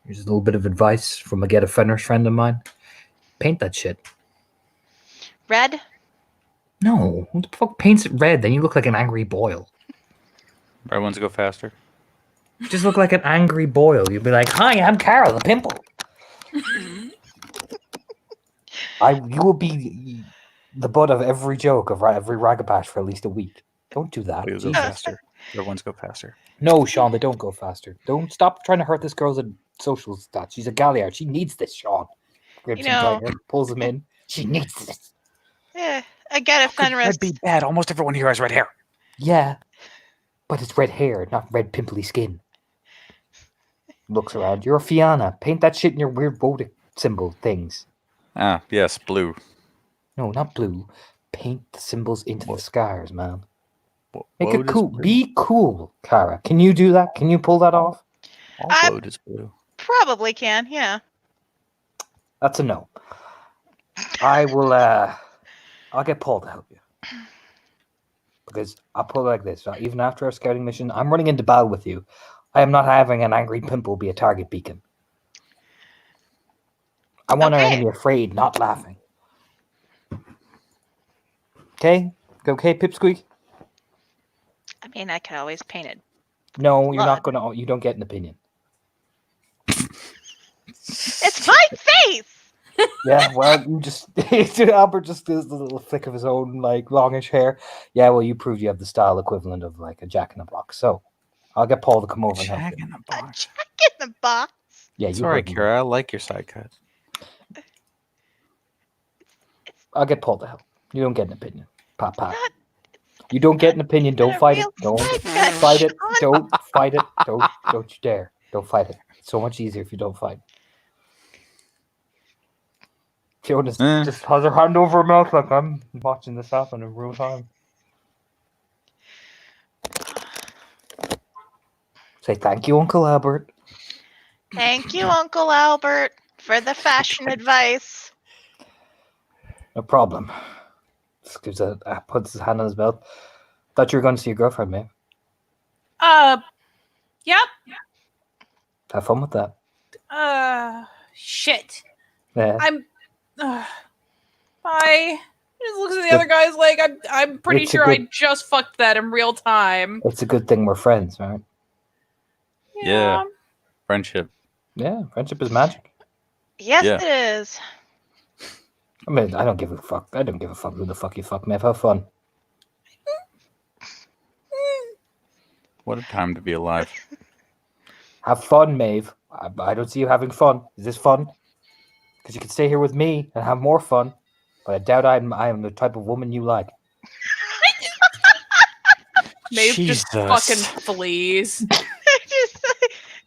here's a little bit of advice from a Get Offenders friend of mine. Paint that shit. Red? No, who the fuck paints it red? Then you look like an angry boil. Red ones go faster. You just look like an angry boil. You'd be like, "Hi, I'm Carol, the pimple." You will be the butt of every joke of every ragabash for at least a week. Don't do that. They go Jesus. faster. Red ones go faster. No, Sean, they don't go faster. Don't stop trying to hurt this girl's social stats. She's a Galliard. She needs this, Sean. Grips him know- tighter, pulls him in. She needs this. Yeah, I get it, Fenris. That'd be bad. Almost everyone here has red hair. Yeah, but it's red hair, not red pimply skin. Looks around. You're a Fianna. Paint that shit in your weird voting symbol things. Ah, yes, blue. No, not blue. Paint the symbols into the scars, man. Make Blood it is cool. blue. Be cool, Kara. Can you do that? Can you pull that off? All I- blood is blue. Probably can, yeah. That's a no. I will. I'll get Paul to help you because I'll pull it like this. Right? Even after our scouting mission, I'm running into battle with you. I am not having an angry pimple be a target beacon. I want our Okay. enemy afraid, not laughing. Okay, okay, Pipsqueak. I mean, I could always paint it. No, you're not Blood. gonna. You don't get an opinion. It's my face! Yeah, well, you just Albert just does the little flick of his own like longish hair. Yeah, well, you proved you have the style equivalent of like a Jack in the Box. So I'll get Paul to come over and help Jack you. in the A box. jack in the box. Yeah, It's you all right, heard me. Kara. I like your side cut. I'll get Paul to help. You don't get an opinion. Pop, pop. You don't get an opinion. Don't a fight it. real Don't side bet, fight it. Sean. Don't fight it. Don't you dare. Don't fight it. It's so much easier if you don't fight. Fiona Eh. just has her hand over her mouth like I'm watching this happen in real time. Say thank you, Uncle Albert. Thank you, Uncle Albert, for the fashion advice. No problem. Just gives puts his hand on his belt. Thought you were going to see your girlfriend, man. Yep. Have fun with that. Shit. Yeah. Bye. He just looks at the Good. other guy's like, I'm pretty It's a sure I good- just fucked that in real time. It's a good thing we're friends, right? Yeah. Friendship. Yeah, friendship is magic. Yes, Yeah. it is. I mean, I don't give a fuck. I don't give a fuck who the fuck you fuck, man. Have fun. What a time to be alive. Have fun, Maeve. I don't see you having fun. Is this fun? Because you can stay here with me and have more fun. But I doubt I am the type of woman you like. Maeve just Jesus. fucking flees. Just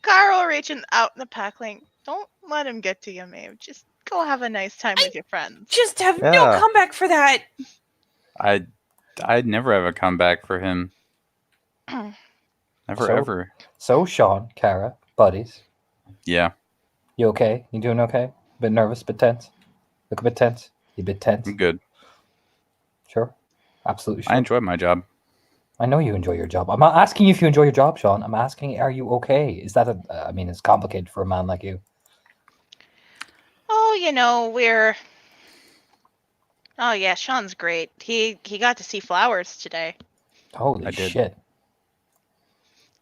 Carl reaching out in the pack lane. Don't let him get to you, Maeve. Just go have a nice time with your friends. Just have no Yeah. comeback for that. I'd never have a comeback for him. Never So- ever. So, Sean, Kara, buddies, Yeah, you okay? You doing okay? A bit nervous, a bit tense? Look a bit tense? You a bit tense? I'm good. Sure? Absolutely sure. I enjoy my job. I know you enjoy your job. I'm not asking you if you enjoy your job, Sean. I'm asking, are you okay? Is that I mean, it's complicated for a man like you. Oh, Oh yeah, Sean's great. He got to see flowers today. Holy I did. shit.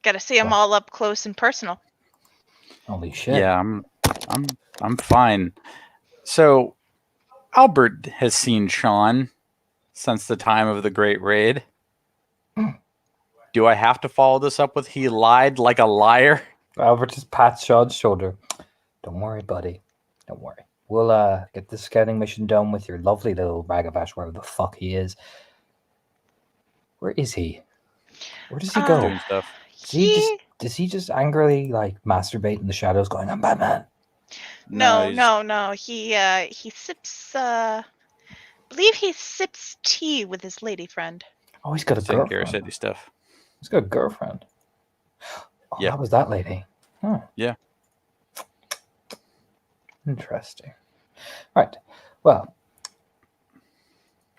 Got to see them all up close and personal. Holy shit. Yeah, I'm fine. So Albert has seen Sean since the time of the Great Raid. Do I have to follow this up with he lied like a liar? Albert just pats Sean's shoulder. Don't worry, buddy. Don't worry. We'll get this scouting mission done with your lovely little Ragabash, wherever the fuck he is. Where is he? Where does he go? Doing stuff. Does he just angrily like masturbate in the shadows going, I'm Batman? No, he's- no. He sips. Believe he sips tea with his lady friend. Oh, he's got a Taking care of girlfriend. city stuff. He's got a girlfriend. Oh, Yeah. that was that lady. Huh. Yeah. Interesting. Right. Well,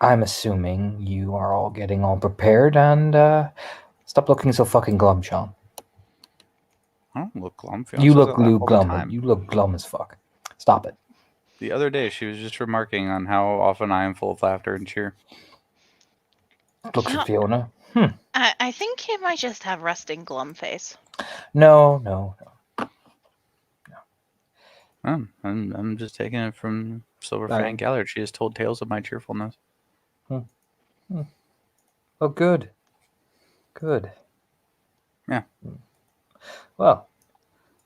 I'm assuming you are all getting all prepared and stop looking so fucking glum, Sean. I don't look glum. You Fiona look says that all the glum. time. You look glum as fuck. Stop it. The other day, she was just remarking on how often I am full of laughter and cheer. Looks Yeah. at Fiona. I think he might just have resting glum face. No. I'm just taking it from Silver Right. Fang Gallard. She has told tales of my cheerfulness. Oh, good. Good. Yeah. Well,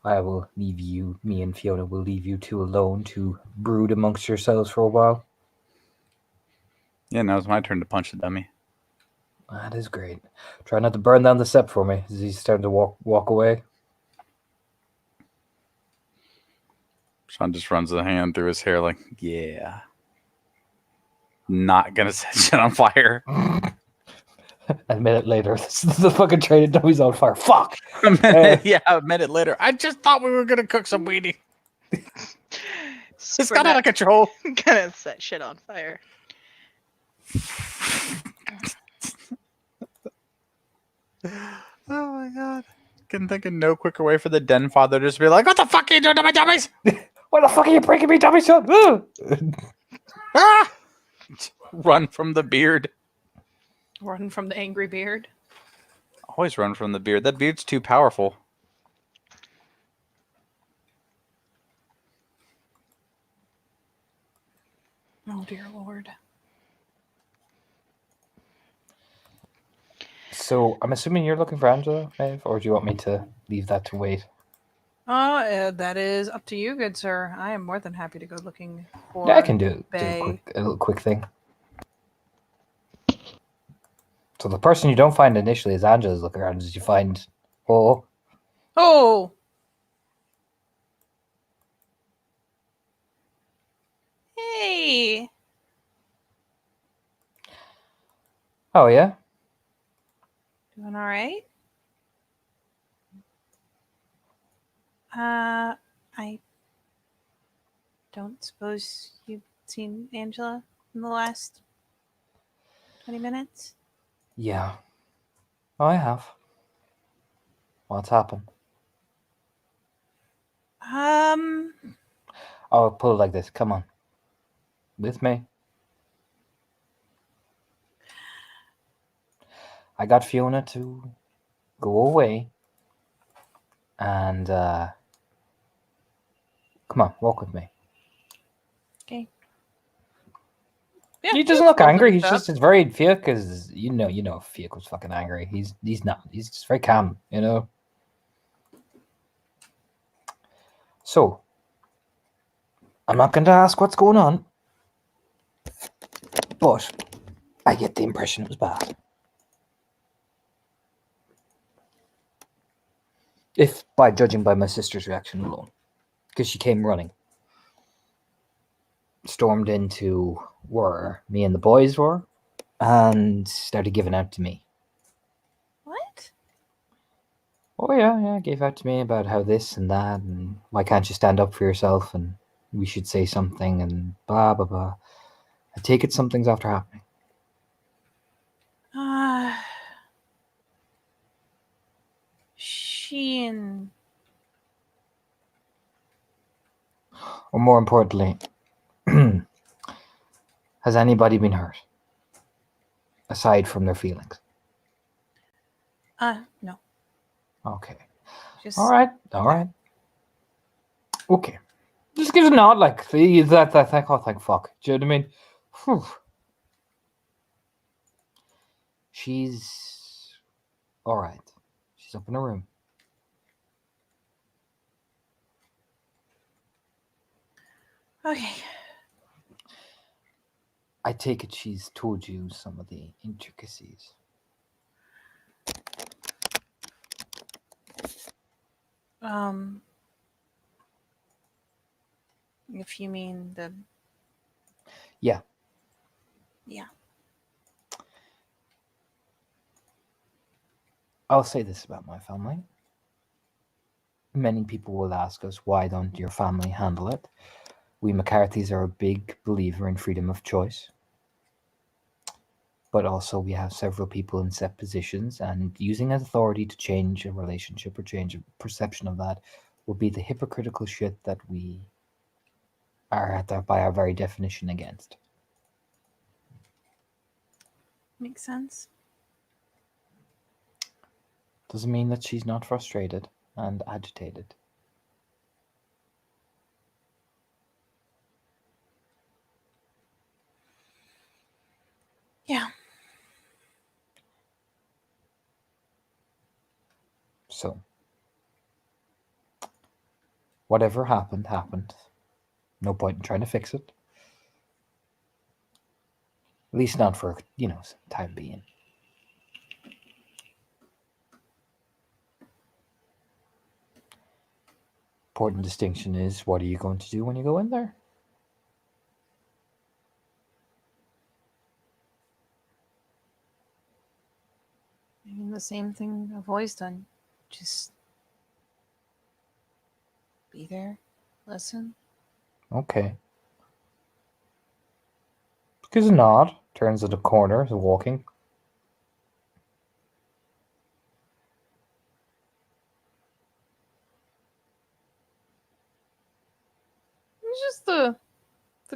I will leave you, me and Fiona will leave you two alone to brood amongst yourselves for a while. Yeah, now it's my turn to punch the dummy. That is great. Try not to burn down the step for me as he's starting to walk away. Sean just runs the hand through his hair like, yeah. Not gonna set shit on fire. A minute later, the fucking train of dummies on fire. Fuck! A minute later. I just thought we were gonna cook some weenie. It's Super got out of control. gonna set shit on fire. Oh my god. Couldn't think of no quicker way for the den father to just be like, what the fuck are you doing to my dummies? What the fuck are you breaking me, dummy son? Ah! Run from the beard. Run from the angry beard. Always run from the beard. That beard's too powerful. Oh dear lord. So, I'm assuming you're looking for Angela, Maeve, or do you want me to leave that to wait? That is up to you, good sir. I am more than happy to go looking for. Yeah, I can do Bay. a little quick thing. So the person you don't find initially is Angela's looking around as you find oh Oh, Hey. oh yeah. Doing all right? I don't suppose you've seen Angela in the last 20 minutes? Yeah. I have. What's happened? I'll put it like this. Come on. With me. I got Fiona to go away and come on, walk with me. Okay. yeah. He doesn't let's look go angry. with He's that. just it's very Fiac is you know Fiac was fucking angry. He's not. He's just very calm, you know. So I'm not going to ask what's going on, but I get the impression it was bad. If by judging by my sister's reaction alone, because she came running, stormed into where me and the boys were, and started giving out to me. What? Oh yeah, gave out to me about how this and that, and why can't you stand up for yourself, and we should say something, and blah blah blah. I take it something's after happening. Sheen. Or more importantly, has anybody been hurt? Aside from their feelings. No. Okay. Just All right. Okay. Just give a nod like that oh thank fuck. Do you know what I mean? Whew. She's all right. She's up in her room. Okay. I take it she's told you some of the intricacies. If you mean the Yeah. Yeah. I'll say this about my family. Many people will ask us, why don't your family handle it? We McCarthys are a big believer in freedom of choice. But also we have several people in set positions, and using authority to change a relationship or change a perception of that would be the hypocritical shit that we are at that by our very definition against. Makes sense. Doesn't mean that she's not frustrated and agitated. Yeah. So, whatever happened, happened. No point in trying to fix it. At least not for, time being. Important distinction is, what are you going to do when you go in there? I mean, the same thing I've always done. Just be there, listen. Okay. Gives a nod, turns at the corner, is walking. It's just the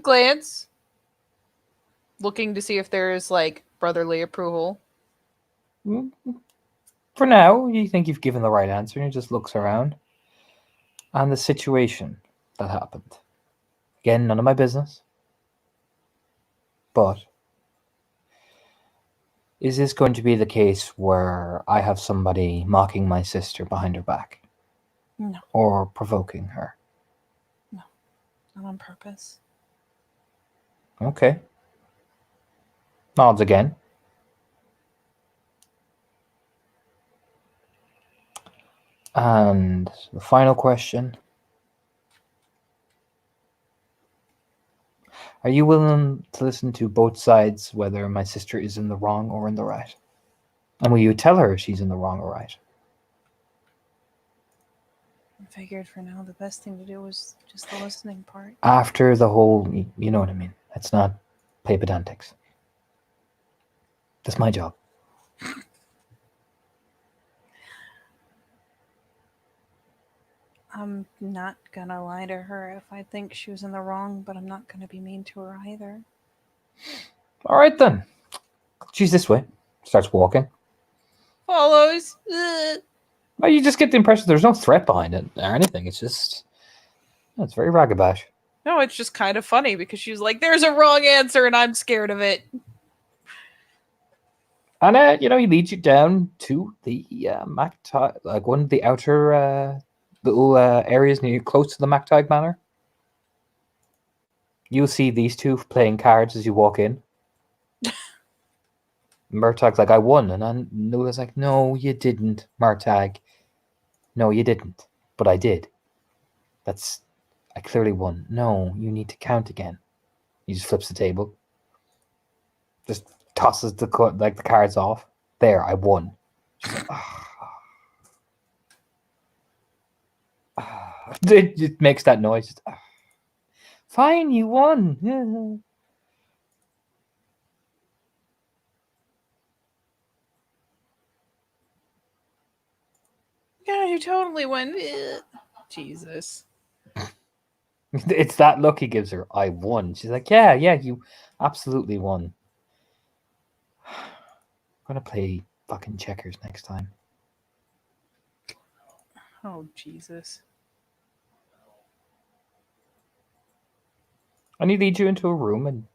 glance, looking to see if there is like brotherly approval. For now, you think you've given the right answer, and he just looks around. And the situation that happened. Again, none of my business. But is this going to be the case where I have somebody mocking my sister behind her back? No. Or provoking her? Not on purpose. Okay. Nods again. And the final question. Are you willing to listen to both sides, whether my sister is in the wrong or in the right? And will you tell her she's in the wrong or right? I figured for now the best thing to do was just the listening part. After the whole, you know what I mean. Let's not play pedantics. That's my job. I'm not gonna lie to her if I think she was in the wrong, but I'm not gonna be mean to her either. All right then. She's this way. Starts walking. Follows. Ugh. Well, you just get the impression there's no threat behind it or anything. It's just, it's very ragabash. No, it's just kind of funny because she's like, "There's a wrong answer, and I'm scared of it." And he leads you down to the Mactag, like one of the outer little areas near close to the Mactag Manor. You'll see these two playing cards as you walk in. Murtag's like, "I won," and Nula's like, "No, you didn't, Murtag. No, you didn't, but I did. I clearly won. No, you need to count again." He just flips the table, just tosses the cards off. There, I won. She's like, it makes that noise. Just, fine, you won. Yeah, you totally win. Ugh. Jesus. It's that look he gives her. I won. She's like, yeah, you absolutely won. I'm gonna play fucking checkers next time. Oh, Jesus. And he leads you into a room and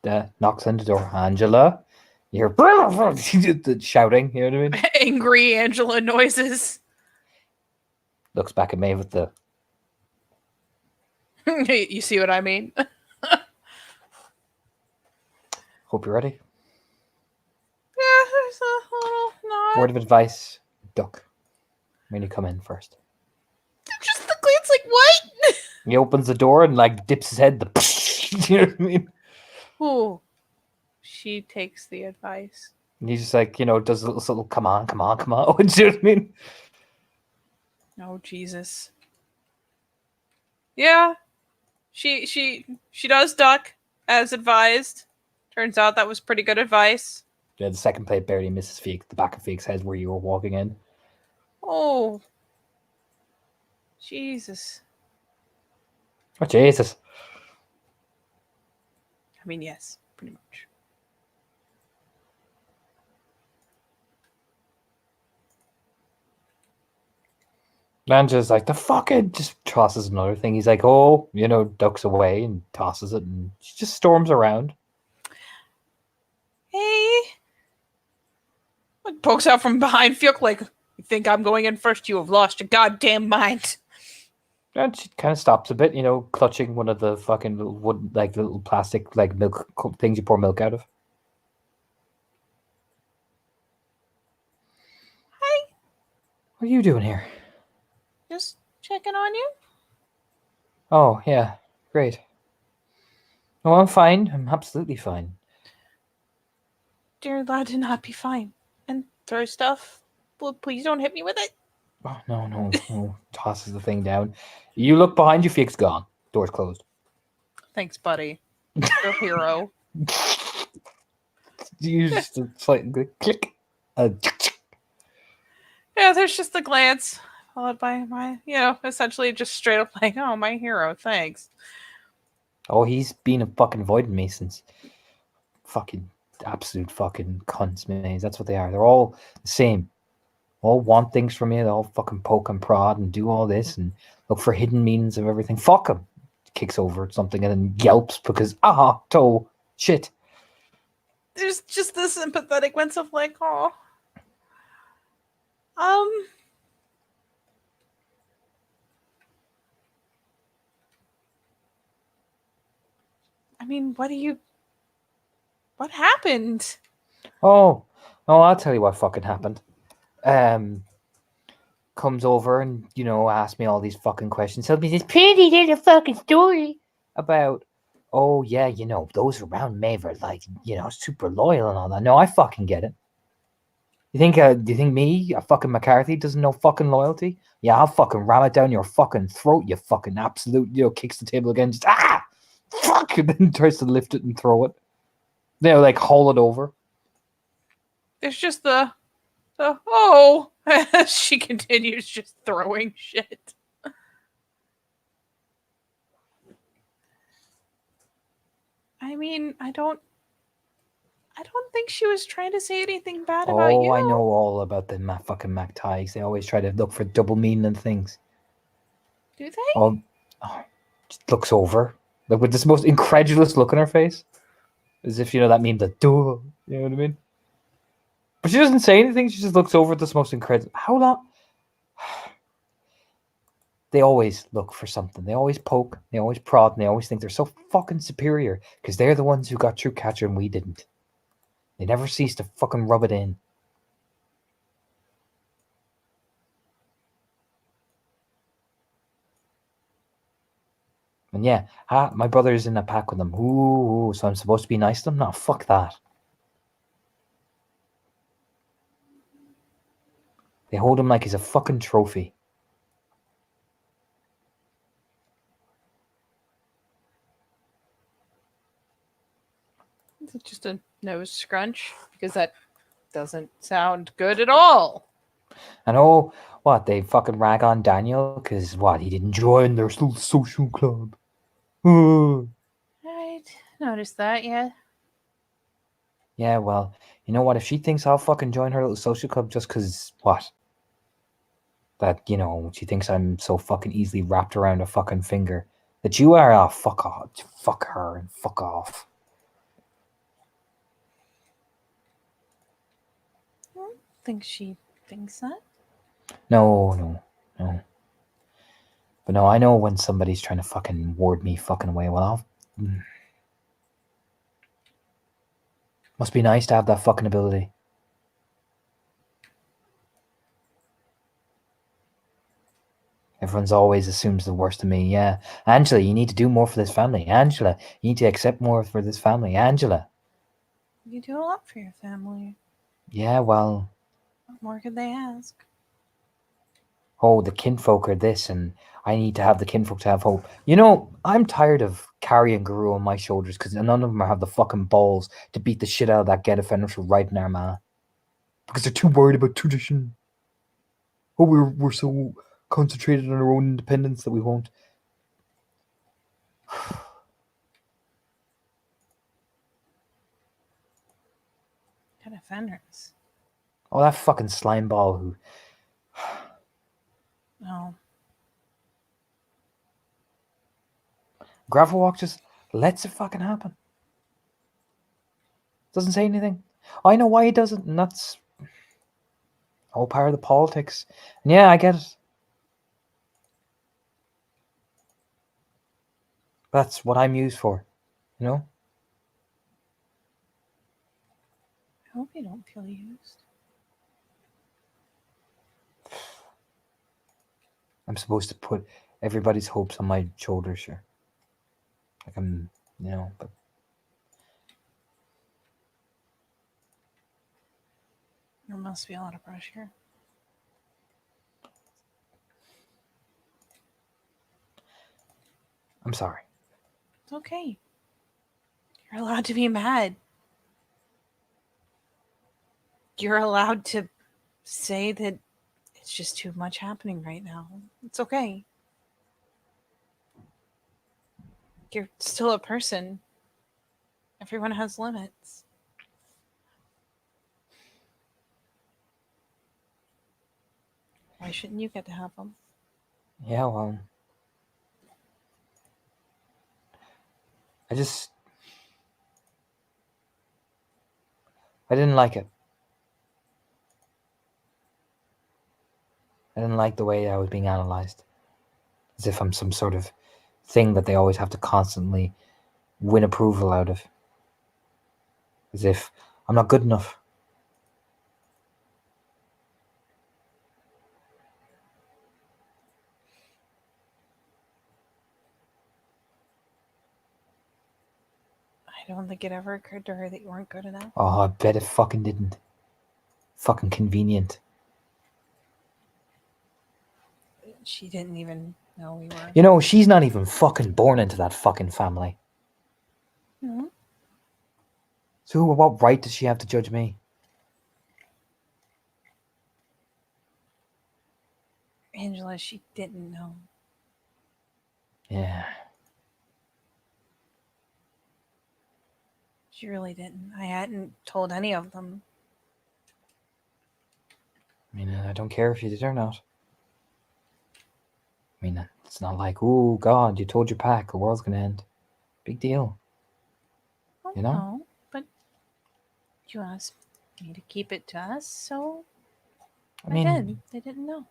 knocks on the door. Angela, you hear shouting. You know what I mean? Angry Angela noises. Looks back at Maeve with the. You see what I mean? Hope you're ready. Yeah, there's a little nod. Word of advice: duck when you come in first. Just the glance, like, what? He opens the door and dips his head. You know what I mean? Ooh. She takes the advice. And he's just does a little come on. You know what I mean? Oh, Jesus. Yeah. She does duck as advised. Turns out that was pretty good advice. Yeah, the second plate barely misses Feek. The back of Feek's head where you were walking in. Oh. Jesus. Oh, Jesus. I mean, yes, pretty much. Angela's like, the fucking just tosses another thing. He's like, oh, ducks away and tosses it, and she just storms around. Hey. Like, pokes out from behind Fiuk like, you think I'm going in first? You have lost your goddamn mind. And she kind of stops a bit, clutching one of the fucking little wood, little plastic, milk things you pour milk out of. Hi. What are you doing here? Just checking on you. Oh, yeah. Great. Oh, I'm fine. I'm absolutely fine. Dear lad, to not be fine. And throw stuff. Well, please don't hit me with it. Oh, no. Tosses the thing down. You look behind you, Feek's gone. Door's closed. Thanks, buddy. You're a hero. You just a slight click. Yeah, there's just a glance, followed by my, essentially just straight up like, oh, my hero, thanks. Oh, he's been a fucking avoiding me since fucking absolute fucking cunts, man. That's what they are. They're all the same. All want things from you. They all fucking poke and prod and do all this and look for hidden meanings of everything. Fuck him. Kicks over something and then yelps because, toe, shit. There's just this sympathetic sense of like, oh. I mean, what happened? Oh, I'll tell you what fucking happened. comes over and, you know, asks me all these fucking questions. Tells me this pretty little fucking story about, oh, yeah, you know, those around Maeve are like, you know, super loyal and all that. No, I fucking get it. Do you think me, a fucking McCarthy, doesn't know fucking loyalty? Yeah, I'll fucking ram it down your fucking throat, you fucking absolute, you know, kicks the table again, just, fuck, and then tries to lift it and throw it. You know, like, haul it over. There's just the oh, as she continues just throwing shit. I mean, I don't think she was trying to say anything bad about you. Oh, I know all about the fucking Mac Tigers. They always try to look for double meaning in things. Do they? Oh, just looks over, like with this most incredulous look on her face, as if, you know, that meme, the duh. You know what I mean? But she doesn't say anything. She just looks over at this most incredible. How long? They always look for something. They always poke. They always prod. And they always think they're so fucking superior because they're the ones who got Truthcatcher and we didn't. They never cease to fucking rub it in. And yeah, my brother's in a pack with them. Ooh, so I'm supposed to be nice to them? No, fuck that. They hold him like he's a fucking trophy. Is it just a nose scrunch? Because that doesn't sound good at all. And oh, what, they fucking rag on Daniel because what, he didn't join their little social club. I noticed that, yeah. Yeah, well, you know what? If she thinks I'll fucking join her little social club just because, what? That, you know, she thinks I'm so fucking easily wrapped around a fucking finger. That you are, oh, fuck off. Fuck her and fuck off. I don't think she thinks that. No. But no, I know when somebody's trying to fucking ward me fucking away. Well, must be nice to have that fucking ability. Everyone's always assumes the worst of me. Yeah. Angela, you need to do more for this family. Angela, you need to accept more for this family. Angela. You do a lot for your family. Yeah, well, What more could they ask? oh, the kinfolk are this, and I need to have the kinfolk to have hope. You know, I'm tired of carrying Guru on my shoulders because none of them have the fucking balls to beat the shit out of that get offender for right in Armagh. Because they're too worried about tradition. Oh, we're so concentrated on our own independence that we won't. Good offenders. Oh, that fucking slime ball who. No. Gravelwalk just lets it fucking happen. Doesn't say anything. I know why he doesn't, and that's all part of the politics. And yeah, I get it. That's what I'm used for, you know? I hope you don't feel used. I'm supposed to put everybody's hopes on my shoulders, sure. Like I'm, you know, but There must be a lot of pressure. I'm sorry. It's okay. You're allowed to be mad. You're allowed to say that it's just too much happening right now. It's okay. You're still a person. Everyone has limits. Why shouldn't you get to have them? Yeah, well, I didn't like it. I didn't like the way I was being analyzed. As if I'm some sort of thing that they always have to constantly win approval out of. As if I'm not good enough. don't think it ever occurred to her that you weren't good enough. Oh, I bet it fucking didn't. Fucking convenient. She didn't even know we were. You know, she's not even fucking born into that fucking family. Mhm. So what right does she have to judge me? Angela, she didn't know. Yeah. She really didn't. I hadn't told any of them. I mean, I don't care if you did or not. I mean, it's not like, oh God, you told your pack, the world's gonna end. Big deal. Oh, You know? no, but you asked me to keep it to us, so I mean, I did. They didn't know.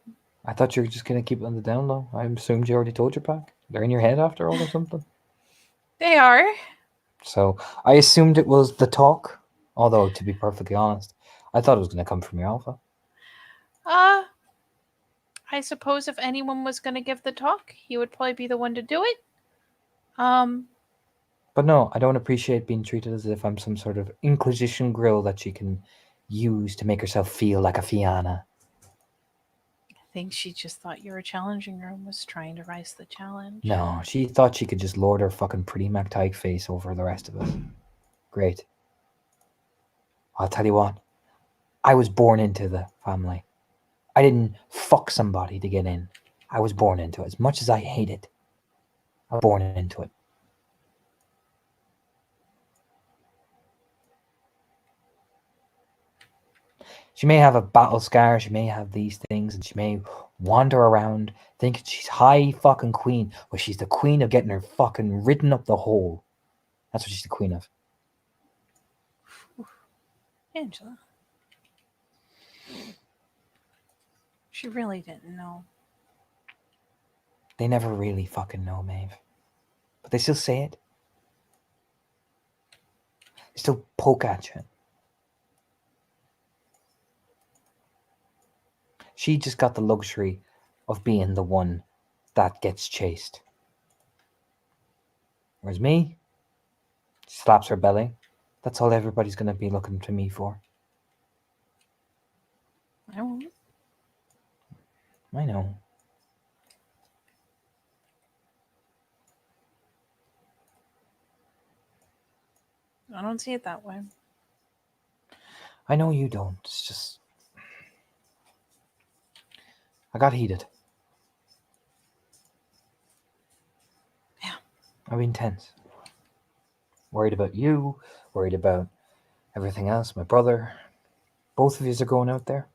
I thought you were just gonna keep it on the down low. I assumed you already told your pack. They're in your head after all or something. They are. So I assumed it was the talk. Although, to be perfectly honest, I thought it was gonna come from your alpha. I suppose if anyone was going to give the talk, he would probably be the one to do it. But no, I don't appreciate being treated as if I'm some sort of Inquisition grill that she can use to make herself feel like a Fianna. I think she just thought you were challenging her and was trying to rise to the challenge. No, she thought she could just lord her fucking pretty MacTyke face over the rest of us. Great. I'll tell you what, I was born into the family. I didn't fuck somebody to get in. I was born into it. As much as I hate it, I was born into it. She may have a battle scar, she may have these things, and she may wander around thinking she's high fucking queen, but she's the queen of getting her fucking ridden up the hole. That's what she's the queen of. Angela. She really didn't know. They never really fucking know, Maeve. But they still say it. They still poke at you. She just got the luxury of being the one that gets chased. Whereas me, she slaps her belly. That's all everybody's going to be looking to me for. I won't. I know. I don't see it that way. I know you don't. It's just... I got heated. Yeah. I've been tense. Worried about you, worried about everything else, my brother. Both of you are going out there.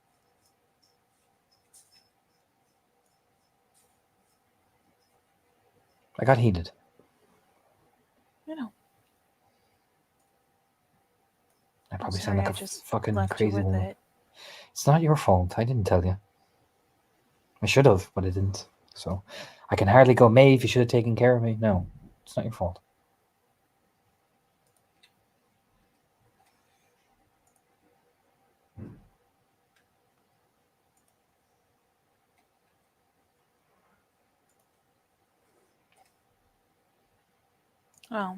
I got heated. I know. I probably sorry, sound like I a just fucking left crazy you with woman. it. It's not your fault. I didn't tell you. I should have, but I didn't. So I can hardly go, Maeve, you should have taken care of me. No, it's not your fault. Oh.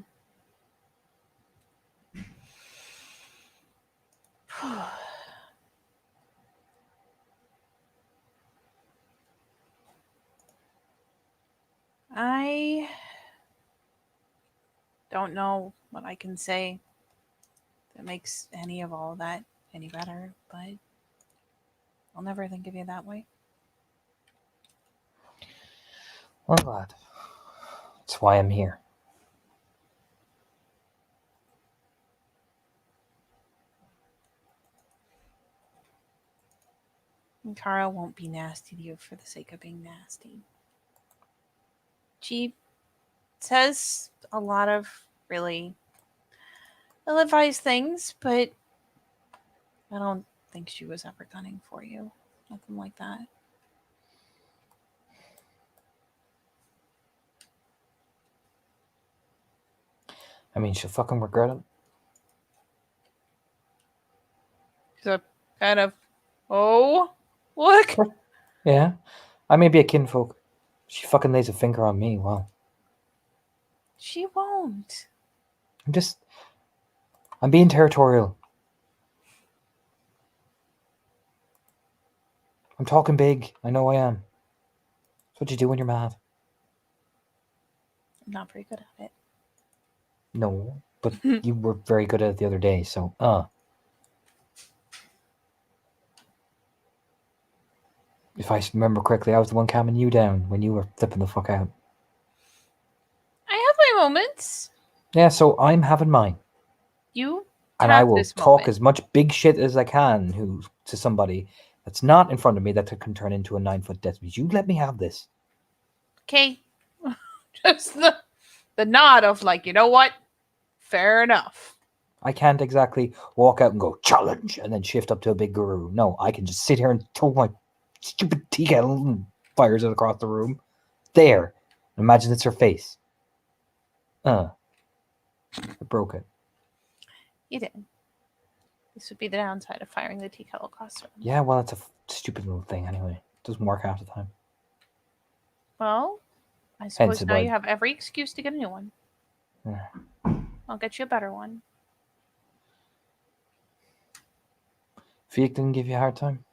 I don't know what I can say that makes any of all that any better, but I'll never think of you that way. Well, I'm glad. That's why I'm here. And Kara won't be nasty to you for the sake of being nasty. She says a lot of really ill-advised things, but I don't think she was ever gunning for you. Nothing like that. I mean, she'll fucking regret it. So kind of, oh, look. Yeah. I may be a kinfolk. She fucking lays a finger on me. Well, She won't. I'm just I'm being territorial. I'm talking big. I know I am. That's what you do when you're mad. I'm not very good at it. No, but you were very good at it the other day, so, If I remember correctly, I was the one calming you down when you were flipping the fuck out. I have my moments. Yeah, so I'm having mine. You And I have will this talk moment. as much big shit as I can to somebody that's not in front of me that can turn into a 9-foot death. You let me have this. Okay. Just the nod of like, you know what? Fair enough. I can't exactly walk out and go, challenge, and then shift up to a big guru. No, I can just sit here and throw my stupid tea kettle and fires it across the room. There. Imagine it's her face. I broke it. You did. This would be the downside of firing the tea kettle across the room. Yeah, well, it's a stupid little thing anyway. It doesn't work half the time. Well, I suppose the now you bug. have every excuse to get a new one. Yeah. I'll get you a better one. Fiek didn't give you a hard time?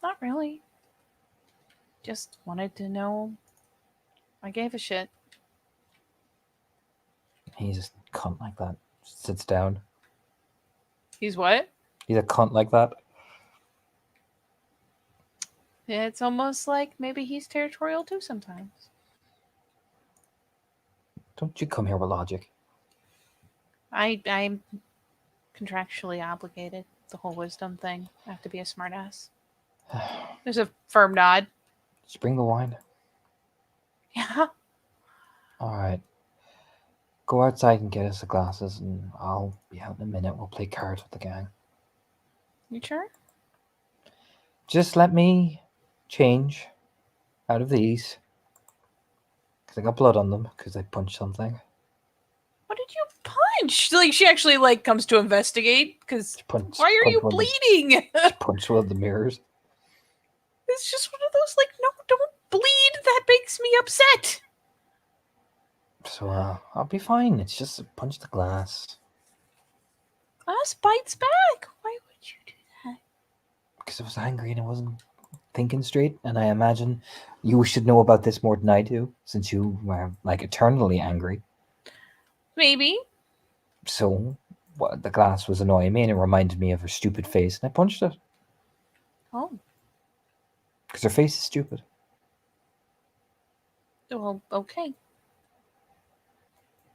Not really. Just wanted to know I gave a shit. He's a cunt like that. Sits down. He's what? He's a cunt like that. It's almost like maybe he's territorial too sometimes. Don't you come here with logic. I'm contractually obligated. The whole wisdom thing. I have to be a smartass. There's a firm nod. Just bring the wine. Yeah. All right. Go outside and get us the glasses, and I'll be out in a minute. We'll play cards with the gang. You sure? Just let me change out of these. Because I got blood on them, because I punched something. What did you punch? Like she actually like comes to investigate because Punch, why are punch you one of the- bleeding? Punch one of the mirrors. It's just one of those like, no, don't bleed. That makes me upset. So I'll be fine. It's just punch the glass. Us bites back. Why would you do that? Because I was angry and I wasn't thinking straight. And I imagine you should know about this more than I do, since you were like eternally angry. Maybe. So the glass was annoying me and it reminded me of her stupid face, and I punched it. Oh. Because her face is stupid. Well, okay.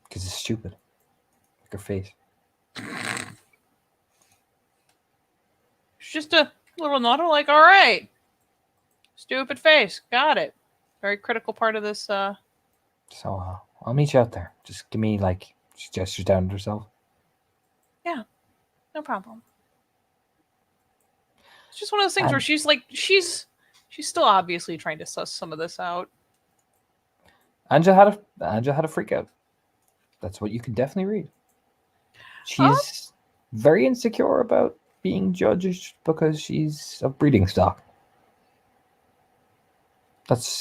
Because it's stupid. Like her face. It's just a little nod. I'm like, all right. Stupid face. Got it. Very critical part of this. So I'll meet you out there. Just give me like, she gestures down at herself. No problem. It's just one of those things where she's like, she's still obviously trying to suss some of this out. Anja had a freak out. That's what you can definitely read. She's very insecure about being judged because she's of breeding stock.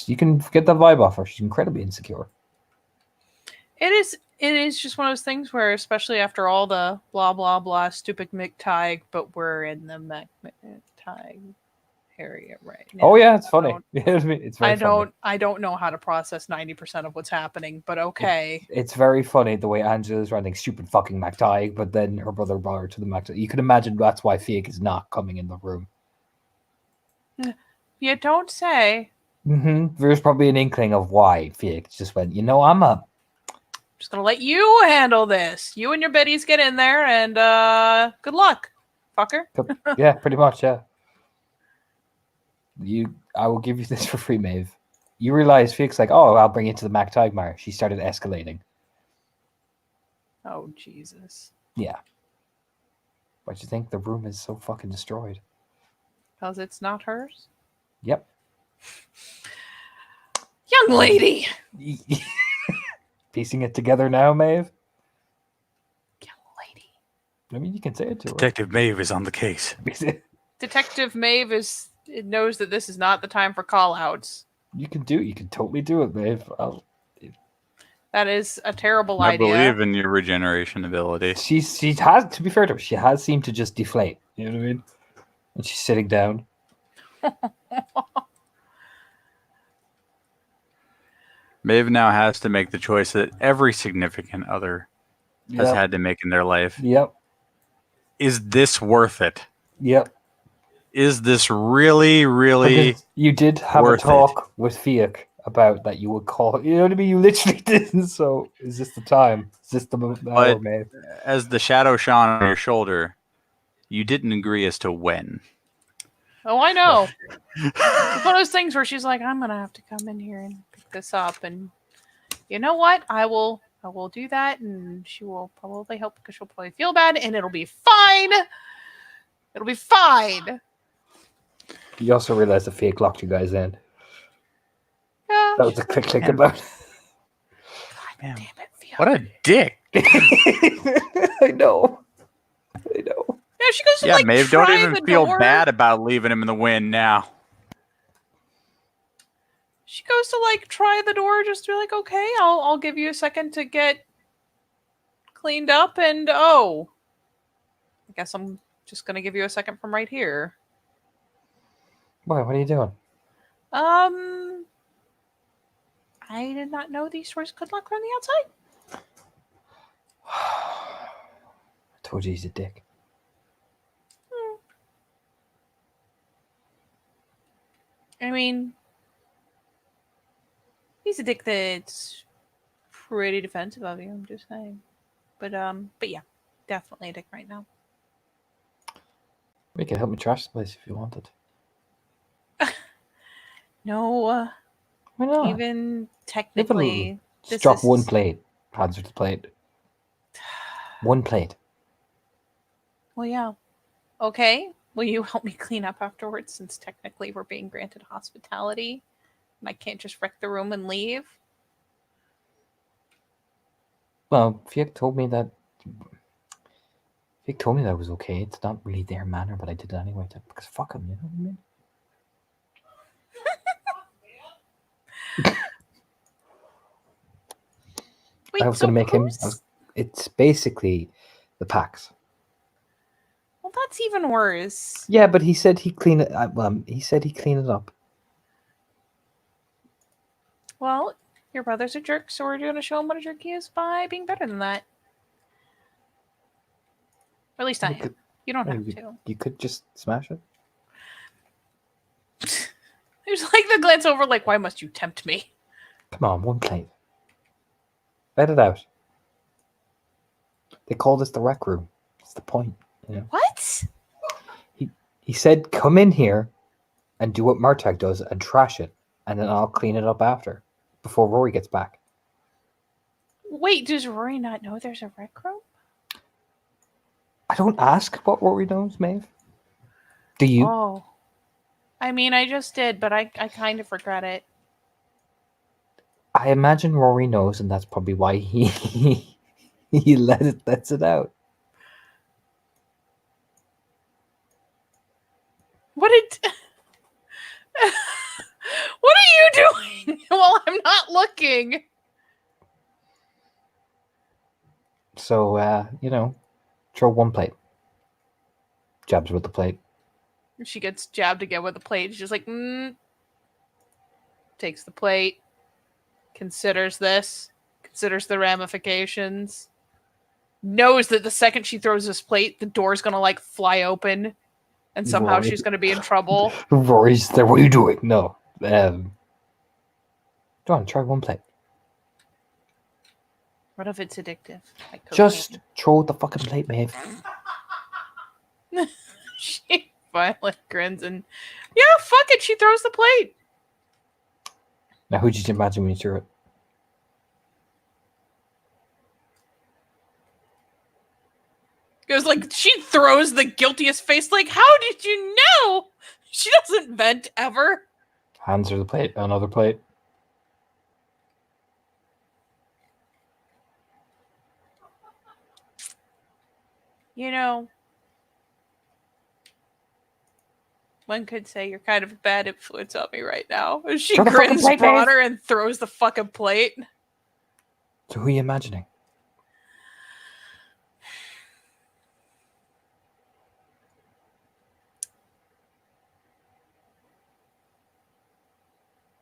You can get that vibe off her. She's incredibly insecure. It is just one of those things where, especially after all the blah blah blah stupid McTighe, but we're in the McTighe area right now. Oh yeah, it's funny. It's very funny. I don't know how to process 90% of what's happening, but okay. It's very funny the way Angela's running stupid fucking McTighe, but then her brother brought her to the McTighe. You can imagine that's why Fiek is not coming in the room. You don't say. There's probably an inkling of why Fiek just went, I'm up. Just gonna let you handle this. You and your biddies get in there, and good luck, fucker. Yeah, pretty much. Yeah. I will give you this for free, Maeve. You realize Fiek's like, oh, I'll bring you to the McTighe. She started escalating. Oh Jesus. Yeah. What you think? The room is so fucking destroyed. Because it's not hers. Yep. Young lady. Piecing it together now, Maeve? Young lady. I mean, you can say it to her. Detective Maeve is on the case. Detective Maeve knows that this is not the time for call outs. You can totally do it, Maeve. That is a terrible I idea. believe in your regeneration ability. She has, to be fair to her, she has seemed to just deflate. You know what I mean? And she's sitting down. Maeve now has to make the choice that every significant other has Yep. had to make in their life. Yep. Is this worth it? Yep. Is this really, really? Because you did have a worth it. talk with Fiak about that you would call. You know what I mean? You literally didn't. So is this the time? Is this the hour, But- Maeve? As the shadow shone on your shoulder, you didn't agree as to when. Oh, I know. It's one of those things where she's like, I'm gonna have to come in here and pick this up, and you know what? I will do that, and she will probably help because she'll probably feel bad, and it'll be fine. It'll be fine. You also realized the Fiak locked you guys in. Yeah. That was a quick click Man. about. Man, Damn it, Fiona. what a dick! I know. I know. Yeah, she goes to Yeah, like Maeve, don't try even the feel door. bad about leaving him in the wind now. She goes to like try the door, just to be like, okay, I'll give you a second to get cleaned up, and I guess I'm just gonna give you a second from right here. Why? What are you doing? I did not know these doors could lock from the outside. I told you he's a dick. I mean, he's a dick that's pretty defensive of you. I'm just saying, but yeah, definitely a dick right now. You could help me trash the place if you wanted. No, Why not? even technically, Just this drop one is- plate. Hands her the plate. One plate. well, yeah. Okay, will you help me clean up afterwards? Since technically we're being granted hospitality, and I can't just wreck the room and leave. Well, Fiak told me that. Fiak told me that was okay. It's not really their manner, but I did it anyway because fuck him. You know what I mean? Wait, I was so gonna make him. who's- It's basically the PAX. Well, that's even worse. Yeah, but he said he clean it. He said he clean it up. Well, your brother's a jerk, so we're going to show him what a jerk he is by being better than that. Or at least I You am. could- You don't have you, to. you could just smash it. There's like the glance over, like, why must you tempt me? Come on, one plate. Let it out. They call this the rec room. That's the point. You know. What? He said, "Come in here, and do what Martag does and trash it, and then I'll clean it up after, before Rory gets back." Wait, does Rory not know there's a rec room? I don't ask what Rory knows, Maeve. Do you? Oh. I mean, I just did, but I kind of regret it. I imagine Rory knows, and that's probably why he he lets it out. What did... What are you doing while I'm not looking? So throw one plate. Jabs with the plate. She gets jabbed again with the plate. She's like, takes the plate, considers the ramifications, knows that the second she throws this plate, the door's gonna like fly open, and somehow Rory. she's gonna be in trouble. Rory's there. What are you doing? No. Go on, try one plate. What if it's addictive? Like Just cocaine? throw the fucking plate, Maeve. She finally grins and, yeah, fuck it. She throws the plate. Now, who did you imagine when you threw it? Goes like she throws the guiltiest face. Like, how did you know? She doesn't vent ever. Hands her the plate. Another plate. You know, one could say you're kind of a bad influence on me right now. She Throw the fucking grins plate, Maeve. broader and throws the fucking plate. So who are you imagining?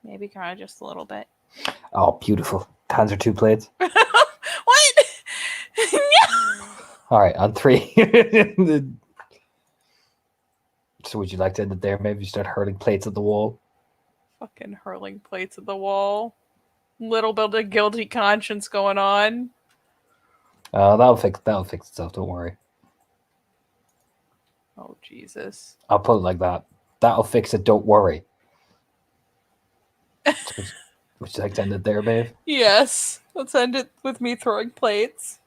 Maybe kind of just a little bit. Oh, beautiful. Hands are 2 plates. What? No! All right, on 3. So would you like to end it there? Maybe you start hurling plates at the wall. Fucking hurling plates at the wall. Little bit of guilty conscience going on. That'll fix itself. Don't worry. Oh Jesus. I'll put it like that. That'll fix it. Don't worry. Would you like to end it there, babe? Yes. Let's end it with me throwing plates.